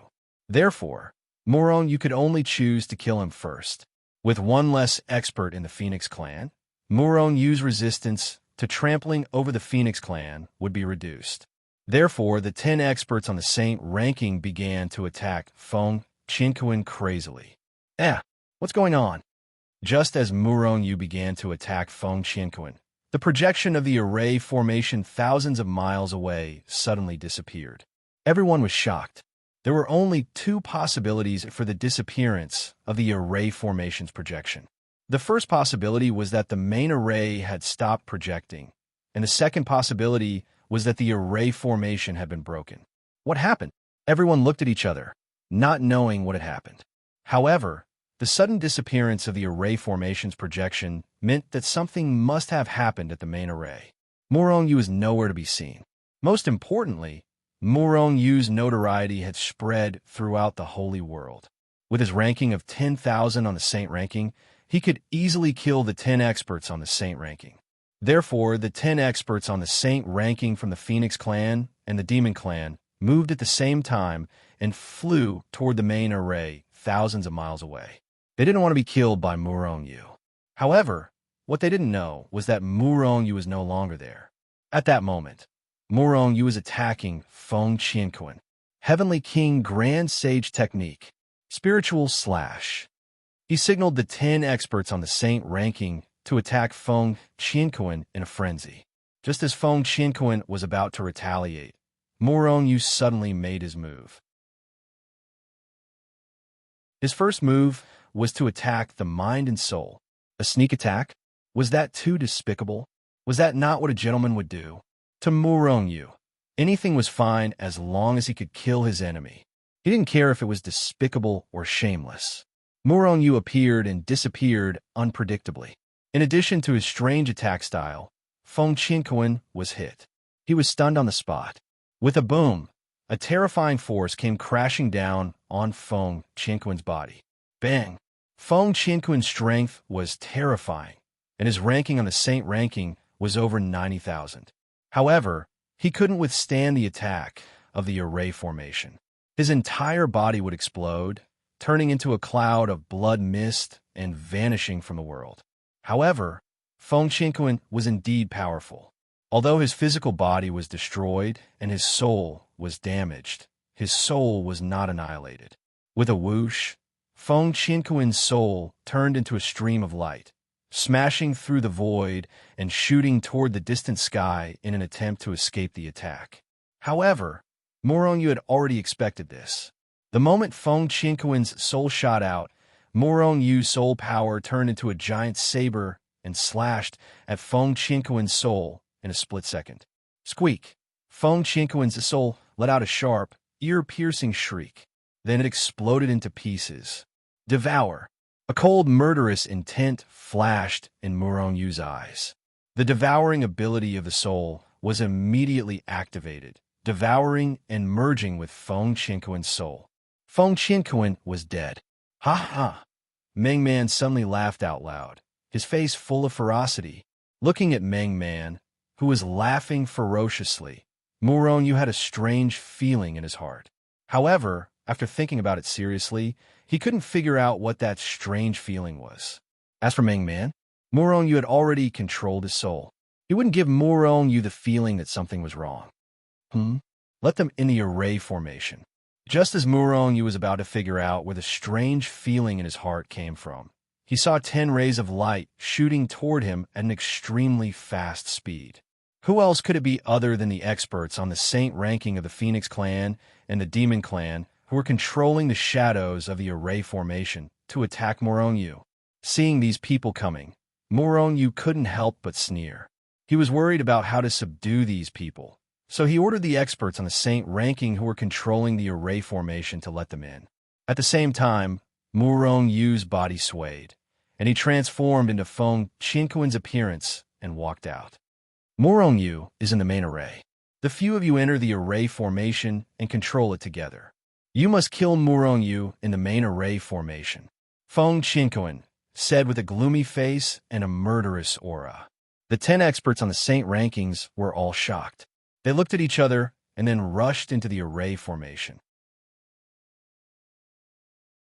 Therefore, Morongyu could only choose to kill him first. With one less expert in the Phoenix clan, Morongyu's resistance to trampling over the Phoenix clan would be reduced. Therefore, the 10 experts on the saint ranking began to attack Feng Qianquan crazily. What's going on? Just as Morongyu began to attack Feng Qianquan, the projection of the array formation thousands of miles away suddenly disappeared. Everyone was shocked. There were only two possibilities for the disappearance of the array formation's projection. The first possibility was that the main array had stopped projecting, and the second possibility was that the array formation had been broken. What happened? Everyone looked at each other, not knowing what had happened. However, the sudden disappearance of the array formation's projection meant that something must have happened at the main array. Morongyu was nowhere to be seen. Most importantly, Morongyu's notoriety had spread throughout the holy world. With his ranking of 10,000 on the saint ranking, he could easily kill the 10 experts on the saint ranking. Therefore, the 10 experts on the saint ranking from the Phoenix clan and the Demon clan moved at the same time and flew toward the main array thousands of miles away. They didn't want to be killed by Morongyu. However, what they didn't know was that Morongyu was no longer there. At that moment, Morongyu was attacking Feng Qianquan. Heavenly King Grand Sage Technique. Spiritual Slash. He signaled the 10 experts on the Saint ranking to attack Feng Qianquan in a frenzy. Just as Feng Qianquan was about to retaliate, Murong Yu suddenly made his move. His first move was to attack the mind and soul. A sneak attack? Was that too despicable? Was that not what a gentleman would do? To Murong Yu, anything was fine as long as he could kill his enemy. He didn't care if it was despicable or shameless. Murong Yu appeared and disappeared unpredictably. In addition to his strange attack style, Feng Qianquan was hit. He was stunned on the spot. With a boom, a terrifying force came crashing down on Feng Qianquan's body. Bang! Feng Qianquan's strength was terrifying, and his ranking on the Saint ranking was over 90,000. However, he couldn't withstand the attack of the array formation. His entire body would explode, turning into a cloud of blood mist and vanishing from the world. However, Feng Qianquan was indeed powerful. Although his physical body was destroyed and his soul was damaged, his soul was not annihilated. With a whoosh, Feng Qianquan's soul turned into a stream of light, smashing through the void and shooting toward the distant sky in an attempt to escape the attack. However, Murong Yu had already expected this. The moment Feng Qianquan's soul shot out, Murong Yu's soul power turned into a giant saber and slashed at Feng Qianquan's soul in a split second. Squeak! Feng Qianquan's soul let out a sharp, ear-piercing shriek. Then it exploded into pieces. Devour! A cold, murderous intent flashed in Murong Yu's eyes. The devouring ability of the soul was immediately activated, devouring and merging with Feng Qianquan's soul. Feng Qianquan was dead. Ha ha! Meng Man suddenly laughed out loud, his face full of ferocity. Looking at Meng Man, who was laughing ferociously, Murong Yu had a strange feeling in his heart. However, after thinking about it seriously, he couldn't figure out what that strange feeling was. As for Meng Man, Murong Yu had already controlled his soul. He wouldn't give Murong Yu the feeling that something was wrong. Let them in the array formation. Just as Murong Yu was about to figure out where the strange feeling in his heart came from, he saw 10 rays of light shooting toward him at an extremely fast speed. Who else could it be other than the experts on the Saint ranking of the Phoenix Clan and the Demon Clan who were controlling the shadows of the array formation to attack Murong Yu? Seeing these people coming, Murong Yu couldn't help but sneer. He was worried about how to subdue these people, so he ordered the experts on the Saint ranking who were controlling the array formation to let them in. At the same time, Murong Yu's body swayed, and he transformed into Feng Qianquan's appearance and walked out. Murong Yu is in the main array. The few of you enter the array formation and control it together. You must kill Murong Yu in the main array formation, Feng Qianquan said with a gloomy face and a murderous aura. The 10 experts on the Saint rankings were all shocked. They looked at each other and then rushed into the array formation.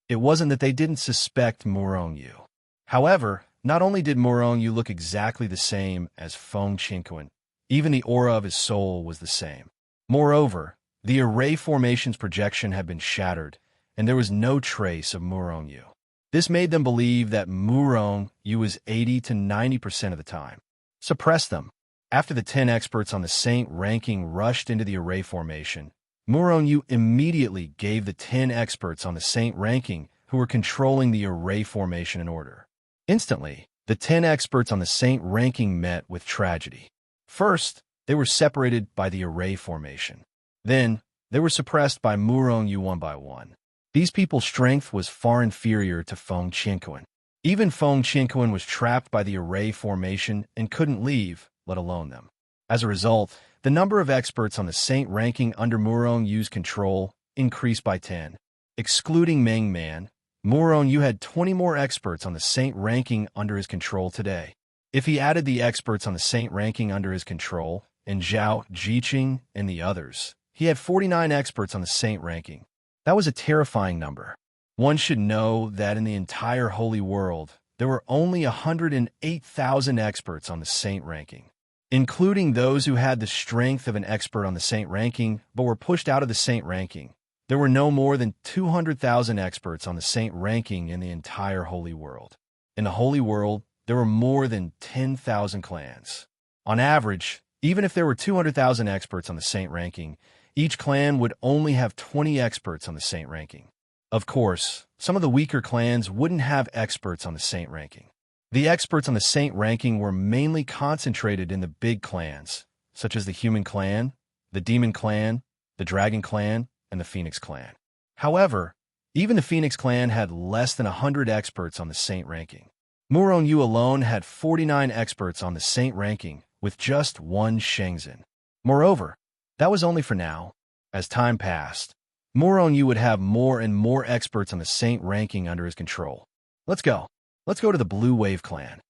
It wasn't that they didn't suspect Murong Yu. However, not only did Murong Yu look exactly the same as Feng Qianquan, even the aura of his soul was the same. Moreover, the array formation's projection had been shattered, and there was no trace of Murong Yu. This made them believe that Murong Yu was 80 to 90% of the time. Suppress them. After the 10 experts on the Saint ranking rushed into the array formation, Murong Yu immediately gave the 10 experts on the Saint ranking who were controlling the array formation an order. Instantly, the 10 experts on the Saint ranking met with tragedy. First, they were separated by the array formation. Then, they were suppressed by Murong Yu one by one. These people's strength was far inferior to Feng Qianquan. Even Feng Qianquan was trapped by the array formation and couldn't leave, let alone them. As a result, the number of experts on the Saint ranking under Murong Yu's control increased by 10. Excluding Meng Man, Murong Yu had 20 more experts on the Saint ranking under his control today. If he added the experts on the Saint ranking under his control, and Zhao Jiqing and the others, he had 49 experts on the Saint ranking. That was a terrifying number. One should know that in the entire holy world, there were only 108,000 experts on the Saint ranking, including those who had the strength of an expert on the Saint ranking but were pushed out of the Saint ranking. There were no more than 200,000 experts on the saint ranking in the entire Holy World. In the Holy World, there were more than 10,000 clans. On average, even if there were 200,000 experts on the saint ranking, each clan would only have 20 experts on the saint ranking. Of course, some of the weaker clans wouldn't have experts on the saint ranking. The experts on the saint ranking were mainly concentrated in the big clans, such as the Human Clan, the Demon Clan, the Dragon Clan, and the Phoenix Clan. However, even the Phoenix Clan had less than 100 experts on the saint ranking. Muronyu alone had 49 experts on the saint ranking, with just one Shenzhen. Moreover, that was only for now. As time passed, Muronyu would have more and more experts on the saint ranking under his control. Let's go. Let's go to the Blue Wave Clan.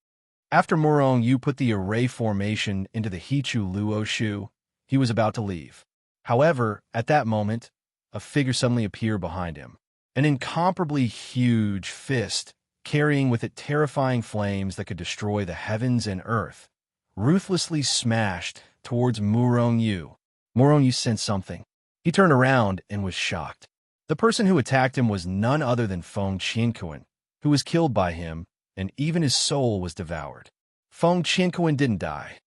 After Muronyu put the array formation into the Hichu Luo Shu, he was about to leave. However, at that moment, a figure suddenly appeared behind him. An incomparably huge fist, carrying with it terrifying flames that could destroy the heavens and earth, ruthlessly smashed towards Muronyu. Muronyu sensed something. He turned around and was shocked. The person who attacked him was none other than Feng Qianquan, who was killed by him, and even his soul was devoured. Feng Qianquan didn't die.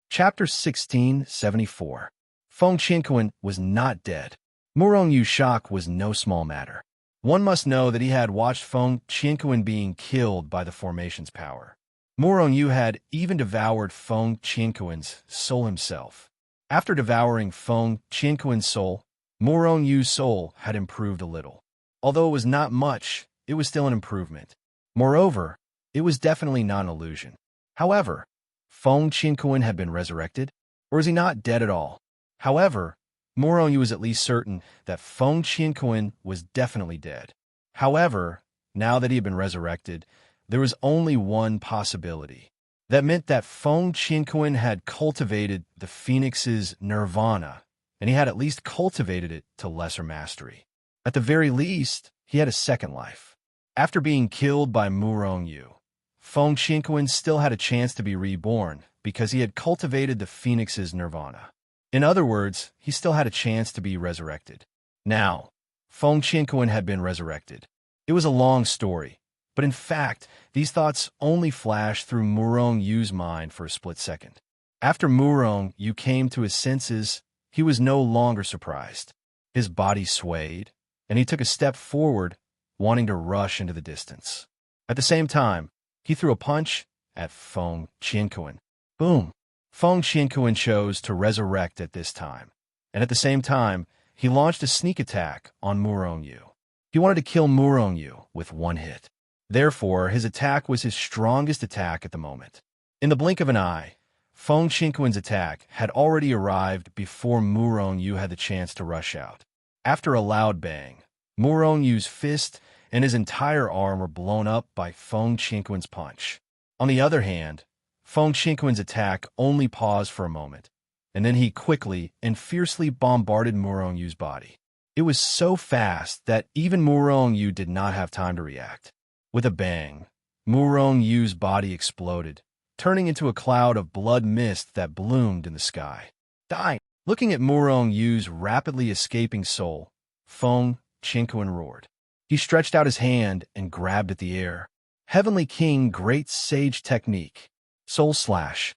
Chapter 1674. Feng Qianquan was not dead. Murongyu's shock was no small matter. One must know that he had watched Feng Qianquan being killed by the formation's power. Murongyu had even devoured Feng Qianquan's soul himself. After devouring Feng Qianquan's soul, Murongyu's soul had improved a little. Although it was not much, it was still an improvement. Moreover, it was definitely not an illusion. However, Feng Qianquan had been resurrected, or is he not dead at all? However, Muronyu was at least certain that Feng Qianquan was definitely dead. However, now that he had been resurrected, there was only one possibility. That meant that Feng Qianquan had cultivated the Phoenix's nirvana, and he had at least cultivated it to lesser mastery. At the very least, he had a second life. After being killed by Murongyu, Feng Qianquan still had a chance to be reborn because he had cultivated the Phoenix's nirvana. In other words, he still had a chance to be resurrected. Now, Feng Qianquan had been resurrected. It was a long story, but in fact, these thoughts only flashed through Murongyu's mind for a split second. After Murongyu came to his senses, he was no longer surprised. His body swayed, and he took a step forward, wanting to rush into the distance. At the same time, he threw a punch at Feng Qianquan. Boom! Feng Qianquan chose to resurrect at this time, and at the same time, he launched a sneak attack on Murongyu. He wanted to kill Murongyu with one hit. Therefore, his attack was his strongest attack at the moment. In the blink of an eye, Feng Qianquan's attack had already arrived before Murongyu had the chance to rush out. After a loud bang, Murongyu's fist and his entire arm were blown up by Feng Qianquan's punch. On the other hand, Feng Qianquan's attack only paused for a moment, and then he quickly and fiercely bombarded Murongyu's body. It was so fast that even Murongyu did not have time to react. With a bang, Murongyu's body exploded, turning into a cloud of blood mist that bloomed in the sky. Die! Looking at Murongyu's rapidly escaping soul, Feng Qianquan roared. He stretched out his hand and grabbed at the air. Heavenly King Great Sage Technique. Soul Slash.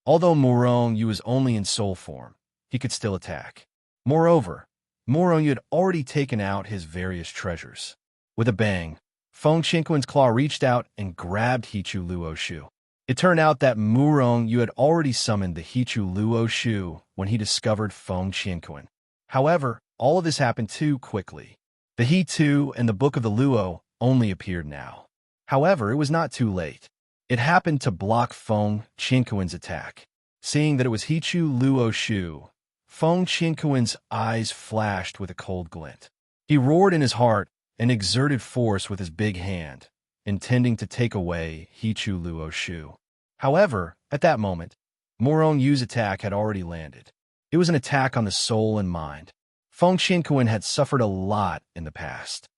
Although Murongyu was only in soul form, he could still attack. Moreover, Murongyu had already taken out his various treasures. With a bang, Feng Qianquan's claw reached out and grabbed Hichu Luo Shu. It turned out that Murongyu had already summoned the Hichu Luo Shu when he discovered Feng Qianquan. However, all of this happened too quickly. The He-Tu and the Book of the Luo only appeared now. However, it was not too late. It happened to block Feng Qianquan's attack. Seeing that it was Hichu Luo Shu, Feng Qianquan's eyes flashed with a cold glint. He roared in his heart and exerted force with his big hand, intending to take away Hichu Luo Shu. However, at that moment, Murongyu's attack had already landed. It was an attack on the soul and mind. Feng Qianquan had suffered a lot in the past.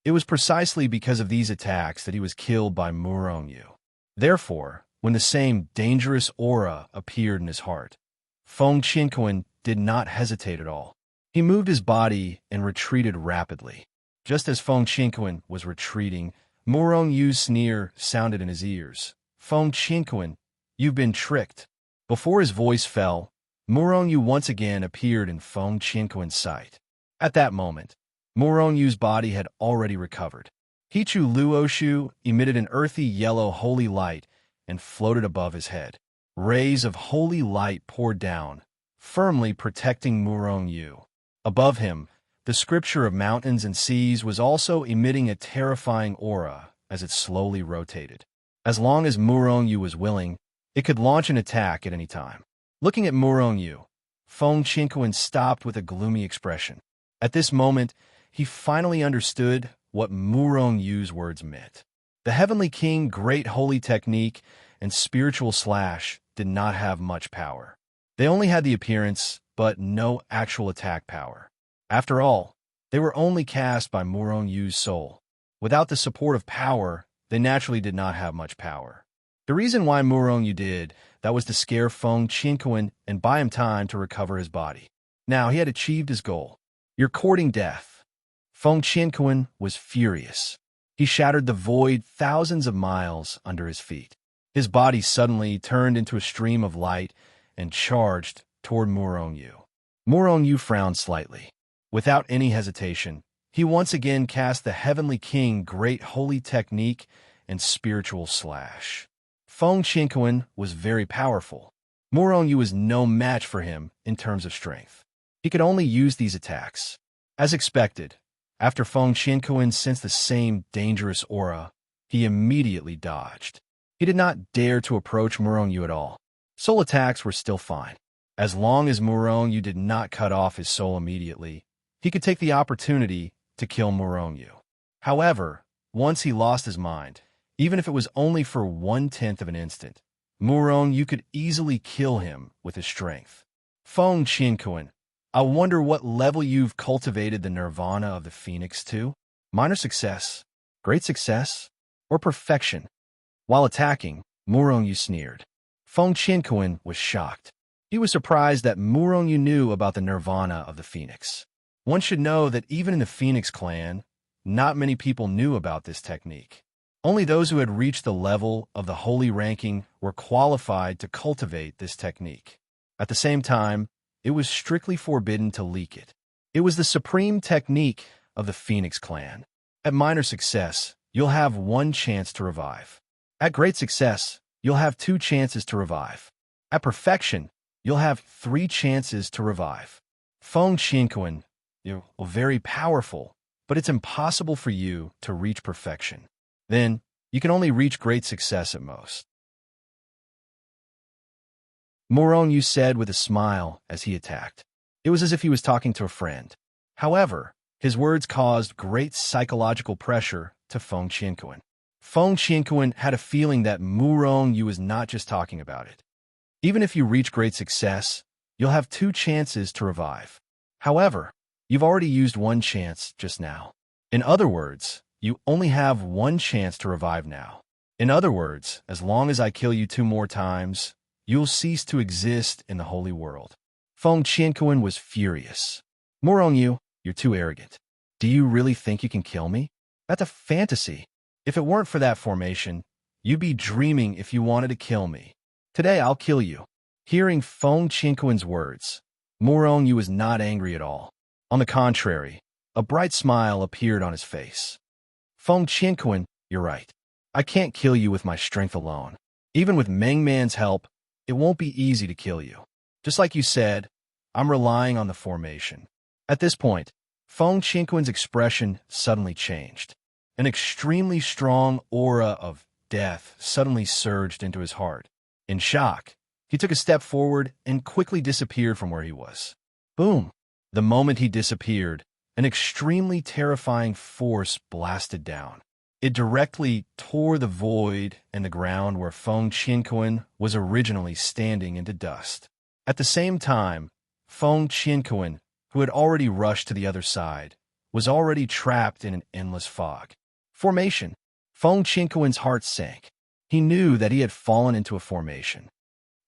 It was precisely because of these attacks that he was killed by Murongyu. Therefore, when the same dangerous aura appeared in his heart. Feng Qianquan did not hesitate at all. He moved his body and retreated rapidly. Just as Feng Qianquan was retreating, Murong Yu's sneer sounded in his ears. Feng Qianquan, you've been tricked. Before his voice fell, Murong Yu once again appeared in Feng Qianquan's sight. At that moment, Murong Yu's body had already recovered. Hichu Luoshu emitted an earthy yellow holy light and floated above his head. Rays of holy light poured down, firmly protecting Murong Yu. Above him, the scripture of mountains and seas was also emitting a terrifying aura as it slowly rotated. As long as Murong Yu was willing, it could launch an attack at any time. Looking at Murong Yu, Feng Qianquan stopped with a gloomy expression. At this moment, he finally understood what Murong Yu's words meant. The Heavenly King Great Holy Technique and Spiritual Slash did not have much power. They only had the appearance, but no actual attack power. After all, they were only cast by Murong Yu's soul. Without the support of power, they naturally did not have much power. The reason why Murong Yu did that was to scare Feng Qianquan and buy him time to recover his body. Now he had achieved his goal. You're courting death. Feng Qianquan was furious. He shattered the void thousands of miles under his feet. His body suddenly turned into a stream of light and charged toward Murong Yu. Murong Yu frowned slightly. Without any hesitation, he once again cast the Heavenly King Great Holy Technique and Spiritual Slash. Feng Qianquan was very powerful. Murong Yu was no match for him in terms of strength. He could only use these attacks. As expected, after Feng Qianquan sensed the same dangerous aura, he immediately dodged. He did not dare to approach Murong Yu at all. Soul attacks were still fine. As long as Murong Yu did not cut off his soul immediately, he could take the opportunity to kill Murong Yu. However, once he lost his mind, even if it was only for 1/10 of an instant, Murong Yu could easily kill him with his strength. Feng Qianquan, I wonder what level you've cultivated the nirvana of the phoenix to? Minor success, great success, or perfection? While attacking, Murong Yu sneered. Feng Qianquan was shocked. He was surprised that Murong Yu knew about the nirvana of the phoenix. One should know that even in the Phoenix clan, not many people knew about this technique. Only those who had reached the level of the holy ranking were qualified to cultivate this technique. At the same time, it was strictly forbidden to leak it. It was the supreme technique of the Phoenix clan. At minor success, you'll have 1 chance to revive. At great success, you'll have 2 chances to revive. At perfection, you'll have 3 chances to revive. Feng Qianquan, you're very powerful, but it's impossible for you to reach perfection. Then, you can only reach great success at most. Murong Yu said with a smile as he attacked. It was as if he was talking to a friend. However, his words caused great psychological pressure to Feng Qianquan. Feng Qianquan had a feeling that Murong Yu was not just talking about it. Even if you reach great success, you'll have 2 chances to revive. However, you've already used 1 chance just now. In other words, you only have 1 chance to revive now. In other words, as long as I kill you 2 more times, you'll cease to exist in the holy world. Feng Qianquan was furious. Murong Yu, you're too arrogant. Do you really think you can kill me? That's a fantasy. If it weren't for that formation, you'd be dreaming if you wanted to kill me. Today I'll kill you. Hearing Feng Qianquan's words, Murong Yu was not angry at all. On the contrary, a bright smile appeared on his face. Feng Qianquan, you're right. I can't kill you with my strength alone. Even with Meng Man's help, it won't be easy to kill you. Just like you said, I'm relying on the formation. At this point, Feng Qianquan's expression suddenly changed. An extremely strong aura of death suddenly surged into his heart. In shock, he took a step forward and quickly disappeared from where he was. Boom! The moment he disappeared, an extremely terrifying force blasted down. It directly tore the void and the ground where Feng Qianquan was originally standing into dust. At the same time, Feng Qianquan, who had already rushed to the other side, was already trapped in an endless fog. Formation. Feng Qianquan's heart sank. He knew that he had fallen into a formation.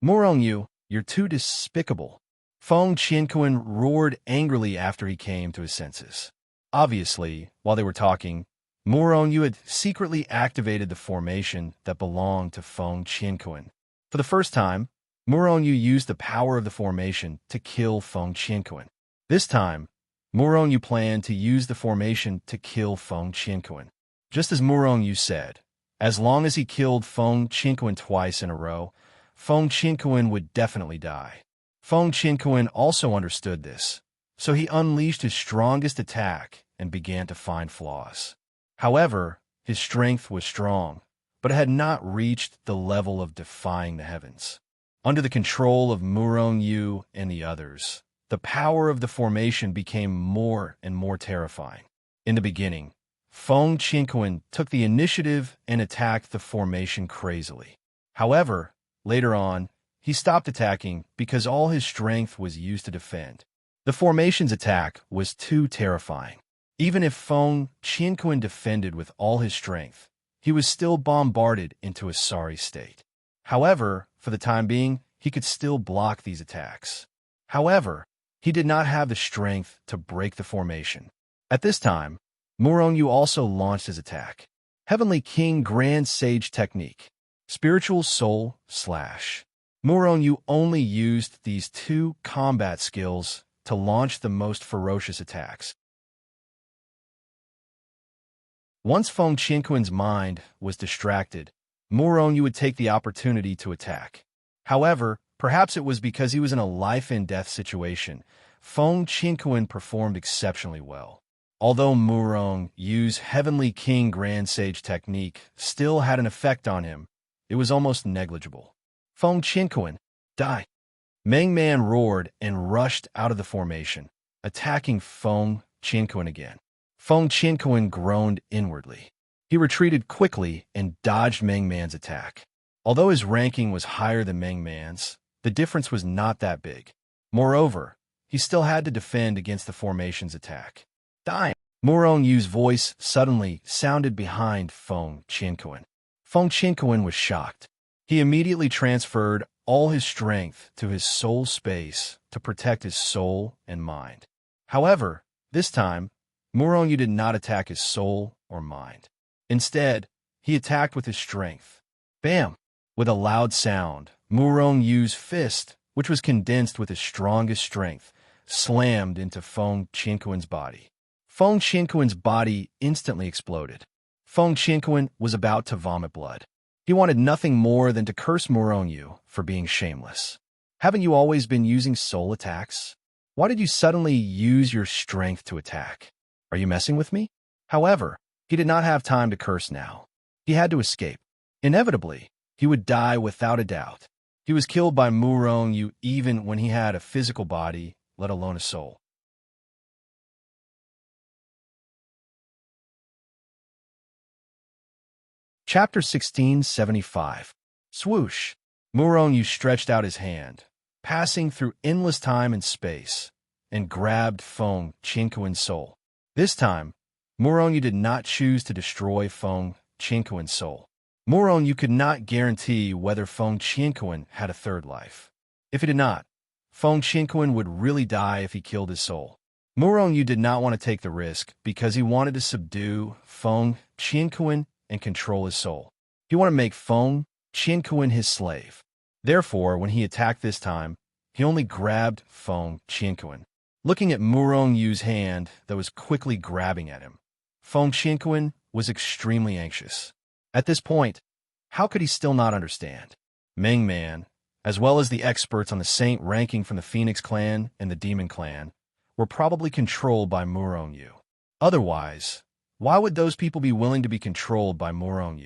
Murong, you're too despicable. Feng Qianquan roared angrily after he came to his senses. Obviously, while they were talking, Murong had secretly activated the formation that belonged to Feng Qianquan. For the first time, Murong used the power of the formation to kill Feng Qianquan. This time, Murong planned to use the formation to kill Feng Qianquan. Just as Murong said, as long as he killed Feng Qianquan twice in a row, Feng Qianquan would definitely die. Feng Qianquan also understood this, so he unleashed his strongest attack and began to find flaws. However, his strength was strong, but it had not reached the level of defying the heavens. Under the control of Murong and the others, the power of the formation became more and more terrifying. In the beginning, Feng Qianquan took the initiative and attacked the formation crazily. However, later on, he stopped attacking because all his strength was used to defend. The formation's attack was too terrifying. Even if Feng Qianquan defended with all his strength, he was still bombarded into a sorry state. However, for the time being, he could still block these attacks. However, he did not have the strength to break the formation. At this time, Murong also launched his attack. Heavenly King Grand Sage Technique. Spiritual Soul Slash. Murong only used these two combat skills to launch the most ferocious attacks. Once Feng Qianquan's mind was distracted, Murong would take the opportunity to attack. However, perhaps it was because he was in a life-and-death situation, Feng Qianquan performed exceptionally well. Although Murong used Heavenly King Grand Sage Technique still had an effect on him, it was almost negligible. Feng Qianquan, die! Meng Man roared and rushed out of the formation, attacking Feng Qianquan again. Feng Qianquan groaned inwardly. He retreated quickly and dodged Meng Man's attack. Although his ranking was higher than Meng Man's, the difference was not that big. Moreover, he still had to defend against the formation's attack. Die! Murong's voice suddenly sounded behind Feng Qianquan. Feng Qianquan was shocked. He immediately transferred all his strength to his soul space to protect his soul and mind. However, this time, Murong did not attack his soul or mind. Instead, he attacked with his strength. Bam! With a loud sound, Murong's fist, which was condensed with his strongest strength, slammed into Feng Qianquan's body. Feng Qianquan's body instantly exploded. Feng Qianquan was about to vomit blood. He wanted nothing more than to curse Murong for being shameless. Haven't you always been using soul attacks? Why did you suddenly use your strength to attack? Are you messing with me? However, he did not have time to curse now. He had to escape. Inevitably, he would die without a doubt. He was killed by Murong even when he had a physical body, let alone a soul. Chapter 1675. Swoosh! Murong stretched out his hand, passing through endless time and space, and grabbed Feng Qianquan's soul. This time, Murong did not choose to destroy Feng Qianquan's soul. Murong could not guarantee whether Feng Qianquan had a third life. If he did not, Feng Qianquan would really die if he killed his soul. Murong did not want to take the risk because he wanted to subdue Feng Qianquan and control his soul. He wanted to make Feng Qianquan his slave. Therefore, when he attacked this time, he only grabbed Feng Qianquan. Looking at Murong's hand that was quickly grabbing at him, Feng Qianquan was extremely anxious. At this point, how could he still not understand? Meng Man, as well as the experts on the saint ranking from the Phoenix clan and the Demon clan, were probably controlled by Murong. Otherwise, why would those people be willing to be controlled by Murong?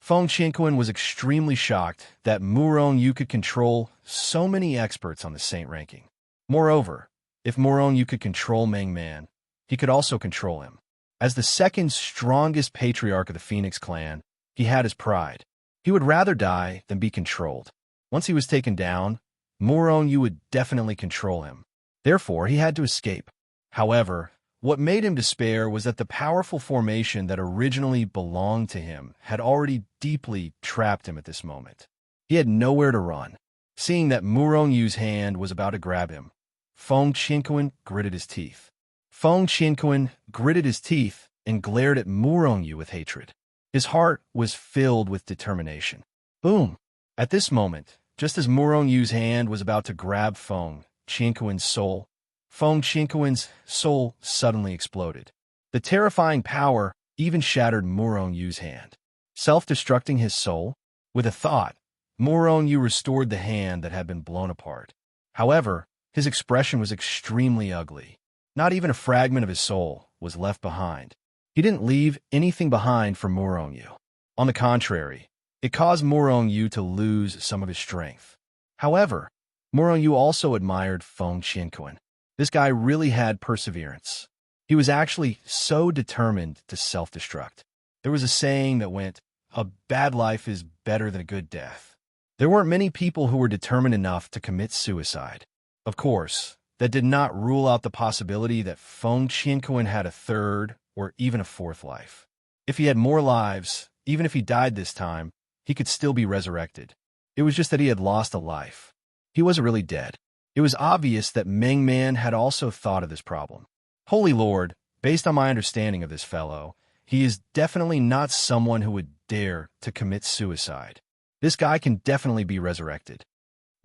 Feng Qianquan was extremely shocked that Murong could control so many experts on the saint ranking. Moreover, if Murong could control Meng Man, he could also control him. As the second strongest patriarch of the Phoenix clan, he had his pride. He would rather die than be controlled. Once he was taken down, Murong would definitely control him. Therefore, he had to escape. However, What made him despair was that the powerful formation that originally belonged to him had already deeply trapped him at this moment. He had nowhere to run. Seeing that Murong Yu's hand was about to grab him, Feng Qianquan gritted his teeth. Feng Qianquan gritted his teeth and glared at Murong Yu with hatred. His heart was filled with determination. Boom! At this moment, just as Murong Yu's hand was about to grab Feng Qianquan's soul, Feng Qianquan's soul suddenly exploded. The terrifying power even shattered Murong Yu's hand. Self-destructing his soul? With a thought, Murong Yu restored the hand that had been blown apart. However, his expression was extremely ugly. Not even a fragment of his soul was left behind. He didn't leave anything behind for Murong Yu. On the contrary, it caused Murong Yu to lose some of his strength. However, Murong Yu also admired Feng Qianquan. This guy really had perseverance. He was actually so determined to self-destruct. There was a saying that went, "A bad life is better than a good death." There weren't many people who were determined enough to commit suicide. Of course, that did not rule out the possibility that Feng Qianquan had a third or even a fourth life. If he had more lives, even if he died this time, he could still be resurrected. It was just that he had lost a life. He wasn't really dead. It was obvious that Meng Man had also thought of this problem. Holy Lord, based on my understanding of this fellow, he is definitely not someone who would dare to commit suicide. This guy can definitely be resurrected.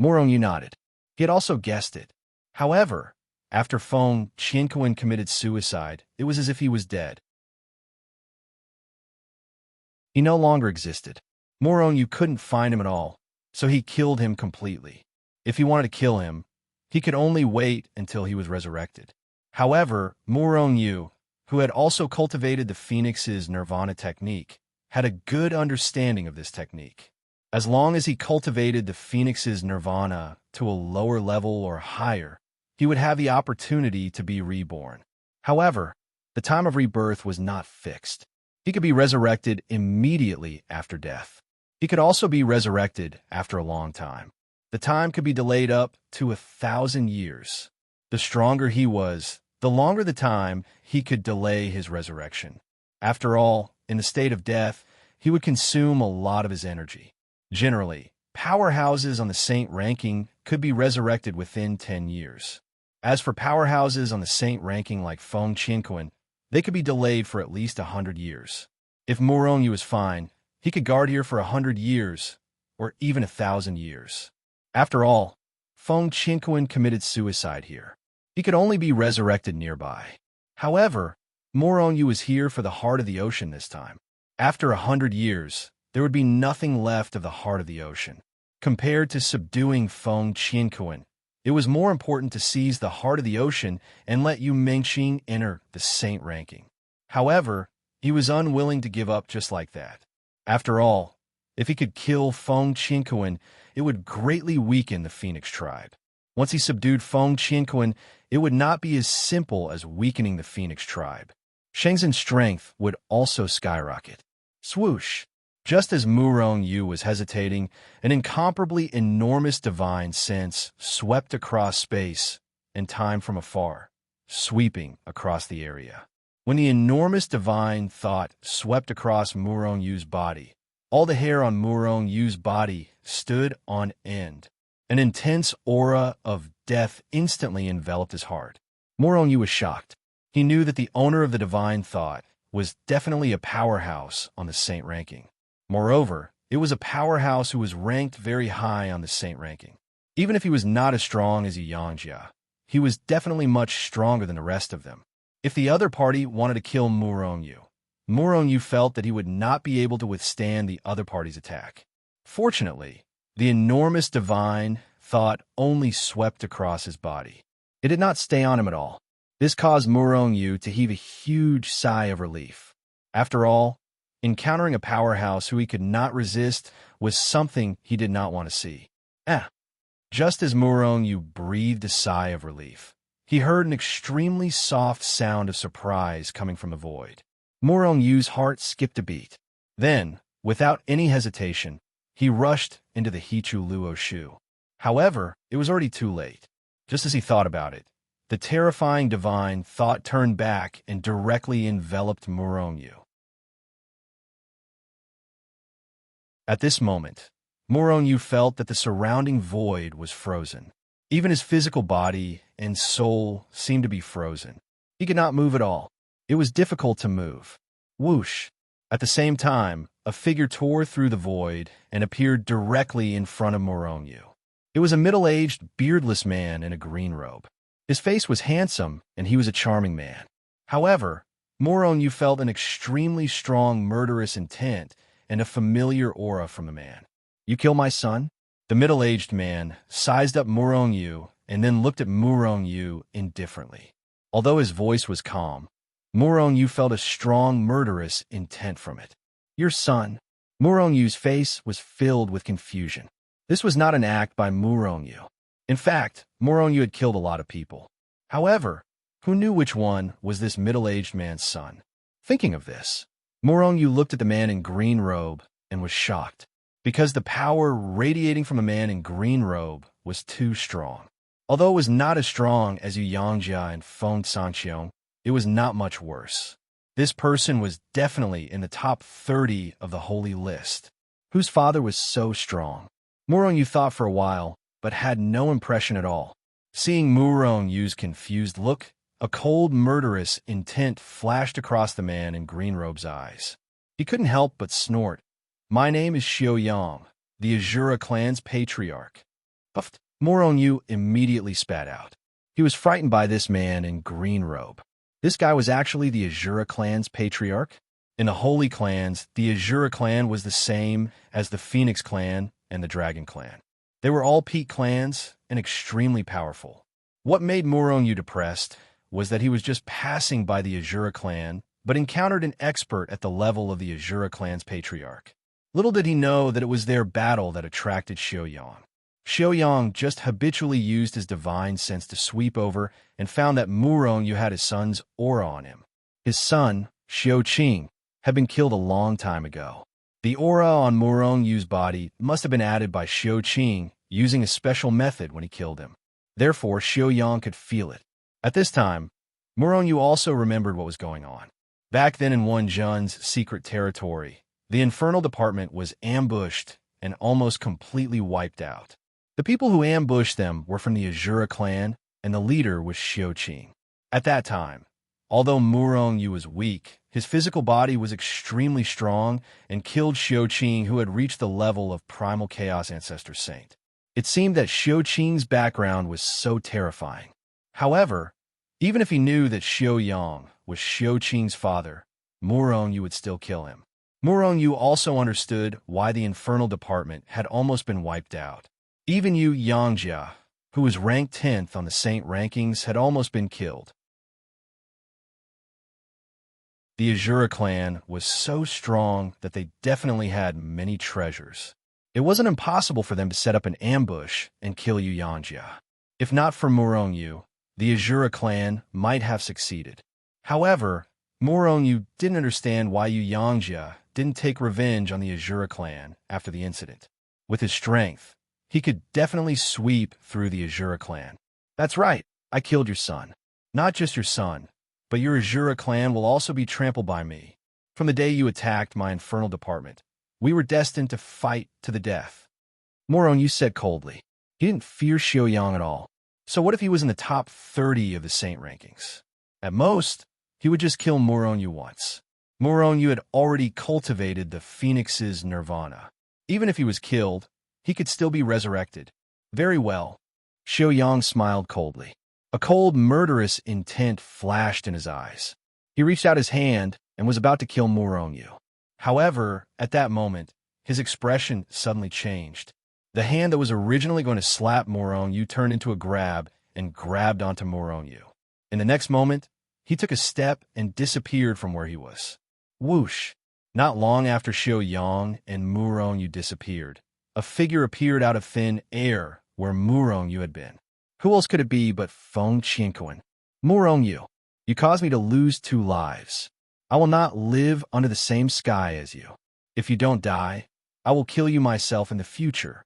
Murong Yu nodded. He had also guessed it. However, after Feng Qianquan committed suicide, it was as if he was dead. He no longer existed. Murong Yu couldn't find him at all, so he killed him completely. If he wanted to kill him, he could only wait until he was resurrected. However, Murong Yu, who had also cultivated the Phoenix's nirvana technique, had a good understanding of this technique. As long as he cultivated the Phoenix's nirvana to a lower level or higher, he would have the opportunity to be reborn. However, the time of rebirth was not fixed. He could be resurrected immediately after death. He could also be resurrected after a long time. The time could be delayed up to 1,000 years. The stronger he was, the longer the time he could delay his resurrection. After all, in the state of death, he would consume a lot of his energy. Generally, powerhouses on the saint ranking could be resurrected within 10 years. As for powerhouses on the saint ranking like Feng Qianquan, they could be delayed for at least 100 years. If Murong Yu is fine, he could guard here for 100 years, or even 1,000 years. After all, Feng Qianquan committed suicide here. He could only be resurrected nearby. However, Murong Yu was here for the heart of the ocean this time. After 100 years, there would be nothing left of the heart of the ocean. Compared to subduing Feng Qianquan, it was more important to seize the heart of the ocean and let Yu Mengxing enter the saint ranking. However, he was unwilling to give up just like that. After all, if he could kill Feng Qianquan, it would greatly weaken the Phoenix tribe. Once he subdued Feng Qianquan, it would not be as simple as weakening the Phoenix tribe. Shenzhen's strength would also skyrocket. Swoosh! Just as Murong Yu was hesitating, an incomparably enormous divine sense swept across space and time from afar, sweeping across the area. When the enormous divine thought swept across Murong Yu's body, all the hair on Murong Yu's body stood on end. An intense aura of death instantly enveloped his heart. Murong Yu was shocked. He knew that the owner of the divine thought was definitely a powerhouse on the saint ranking. Moreover, it was a powerhouse who was ranked very high on the saint ranking. Even if he was not as strong as Yangjia, he was definitely much stronger than the rest of them. If the other party wanted to kill Murong Yu felt that he would not be able to withstand the other party's attack. Fortunately, the enormous divine thought only swept across his body. It did not stay on him at all. This caused Murong Yu to heave a huge sigh of relief. After all, encountering a powerhouse who he could not resist was something he did not want to see. Just as Murong Yu breathed a sigh of relief, he heard an extremely soft sound of surprise coming from the void. Murong Yu's heart skipped a beat. Then, without any hesitation, he rushed into the Hichu Luo Shu. However, it was already too late. Just as he thought about it, The terrifying divine thought turned back and directly enveloped Murongyu. At this moment, Murongyu felt that the surrounding void was frozen. Even his physical body and soul seemed to be frozen. He could not move at all. It was difficult to move. Whoosh! At the same time, a figure tore through the void and appeared directly in front of Murongyu. It was a middle-aged, beardless man in a green robe. His face was handsome, and he was a charming man. However, Murongyu felt an extremely strong murderous intent and a familiar aura from the man. "You kill my son?" The middle-aged man sized up Murongyu and then looked at Murongyu indifferently. Although his voice was calm, Murongyu felt a strong murderous intent from it. "Your son?" Murongyu's face was filled with confusion. This was not an act by Murongyu. In fact, Murongyu had killed a lot of people. However, who knew which one was this middle-aged man's son? Thinking of this, Murongyu looked at the man in green robe and was shocked, because the power radiating from the man in green robe was too strong. Although it was not as strong as Yu Yangjia and Feng Sanqiong, it was not much worse. This person was definitely in the top 30 of the holy list. Whose father was so strong? Murongyu thought for a while, but had no impression at all. Seeing Murongyu's confused look, a cold, murderous intent flashed across the man in green robe's eyes. He couldn't help but snort. "My name is Xiaoyang, the Azura clan's patriarch." Puffed. Murongyu immediately spat out. He was frightened by this man in green robe. This guy was actually the Azura clan's patriarch? In the holy clans, the Azura clan was the same as the Phoenix clan and the Dragon clan. They were all peak clans and extremely powerful. What made Murongyu depressed was that he was just passing by the Azura clan, but encountered an expert at the level of the Azura clan's patriarch. Little did he know that it was their battle that attracted Xiaoyang. Xiaoyang just habitually used his divine sense to sweep over and found that Murongyu had his son's aura on him. His son, Xiaoqing, had been killed a long time ago. The aura on Murongyu's body must have been added by Xiaoqing using a special method when he killed him. Therefore, Xiaoyang could feel it. At this time, Murongyu also remembered what was going on. Back then in Wenjun's secret territory, the Infernal Department was ambushed and almost completely wiped out. The people who ambushed them were from the Azura clan, and the leader was Xiaoqing. At that time, although Murongyu was weak, his physical body was extremely strong and killed Xiaoqing, who had reached the level of Primal Chaos Ancestor Saint. It seemed that Xiaoqing's background was so terrifying. However, even if he knew that Xiaoyang was Xiaoqing's father, Murongyu would still kill him. Murongyu also understood why the Infernal Department had almost been wiped out. Even Yu Yangjia, who was ranked 10th on the Saint rankings, had almost been killed. The Azura clan was so strong that they definitely had many treasures. It wasn't impossible for them to set up an ambush and kill Yu Yangjia. If not for Murongyu, the Azura clan might have succeeded. However, Murongyu didn't understand why Yu Yangjia didn't take revenge on the Azura clan after the incident. With his strength, he could definitely sweep through the Azura clan. "That's right, I killed your son. Not just your son, but your Azura clan will also be trampled by me. From the day you attacked my Infernal Department, we were destined to fight to the death." Murongyu said coldly. He didn't fear Xiaoyang at all. So what if he was in the top 30 of the Saint rankings? At most, he would just kill Murongyu once. Murongyu had already cultivated the Phoenix's nirvana. Even if he was killed, he could still be resurrected. Very well. Xiaoyang smiled coldly. A cold, murderous intent flashed in his eyes. He reached out his hand and was about to kill Murongyu. However, at that moment, his expression suddenly changed. The hand that was originally going to slap Murongyu turned into a grab and grabbed onto Murongyu. In the next moment, he took a step and disappeared from where he was. Whoosh! Not long after Xiaoyang and Murongyu disappeared, a figure appeared out of thin air where Murongyu had been. Who else could it be but Feng Qianquan? "Murongyu, you caused me to lose 2 lives. I will not live under the same sky as you. If you don't die, I will kill you myself in the future."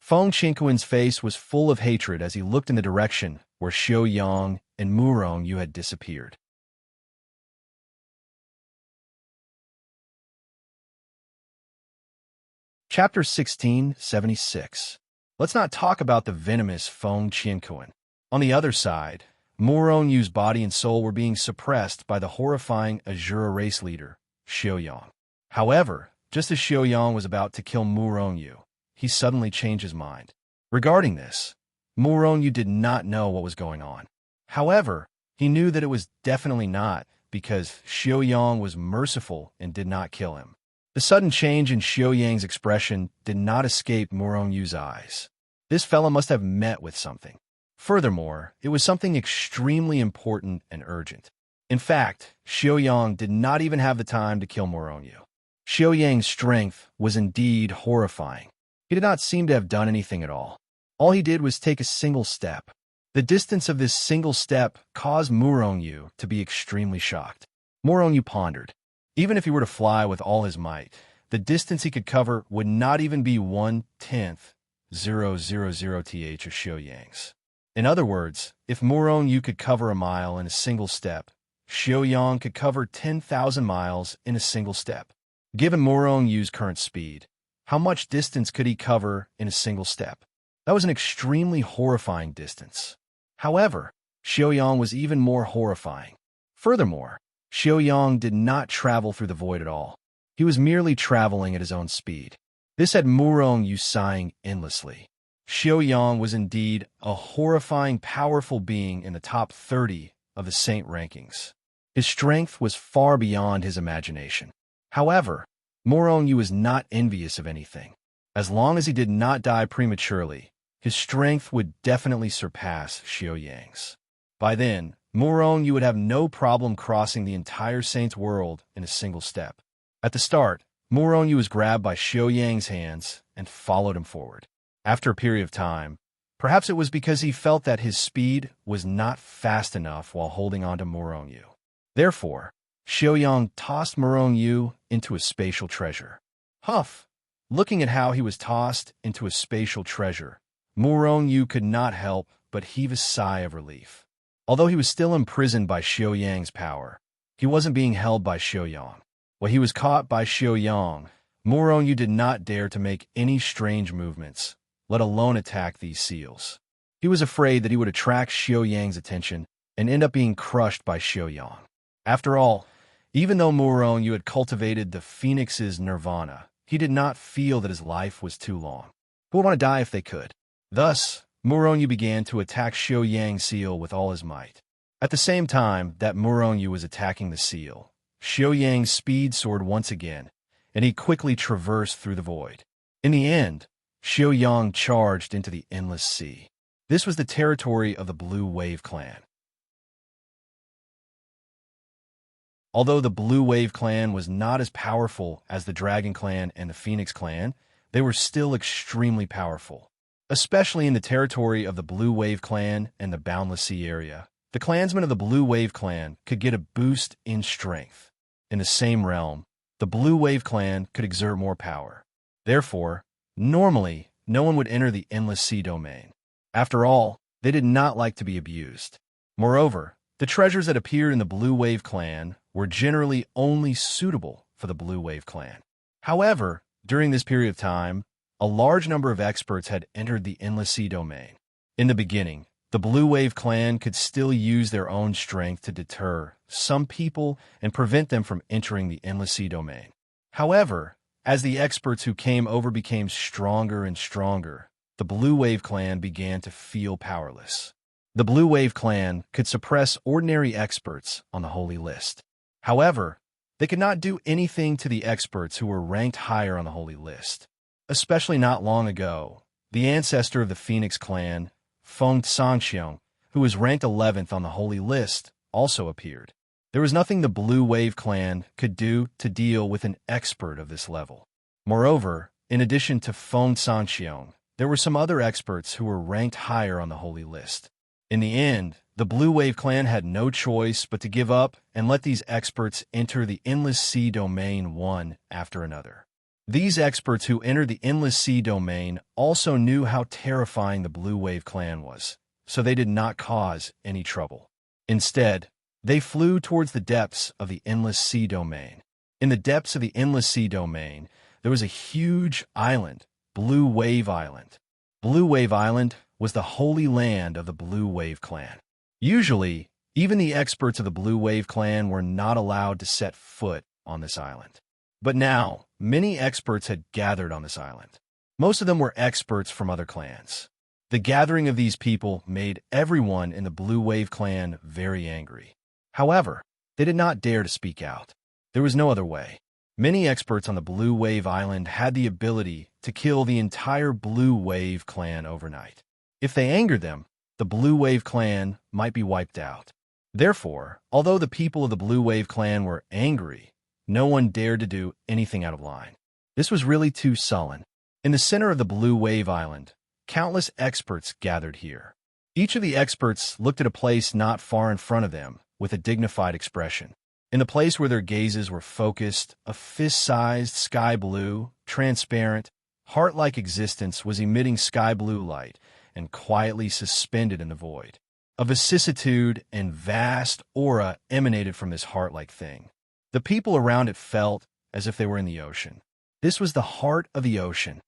Feng Qianquan's face was full of hatred as he looked in the direction where Xiaoyang and Murong-yu had disappeared. Chapter 1676. Let's not talk about the venomous Feng Qiankuan. On the other side, Murong-yu's body and soul were being suppressed by the horrifying Azura race leader, Xiaoyang. However, just as Xiaoyang was about to kill Murong-yu, he suddenly changed his mind. Regarding this, Murong-yu did not know what was going on. However, he knew that it was definitely not, because Xiaoyang was merciful and did not kill him. The sudden change in Xiaoyang's expression did not escape Murong-yu's eyes. This fellow must have met with something. Furthermore, it was something extremely important and urgent. In fact, Xiaoyang did not even have the time to kill Murong-yu. Xiaoyang's strength was indeed horrifying. He did not seem to have done anything at all. All he did was take a single step. The distance of this single step caused Murong-yu to be extremely shocked. Murong-yu pondered. Even if he were to fly with all his might, the distance he could cover would not even be 1/10,000th of Xiaoyang's. In other words, if Murong-yu could cover a mile in a single step, Xiaoyang could cover 10,000 miles in a single step. Given Murong-yu's current speed, how much distance could he cover in a single step? That was an extremely horrifying distance. However, Xiaoyang was even more horrifying. Furthermore, Xiaoyang did not travel through the void at all. He was merely traveling at his own speed. This had Murong-yu sighing endlessly. Xiaoyang was indeed a horrifying, powerful being in the top 30 of the saint rankings. His strength was far beyond his imagination. However, Murong-yu was not envious of anything. As long as he did not die prematurely, his strength would definitely surpass Xiaoyang's. By then, Murong-yu would have no problem crossing the entire saint's world in a single step. At the start, Murong-yu was grabbed by Xiaoyang's hands and followed him forward. After a period of time, perhaps it was because he felt that his speed was not fast enough while holding on to Murong-yu. Therefore, Xiaoyang tossed Murong-yu into a spatial treasure. Huff! Looking at how he was tossed into a spatial treasure, Murong-yu could not help but heave a sigh of relief. Although he was still imprisoned by Xiaoyang's power, he wasn't being held by Xiaoyang. While he was caught by Xiaoyang, Murong-yu did not dare to make any strange movements, let alone attack these seals. He was afraid that he would attract Xiaoyang's attention and end up being crushed by Xiaoyang. After all, even though Murong-yu had cultivated the phoenix's nirvana, he did not feel that his life was too long. Who would want to die if they could? Thus, Murong-yu began to attack Xiaoyang's seal with all his might. At the same time that Murong-yu was attacking the seal, Xiaoyang's speed soared once again, and he quickly traversed through the void. In the end, Xiaoyang charged into the endless sea. This was the territory of the Blue Wave clan. Although the Blue Wave clan was not as powerful as the Dragon clan and the Phoenix clan, they were still extremely powerful. Especially in the territory of the Blue Wave clan and the Boundless Sea area, the clansmen of the Blue Wave clan could get a boost in strength. In the same realm, the Blue Wave clan could exert more power. Therefore, normally, no one would enter the Endless Sea domain. After all, they did not like to be abused. Moreover, the treasures that appeared in the Blue Wave clan were generally only suitable for the Blue Wave clan. However, during this period of time, a large number of experts had entered the Endless Sea domain. In the beginning, the Blue Wave clan could still use their own strength to deter some people and prevent them from entering the Endless Sea domain. However, as the experts who came over became stronger and stronger, the Blue Wave clan began to feel powerless. The Blue Wave clan could suppress ordinary experts on the Holy List. However, they could not do anything to the experts who were ranked higher on the Holy List. Especially not long ago, the ancestor of the Phoenix clan, Feng Sangxiong, who was ranked 11th on the Holy List, also appeared. There was nothing the Blue Wave clan could do to deal with an expert of this level. Moreover, in addition to Feng Sangxiong, there were some other experts who were ranked higher on the Holy List. In the end, the Blue Wave clan had no choice but to give up and let these experts enter the Endless Sea domain one after another. These experts who entered the Endless Sea domain also knew how terrifying the Blue Wave clan was, so they did not cause any trouble. Instead, they flew towards the depths of the endless sea domain. In the depths of the endless sea domain, there was a huge island, Blue Wave Island. Blue Wave Island was the holy land of the Blue Wave clan. Usually, even the experts of the Blue Wave clan were not allowed to set foot on this island. But now, many experts had gathered on this island. Most of them were experts from other clans. The gathering of these people made everyone in the Blue Wave clan very angry. However, they did not dare to speak out. There was no other way. Many experts on the Blue Wave Island had the ability to kill the entire Blue Wave clan overnight. If they angered them, the Blue Wave clan might be wiped out. Therefore, although the people of the Blue Wave clan were angry, no one dared to do anything out of line. This was really too sullen. In the center of the Blue Wave Island, countless experts gathered here. Each of the experts looked at a place not far in front of them with a dignified expression. In the place where their gazes were focused, a fist-sized sky blue, transparent, heart-like existence was emitting sky blue light and quietly suspended in the void. A vicissitude and vast aura emanated from this heart-like thing. The people around it felt as if they were in the ocean. This was the heart of the ocean.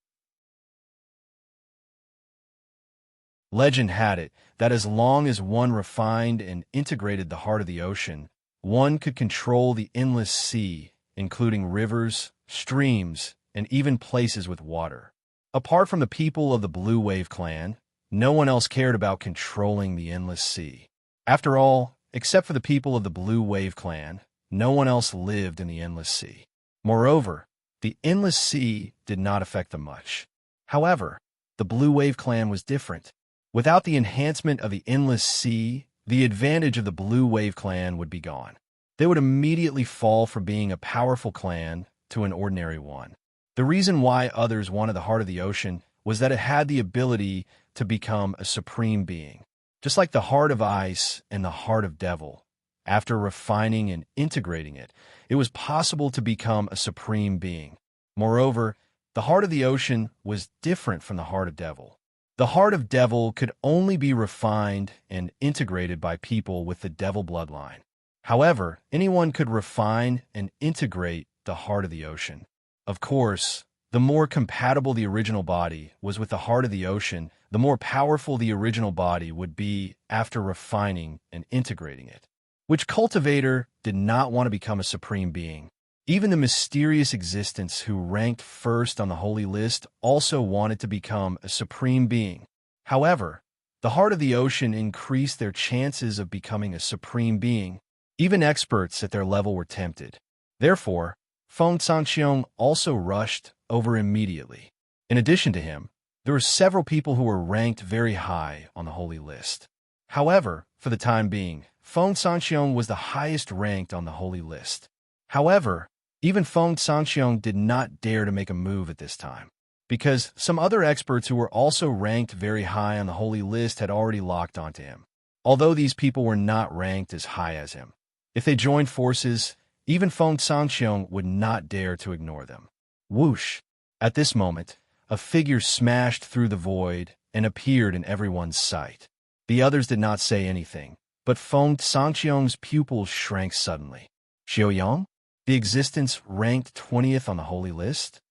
Legend had it that as long as one refined and integrated the heart of the ocean, one could control the endless sea, including rivers, streams, and even places with water. Apart from the people of the Blue Wave clan, no one else cared about controlling the endless sea. After all, except for the people of the Blue Wave clan, no one else lived in the endless sea. Moreover, the endless sea did not affect them much. However, the Blue Wave clan was different. Without the enhancement of the endless sea, the advantage of the Blue Wave clan would be gone. They would immediately fall from being a powerful clan to an ordinary one. The reason why others wanted the heart of the ocean was that it had the ability to become a supreme being. Just like the heart of ice and the heart of devil, after refining and integrating it, it was possible to become a supreme being. Moreover, the heart of the ocean was different from the heart of devil. The heart of devil could only be refined and integrated by people with the devil bloodline. However, anyone could refine and integrate the heart of the ocean. Of course, the more compatible the original body was with the heart of the ocean, the more powerful the original body would be after refining and integrating it. Which cultivator did not want to become a supreme being? Even the mysterious existence who ranked first on the holy list also wanted to become a supreme being. However, the heart of the ocean increased their chances of becoming a supreme being. Even experts at their level were tempted. Therefore, Feng Sanxiong also rushed over immediately. In addition to him, there were several people who were ranked very high on the holy list. However, for the time being, Feng Sanxiong was the highest ranked on the holy list. However, even Feng Sanxiong did not dare to make a move at this time, because some other experts who were also ranked very high on the holy list had already locked onto him, although these people were not ranked as high as him. If they joined forces, even Feng Sanxiong would not dare to ignore them. Whoosh! At this moment, a figure smashed through the void and appeared in everyone's sight. The others did not say anything, but Feng Sanxiong's pupils shrank suddenly. Xiaoyang? The existence ranked 20th on the holy list?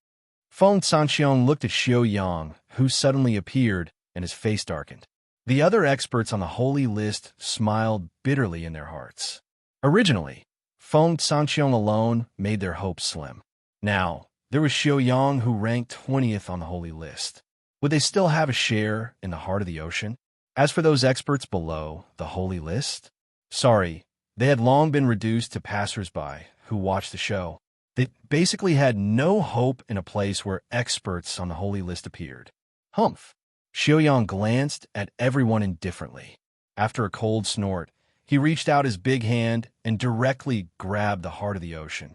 Feng Sanxiong looked at Xiaoyang, who suddenly appeared, and his face darkened. The other experts on the holy list smiled bitterly in their hearts. Originally, Feng Sanxiong alone made their hopes slim. Now, there was Xiaoyang who ranked 20th on the holy list. Would they still have a share in the heart of the ocean? As for those experts below the holy list, sorry, they had long been reduced to passers-by who watched the show. They basically had no hope in a place where experts on the holy list appeared. Humph! Xiaoyang glanced at everyone indifferently. After a cold snort, he reached out his big hand and directly grabbed the heart of the ocean.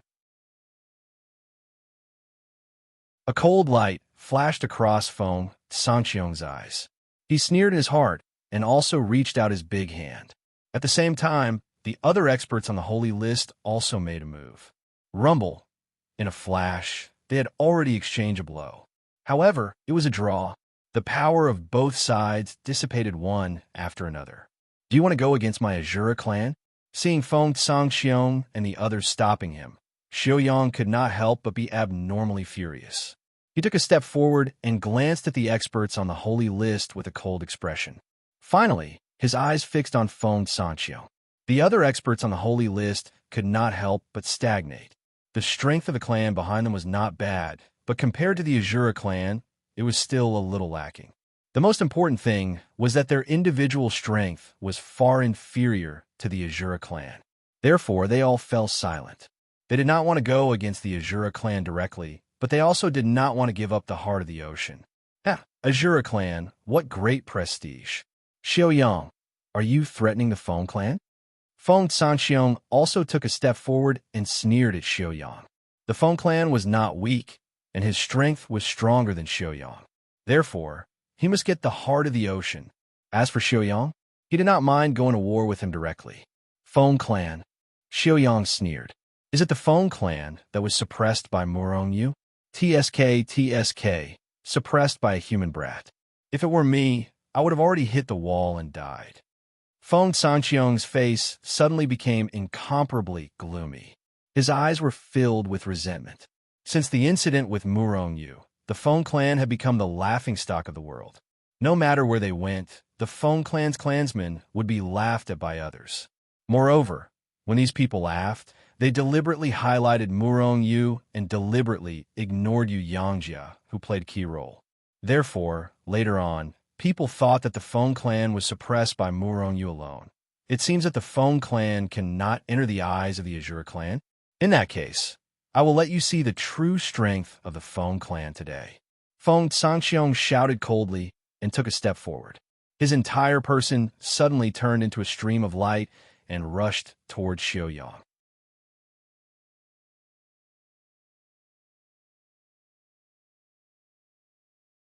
A cold light flashed across Feng Sanxiong's eyes. He sneered in his heart and also reached out his big hand. At the same time, the other experts on the holy list also made a move. Rumble. In a flash, they had already exchanged a blow. However, it was a draw. The power of both sides dissipated one after another. Do you want to go against my Azura clan? Seeing Feng Sangxiong and the others stopping him, Xiaoyang could not help but be abnormally furious. He took a step forward and glanced at the experts on the holy list with a cold expression. Finally, his eyes fixed on Feng Sangxiong. The other experts on the holy list could not help but stagnate. The strength of the clan behind them was not bad, but compared to the Azura clan, it was still a little lacking. The most important thing was that their individual strength was far inferior to the Azura clan. Therefore, they all fell silent. They did not want to go against the Azura clan directly, but they also did not want to give up the heart of the ocean. Azura clan, what great prestige. Xiaoyang, are you threatening the Feng clan? Feng Sangxiong also took a step forward and sneered at Xiaoyang. The Feng clan was not weak, and his strength was stronger than Xiaoyang. Therefore, he must get the heart of the ocean. As for Xiaoyang, he did not mind going to war with him directly. Feng clan, Xiaoyang sneered. Is it the Feng clan that was suppressed by Murongyu? TSK, suppressed by a human brat. If it were me, I would have already hit the wall and died. Feng Sangxiong's face suddenly became incomparably gloomy. His eyes were filled with resentment. Since the incident with Murongyu, the Feng clan had become the laughingstock of the world. No matter where they went, the Feng clan's clansmen would be laughed at by others. Moreover, when these people laughed, they deliberately highlighted Murongyu and deliberately ignored Yu Yangjia, who played a key role. Therefore, later on, people thought that the Feng clan was suppressed by Murongyu alone. It seems that the Feng clan cannot enter the eyes of the Azura clan. In that case, I will let you see the true strength of the Feng clan today. Feng Sangxiong shouted coldly and took a step forward. His entire person suddenly turned into a stream of light and rushed towards Xiaoyang.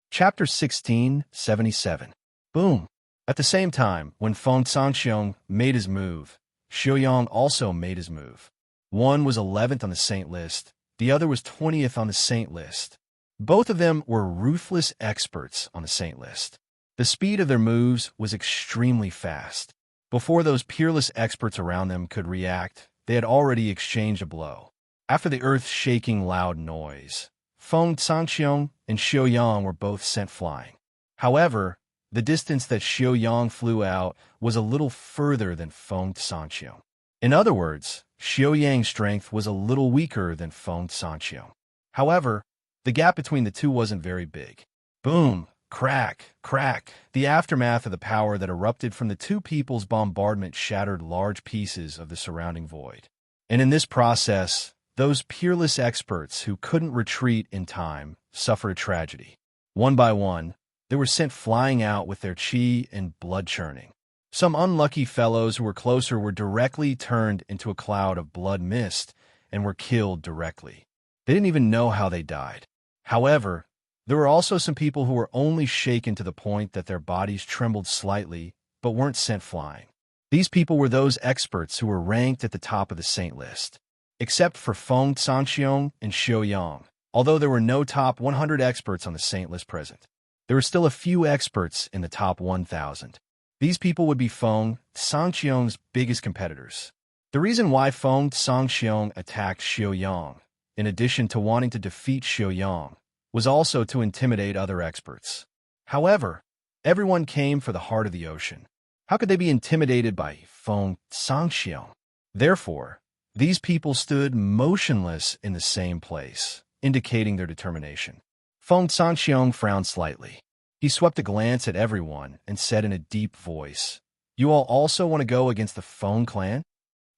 Chapter 1677. Boom! At the same time, when Feng Sangxiong made his move, Xiaoyang also made his move. One was 11th on the saint list, the other was 20th on the saint list. Both of them were ruthless experts on the saint list. The speed of their moves was extremely fast. Before those peerless experts around them could react, they had already exchanged a blow. After the earth-shaking loud noise, Feng Sangxiong and Xiaoyang were both sent flying. However, the distance that Xiaoyang flew out was a little further than Feng Sangxiong. In other words, Xiaoyang's strength was a little weaker than Feng Sangxiong. However, the gap between the two wasn't very big. Boom! Crack! Crack! The aftermath of the power that erupted from the two people's bombardment shattered large pieces of the surrounding void. And in this process, those peerless experts who couldn't retreat in time suffered a tragedy. One by one, they were sent flying out with their chi and blood churning. Some unlucky fellows who were closer were directly turned into a cloud of blood mist and were killed directly. They didn't even know how they died. However, there were also some people who were only shaken to the point that their bodies trembled slightly, but weren't sent flying. These people were those experts who were ranked at the top of the saint list. Except for Feng Sangxiong and Xiaoyang, although there were no top 100 experts on the saint list present. There were still a few experts in the top 1,000. These people would be Feng Sangxiong's biggest competitors. The reason why Feng Sangxiong attacked Xiaoyang, in addition to wanting to defeat Xiaoyang, was also to intimidate other experts. However, everyone came for the heart of the ocean. How could they be intimidated by Feng Sangxiong? Therefore, these people stood motionless in the same place, indicating their determination. Feng Sangxiong frowned slightly. He swept a glance at everyone and said in a deep voice, "You all also want to go against the Feng clan?"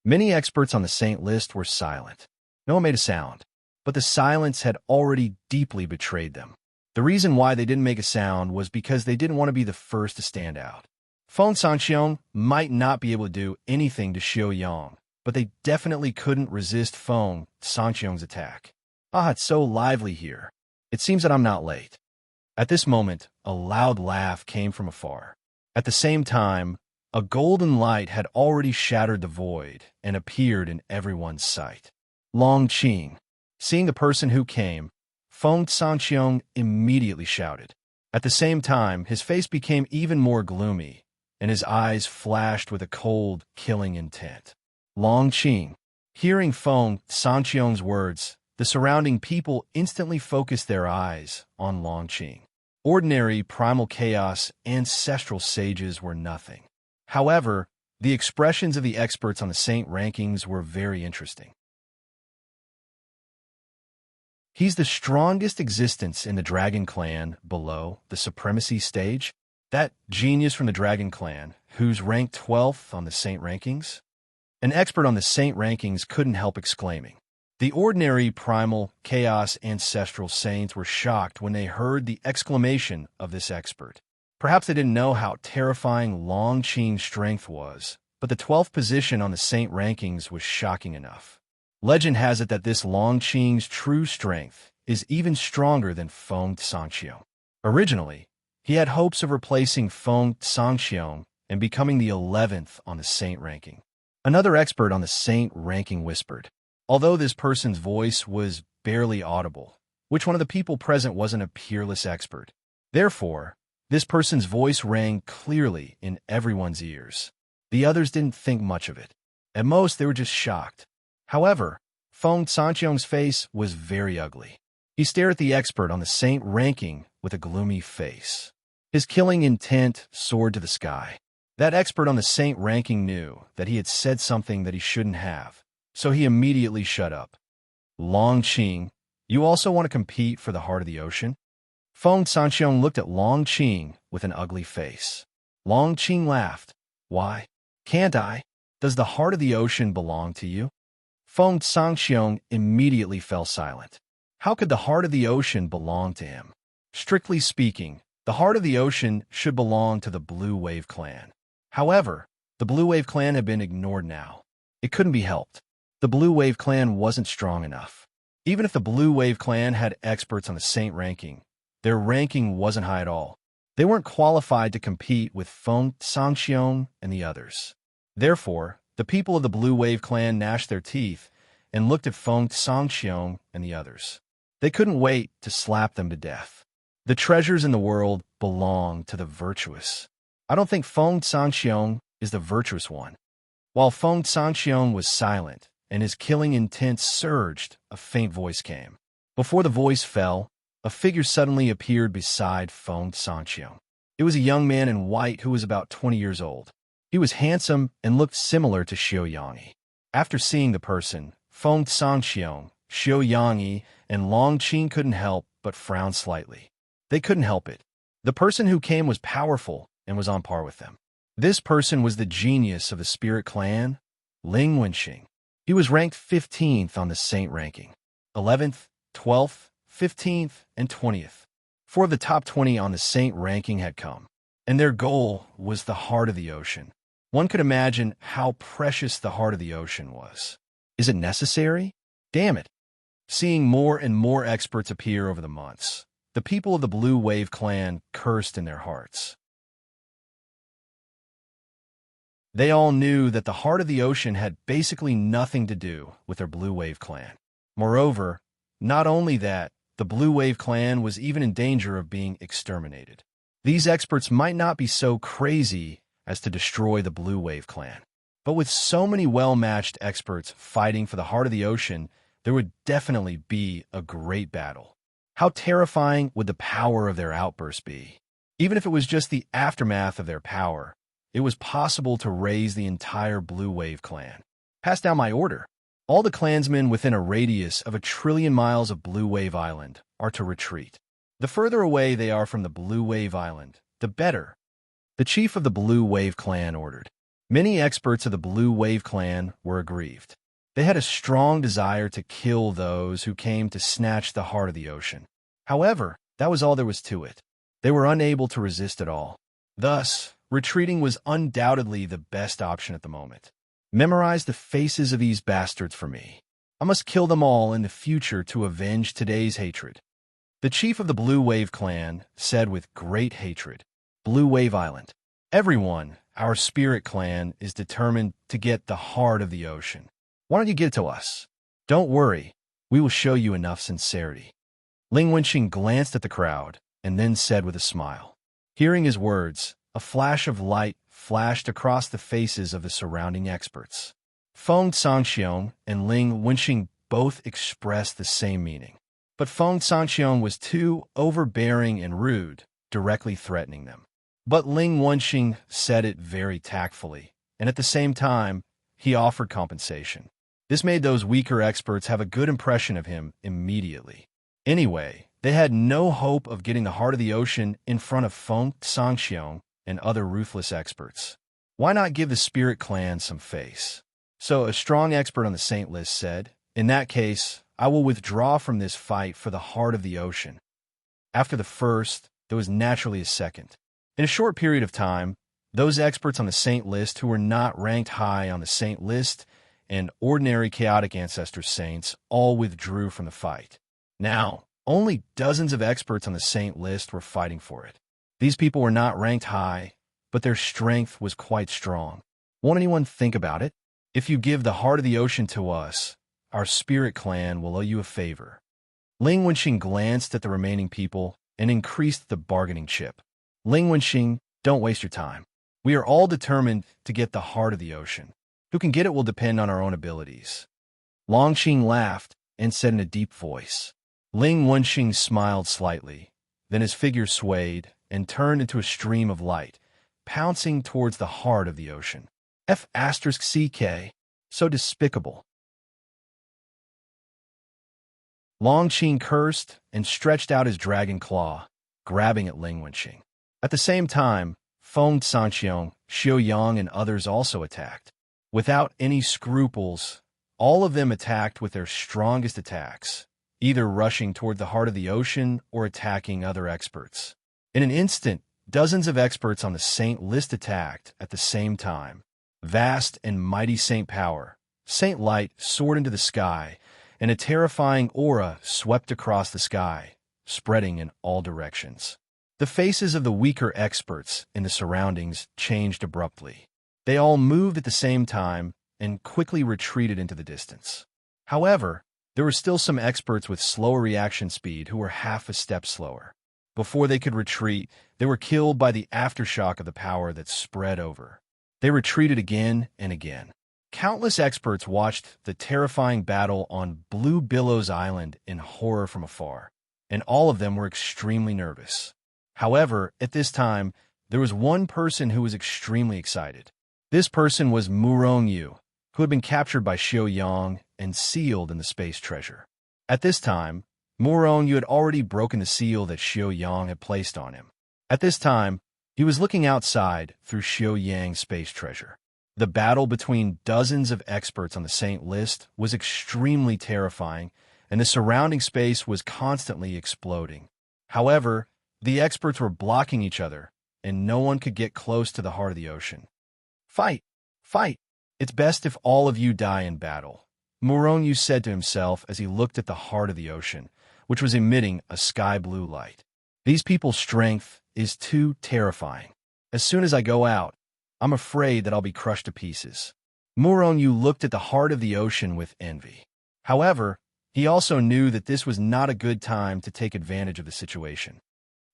Many experts on the saint list were silent. No one made a sound, but the silence had already deeply betrayed them. The reason why they didn't make a sound was because they didn't want to be the first to stand out. Feng Sangxiong might not be able to do anything to Xiaoyang, but they definitely couldn't resist Feng Sangxiong's attack. Ah, it's so lively here. It seems that I'm not late. At this moment, a loud laugh came from afar. At the same time, a golden light had already shattered the void and appeared in everyone's sight. Long Qing. Seeing the person who came, Feng Sangxiong immediately shouted. At the same time, his face became even more gloomy, and his eyes flashed with a cold, killing intent. Long Qing. Hearing Feng Sanqiong's words, the surrounding people instantly focused their eyes on Long Qing. Ordinary primal chaos ancestral sages were nothing. However, the expressions of the experts on the saint rankings were very interesting. He's the strongest existence in the Dragon Clan below the supremacy stage. That genius from the Dragon Clan, who's ranked 12th on the saint rankings? An expert on the saint rankings couldn't help exclaiming. The ordinary primal chaos ancestral saints were shocked when they heard the exclamation of this expert. Perhaps they didn't know how terrifying Long Qing's strength was, but the 12th position on the saint rankings was shocking enough. Legend has it that this Long Qing's true strength is even stronger than Feng Sanqiong. Originally, he had hopes of replacing Feng Sanqiong and becoming the 11th on the saint ranking. Another expert on the saint ranking whispered, although this person's voice was barely audible, which one of the people present wasn't a peerless expert. Therefore, this person's voice rang clearly in everyone's ears. The others didn't think much of it. At most, they were just shocked. However, Feng Sanqiong's face was very ugly. He stared at the expert on the saint ranking with a gloomy face. His killing intent soared to the sky. That expert on the saint ranking knew that he had said something that he shouldn't have, so he immediately shut up. Long Qing, you also want to compete for the heart of the ocean? Feng Sanqiong looked at Long Qing with an ugly face. Long Qing laughed. Why? Can't I? Does the heart of the ocean belong to you? Feng Sanqiong immediately fell silent. How could the heart of the ocean belong to him? Strictly speaking, the heart of the ocean should belong to the Blue Wave Clan. However, the Blue Wave Clan had been ignored now. It couldn't be helped. The Blue Wave Clan wasn't strong enough. Even if the Blue Wave Clan had experts on the saint ranking, their ranking wasn't high at all. They weren't qualified to compete with Feng Sanqiong and the others. Therefore, the people of the Blue Wave Clan gnashed their teeth and looked at Feng Sanqiong and the others. They couldn't wait to slap them to death. The treasures in the world belong to the virtuous. I don't think Feng Sanqiong is the virtuous one. While Feng Sanqiong was silent and his killing intent surged, a faint voice came. Before the voice fell, a figure suddenly appeared beside Feng Sanqiong. It was a young man in white who was about 20 years old. He was handsome and looked similar to Xiao Yangyi. After seeing the person, Feng Sanqiong, Xiao Yangyi, and Long Qing couldn't help but frown slightly. They couldn't help it. The person who came was powerful and was on par with them. This person was the genius of the Spirit Clan, Ling Wenxing. He was ranked 15th on the Saint ranking, 11th, 12th, 15th, and 20th. 4 of the top 20 on the Saint ranking had come, and their goal was the heart of the ocean. One could imagine how precious the heart of the ocean was. Is it necessary? Damn it. Seeing more and more experts appear over the months, the people of the Blue Wave Clan cursed in their hearts. They all knew that the heart of the ocean had basically nothing to do with their Blue Wave Clan. Moreover, not only that, the Blue Wave Clan was even in danger of being exterminated. These experts might not be so crazy as to destroy the Blue Wave Clan, but with so many well-matched experts fighting for the heart of the ocean, there would definitely be a great battle. How terrifying would the power of their outburst be? Even if it was just the aftermath of their power, it was possible to raise the entire Blue Wave Clan. Pass down my order. All the clansmen within a radius of 1 trillion miles of Blue Wave Island are to retreat. The further away they are from the Blue Wave Island, the better. The chief of the Blue Wave Clan ordered. Many experts of the Blue Wave Clan were aggrieved. They had a strong desire to kill those who came to snatch the heart of the ocean. However, that was all there was to it. They were unable to resist at all. Thus, retreating was undoubtedly the best option at the moment. Memorize the faces of these bastards for me. I must kill them all in the future to avenge today's hatred. The chief of the Blue Wave Clan said with great hatred, Blue Wave Island. Everyone, our Spirit Clan, is determined to get the heart of the ocean. Why don't you give it to us? Don't worry, we will show you enough sincerity. Ling Wenxing glanced at the crowd and then said with a smile. Hearing his words, A flash of light flashed across the faces of the surrounding experts. Feng Sangxiong and Ling Wenxing both expressed the same meaning. But Feng Sangxiong was too overbearing and rude, directly threatening them. But Ling Wenxing said it very tactfully, and at the same time, he offered compensation. This made those weaker experts have a good impression of him immediately. Anyway, they had no hope of getting the heart of the ocean in front of Feng Sangxiong and other ruthless experts. Why not give the Spirit Clan some face? So a strong expert on the Saint list said, "In that case, I will withdraw from this fight for the heart of the ocean." After the first, there was naturally a second. In a short period of time, those experts on the Saint list who were not ranked high on the Saint list and ordinary chaotic ancestor saints all withdrew from the fight. Now, only dozens of experts on the Saint list were fighting for it. These people were not ranked high, but their strength was quite strong. Won't anyone think about it? If you give the heart of the ocean to us, our Spirit Clan will owe you a favor. Ling Wenxing glanced at the remaining people and increased the bargaining chip. Ling Wenxing, don't waste your time. We are all determined to get the heart of the ocean. Who can get it will depend on our own abilities. Longqing laughed and said in a deep voice. Ling Wenxing smiled slightly. Then his figure swayed and turned into a stream of light, pouncing towards the heart of the ocean. F***CK. So despicable. Longqing cursed and stretched out his dragon claw, grabbing at Ling Wenxing. At the same time, Feng Sangxiong, Xiao Yang, and others also attacked. Without any scruples, all of them attacked with their strongest attacks, either rushing toward the heart of the ocean or attacking other experts. In an instant, dozens of experts on the Saint list attacked at the same time. Vast and mighty Saint power, Saint light soared into the sky, and a terrifying aura swept across the sky, spreading in all directions. The faces of the weaker experts in the surroundings changed abruptly. They all moved at the same time and quickly retreated into the distance. However, there were still some experts with slower reaction speed who were half a step slower. Before they could retreat, they were killed by the aftershock of the power that spread over. They retreated again and again. Countless experts watched the terrifying battle on Blue Billows Island in horror from afar, and all of them were extremely nervous. However, at this time, there was one person who was extremely excited. This person was Murong Yu, who had been captured by Xiao Yang and sealed in the space treasure. At this time, Murong Yu had already broken the seal that Xiao Yang had placed on him. At this time, he was looking outside through Xiao Yang's space treasure. The battle between dozens of experts on the Saint list was extremely terrifying, and the surrounding space was constantly exploding. However, the experts were blocking each other, and no one could get close to the heart of the ocean. Fight! Fight! It's best if all of you die in battle, Murong Yu said to himself as he looked at the heart of the ocean, which was emitting a sky-blue light. These people's strength is too terrifying. As soon as I go out, I'm afraid that I'll be crushed to pieces. Murong Yu looked at the heart of the ocean with envy. However, he also knew that this was not a good time to take advantage of the situation.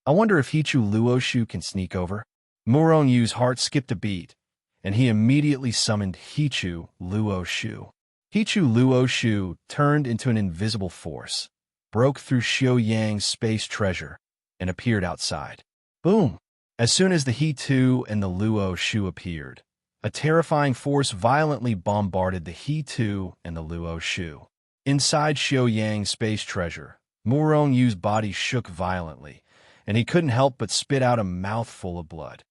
I wonder if Hichu Luoshu can sneak over? Murong Yu's heart skipped a beat, and he immediately summoned Hichu Luoshu. Hichu Luoshu turned into an invisible force, broke through Xiao Yang's space treasure, and appeared outside. Boom! As soon as the He-2 and the Luoshu appeared, a terrifying force violently bombarded the He-2 and the Luoshu. Inside Xiao Yang's space treasure, Murong Yu's body shook violently, and he couldn't help but spit out a mouthful of blood.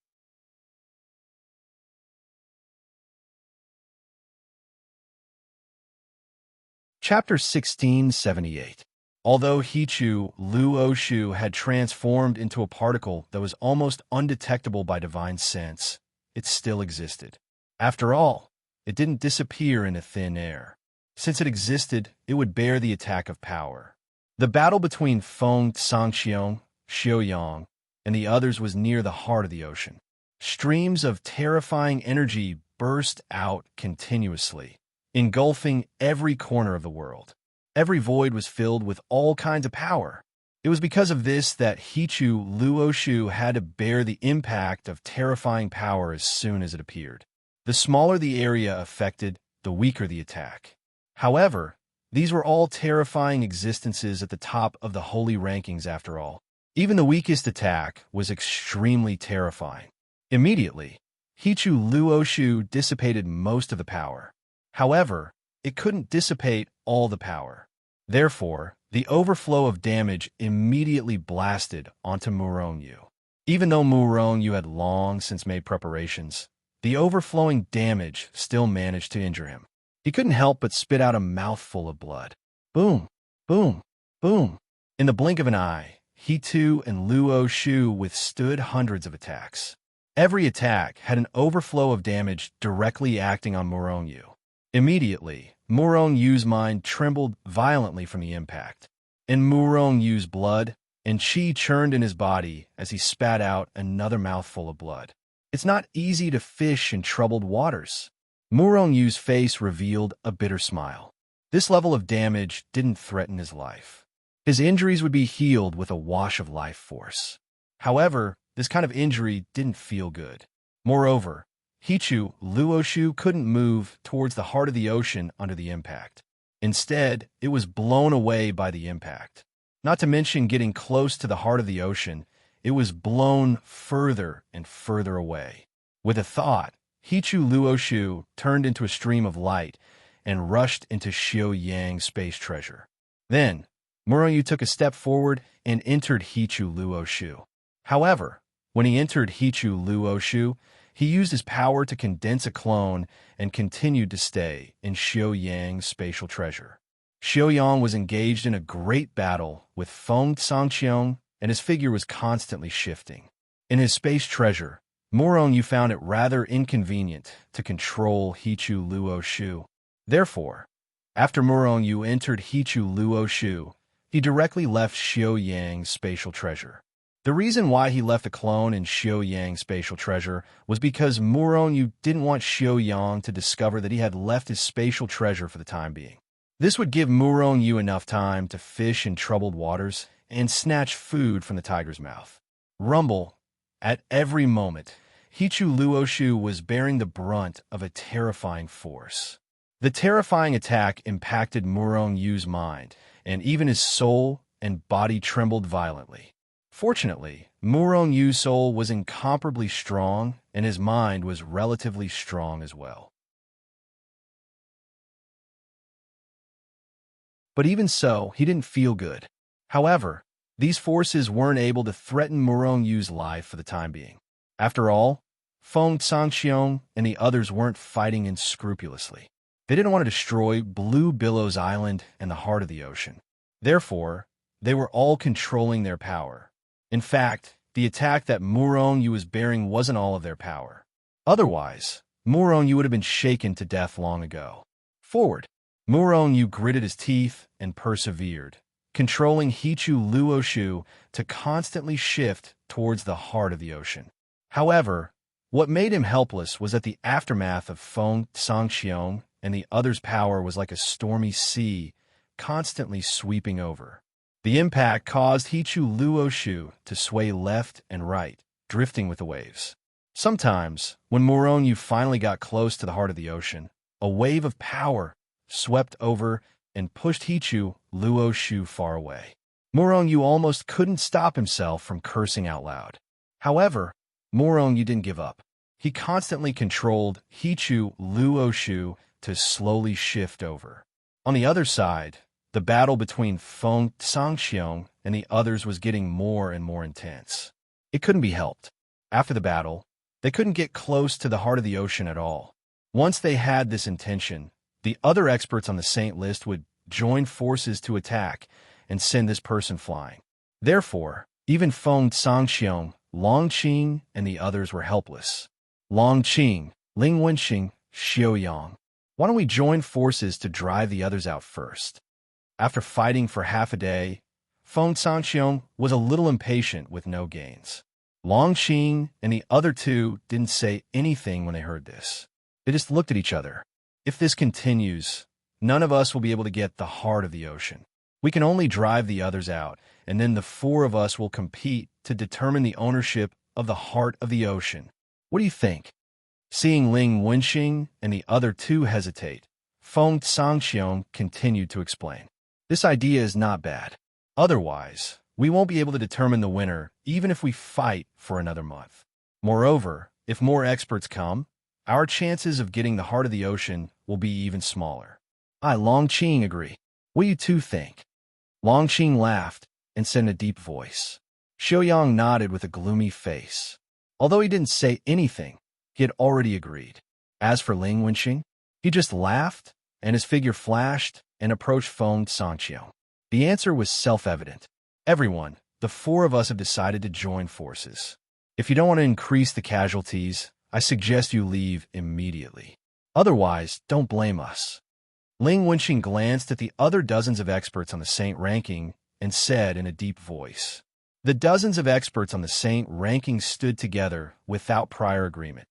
Chapter 1678. Although Hichu Luoshu had transformed into a particle that was almost undetectable by divine sense, it still existed. After all, it didn't disappear into thin air. Since it existed, it would bear the attack of power. The battle between Feng Sangxiong, Xiao Yang, and the others was near the heart of the ocean. Streams of terrifying energy burst out continuously, engulfing every corner of the world. Every void was filled with all kinds of power. It was because of this that Hichu Luoshu had to bear the impact of terrifying power as soon as it appeared. The smaller the area affected, the weaker the attack. However, these were all terrifying existences at the top of the holy rankings after all. Even the weakest attack was extremely terrifying. Immediately, Hichu Luoshu dissipated most of the power. However, it couldn't dissipate all the power. Therefore, the overflow of damage immediately blasted onto Muronyu. Even though Muronyu had long since made preparations, the overflowing damage still managed to injure him. He couldn't help but spit out a mouthful of blood. Boom, boom, boom. In the blink of an eye, Hitu and Luoshu withstood hundreds of attacks. Every attack had an overflow of damage directly acting on Muronyu. Immediately, Muronyu's mind trembled violently from the impact, and Muronyu's blood and chi churned in his body as he spat out another mouthful of blood. It's not easy to fish in troubled waters. Muronyu's face revealed a bitter smile. This level of damage didn't threaten his life. His injuries would be healed with a wash of life force. However, this kind of injury didn't feel good. Moreover, Hichu Luoshu couldn't move towards the heart of the ocean under the impact. Instead, it was blown away by the impact. Not to mention getting close to the heart of the ocean, it was blown further and further away. With a thought, Hichu Luoshu turned into a stream of light and rushed into Xiaoyang's space treasure. Then, Muronyu took a step forward and entered Hichu Luoshu. However, when he entered Hichu Luoshu, he used his power to condense a clone and continued to stay in Xiaoyang's spatial treasure. Xiaoyang was engaged in a great battle with Feng Sangqiong, and his figure was constantly shifting. In his space treasure, Muronyu found it rather inconvenient to control Hichu Luoshu. Therefore, after Muronyu entered Hichu Luoshu, he directly left Xiaoyang's spatial treasure. The reason why he left the clone in Xiaoyang's spatial treasure was because Muronyu didn't want Xiaoyang to discover that he had left his spatial treasure for the time being. This would give Muronyu enough time to fish in troubled waters and snatch food from the tiger's mouth. Rumble, at every moment, Hichu Luoshu was bearing the brunt of a terrifying force. The terrifying attack impacted Muronyu's mind, and even his soul and body trembled violently. Fortunately, Muronyu's soul was incomparably strong, and his mind was relatively strong as well. But even so, he didn't feel good. However, these forces weren't able to threaten Muronyu's life for the time being. After all, Feng Sangqiong and the others weren't fighting unscrupulously. They didn't want to destroy Blue Billows Island and the heart of the ocean. Therefore, they were all controlling their power. In fact, the attack that Muronyu was bearing wasn't all of their power. Otherwise, Muronyu would have been shaken to death long ago. Forward, Muronyu gritted his teeth and persevered, controlling Hichu Luoshu to constantly shift towards the heart of the ocean. However, what made him helpless was that the aftermath of Feng Sangqiong and the others' power was like a stormy sea, constantly sweeping over. The impact caused Hichu Luoshu to sway left and right, drifting with the waves. Sometimes, when Muronyu finally got close to the heart of the ocean, a wave of power swept over and pushed Hichu Luoshu far away. Muronyu almost couldn't stop himself from cursing out loud. However, Muronyu didn't give up. He constantly controlled Hichu Luoshu to slowly shift over. On the other side, the battle between Feng Sangqiong and the others was getting more and more intense. It couldn't be helped. After the battle, they couldn't get close to the heart of the ocean at all. Once they had this intention, the other experts on the Saint list would join forces to attack and send this person flying. Therefore, even Feng Sangqiong, Long Qing, and the others were helpless. Long Qing, Ling Wenxing, Xiaoyang. Why don't we join forces to drive the others out first? After fighting for half a day, Feng Sangqiong was a little impatient with no gains. Long Qing and the other two didn't say anything when they heard this. They just looked at each other. If this continues, none of us will be able to get the heart of the ocean. We can only drive the others out, and then the four of us will compete to determine the ownership of the heart of the ocean. What do you think? Seeing Ling Wenxing and the other two hesitate, Feng Sangxiong continued to explain. This idea is not bad. Otherwise, we won't be able to determine the winner even if we fight for another month. Moreover, if more experts come, our chances of getting the heart of the ocean will be even smaller. Longqing agree. What do you two think? Longqing laughed and said in a deep voice. Xiaoyang nodded with a gloomy face. Although he didn't say anything, he had already agreed. As for Ling Wenxing, he just laughed, and his figure flashed and approached Feng Sangxiong. The answer was self-evident. Everyone, the four of us have decided to join forces. If you don't want to increase the casualties, I suggest you leave immediately. Otherwise, don't blame us. Ling Wenxing glanced at the other dozens of experts on the Saint ranking and said in a deep voice. The dozens of experts on the Saint ranking stood together without prior agreement.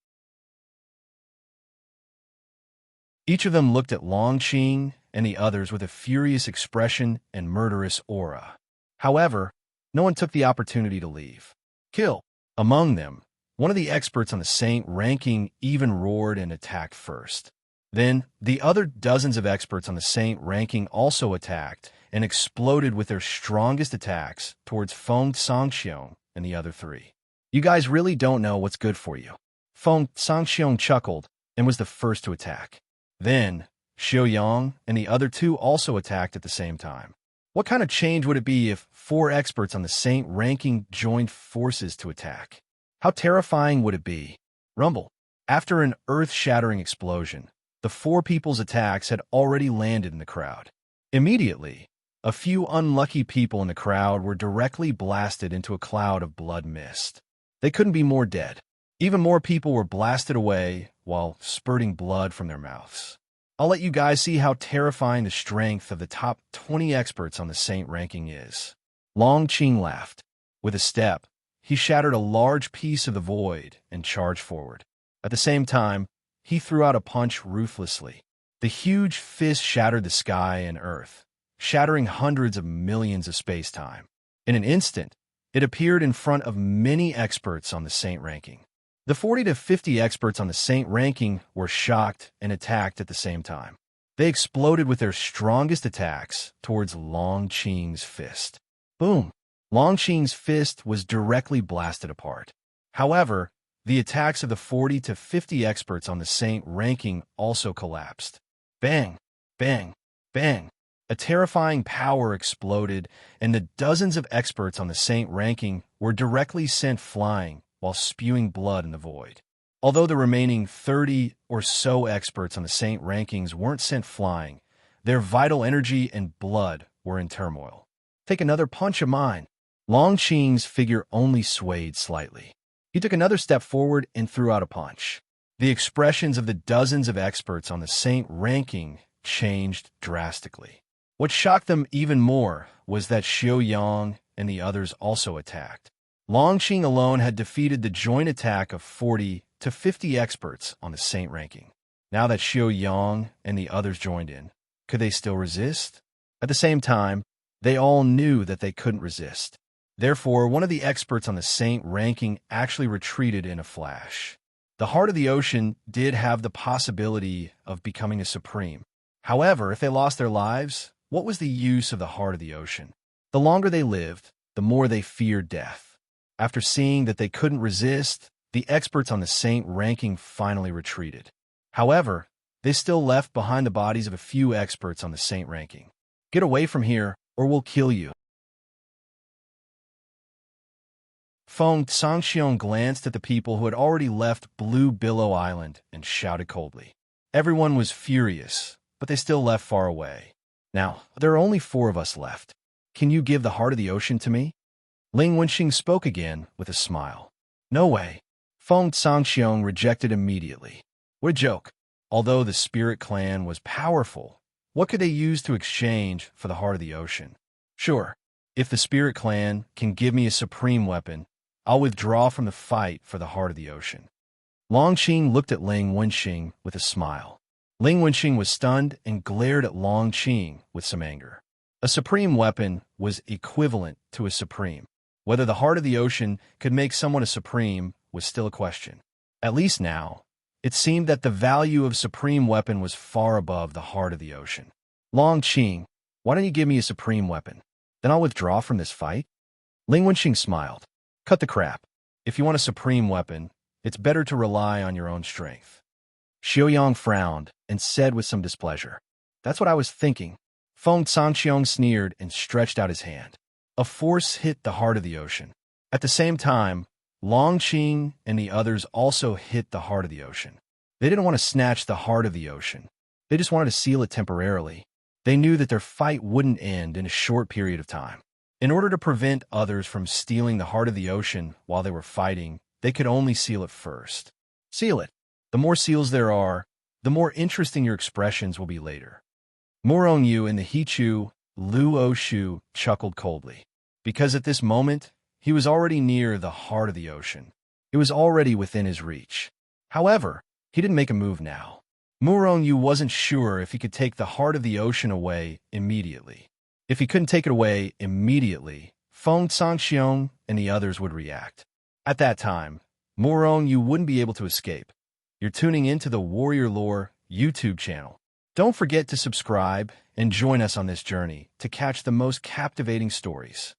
Each of them looked at Longqing and the others with a furious expression and murderous aura. However, no one took the opportunity to leave. Kill! Among them, one of the experts on the Saint ranking even roared and attacked first. Then, the other dozens of experts on the Saint ranking also attacked and exploded with their strongest attacks towards Feng Sangxiong and the other three. You guys really don't know what's good for you. Feng Sangxiong chuckled and was the first to attack. Then, Xiaoyang and the other two also attacked at the same time. What kind of change would it be if four experts on the Saint ranking joined forces to attack? How terrifying would it be? Rumble. After an earth-shattering explosion, the four people's attacks had already landed in the crowd. Immediately, a few unlucky people in the crowd were directly blasted into a cloud of blood mist. They couldn't be more dead. Even more people were blasted away while spurting blood from their mouths. I'll let you guys see how terrifying the strength of the top 20 experts on the Saint ranking is. Longqing laughed. With a step, he shattered a large piece of the void and charged forward. At the same time, he threw out a punch ruthlessly. The huge fist shattered the sky and earth, shattering hundreds of millions of space-time. In an instant, it appeared in front of many experts on the Saint ranking. The 40 to 50 experts on the Saint ranking were shocked and attacked at the same time. They exploded with their strongest attacks towards Longqing's fist. Boom! Longqing's fist was directly blasted apart. However, the attacks of the 40 to 50 experts on the Saint ranking also collapsed. Bang! Bang! Bang! A terrifying power exploded, and the dozens of experts on the Saint ranking were directly sent flying while spewing blood in the void. Although the remaining 30 or so experts on the Saint rankings weren't sent flying, their vital energy and blood were in turmoil. Take another punch of mine. Longqing's figure only swayed slightly. He took another step forward and threw out a punch. The expressions of the dozens of experts on the Saint ranking changed drastically. What shocked them even more was that Xiaoyang and the others also attacked. Longqing alone had defeated the joint attack of 40 to 50 experts on the Saint ranking. Now that Xiaoyang and the others joined in, could they still resist? At the same time, they all knew that they couldn't resist. Therefore, one of the experts on the Saint ranking actually retreated in a flash. The heart of the ocean did have the possibility of becoming a supreme. However, if they lost their lives, what was the use of the heart of the ocean? The longer they lived, the more they feared death. After seeing that they couldn't resist, the experts on the Saint ranking finally retreated. However, they still left behind the bodies of a few experts on the Saint ranking. Get away from here, or we'll kill you. Feng Sangxiong glanced at the people who had already left Blue Billow Island and shouted coldly. Everyone was furious, but they still left far away. Now, there are only 4 of us left. Can you give the heart of the ocean to me? Ling Wenxing spoke again with a smile. No way. Feng Sangxiong rejected immediately. What a joke. Although the Spirit Clan was powerful, what could they use to exchange for the heart of the ocean? Sure, if the Spirit Clan can give me a supreme weapon, I'll withdraw from the fight for the heart of the ocean. Longqing looked at Ling Wenxing with a smile. Ling Wenxing was stunned and glared at Longqing with some anger. A supreme weapon was equivalent to a supreme. Whether the heart of the ocean could make someone a supreme was still a question. At least now, it seemed that the value of supreme weapon was far above the heart of the ocean. Long Qing, why don't you give me a supreme weapon? Then I'll withdraw from this fight? Ling Wenqing smiled. Cut the crap. If you want a supreme weapon, it's better to rely on your own strength. Xiaoyang frowned and said with some displeasure. That's what I was thinking. Feng Sanxiong sneered and stretched out his hand. A force hit the heart of the ocean. At the same time, Long Qing and the others also hit the heart of the ocean. They didn't want to snatch the heart of the ocean. They just wanted to seal it temporarily. They knew that their fight wouldn't end in a short period of time. In order to prevent others from stealing the heart of the ocean while they were fighting, they could only seal it first. Seal it. The more seals there are, the more interesting your expressions will be later. Morong Yu and the Hichu, Lu Oshu, chuckled coldly. Because at this moment, he was already near the heart of the ocean. It was already within his reach. However, he didn't make a move now. Morong Yu wasn't sure if he could take the heart of the ocean away immediately. If he couldn't take it away immediately, Feng Sanxiong and the others would react. At that time, Morong Yu wouldn't be able to escape. You're tuning into the Warrior Lore YouTube channel. Don't forget to subscribe and join us on this journey to catch the most captivating stories.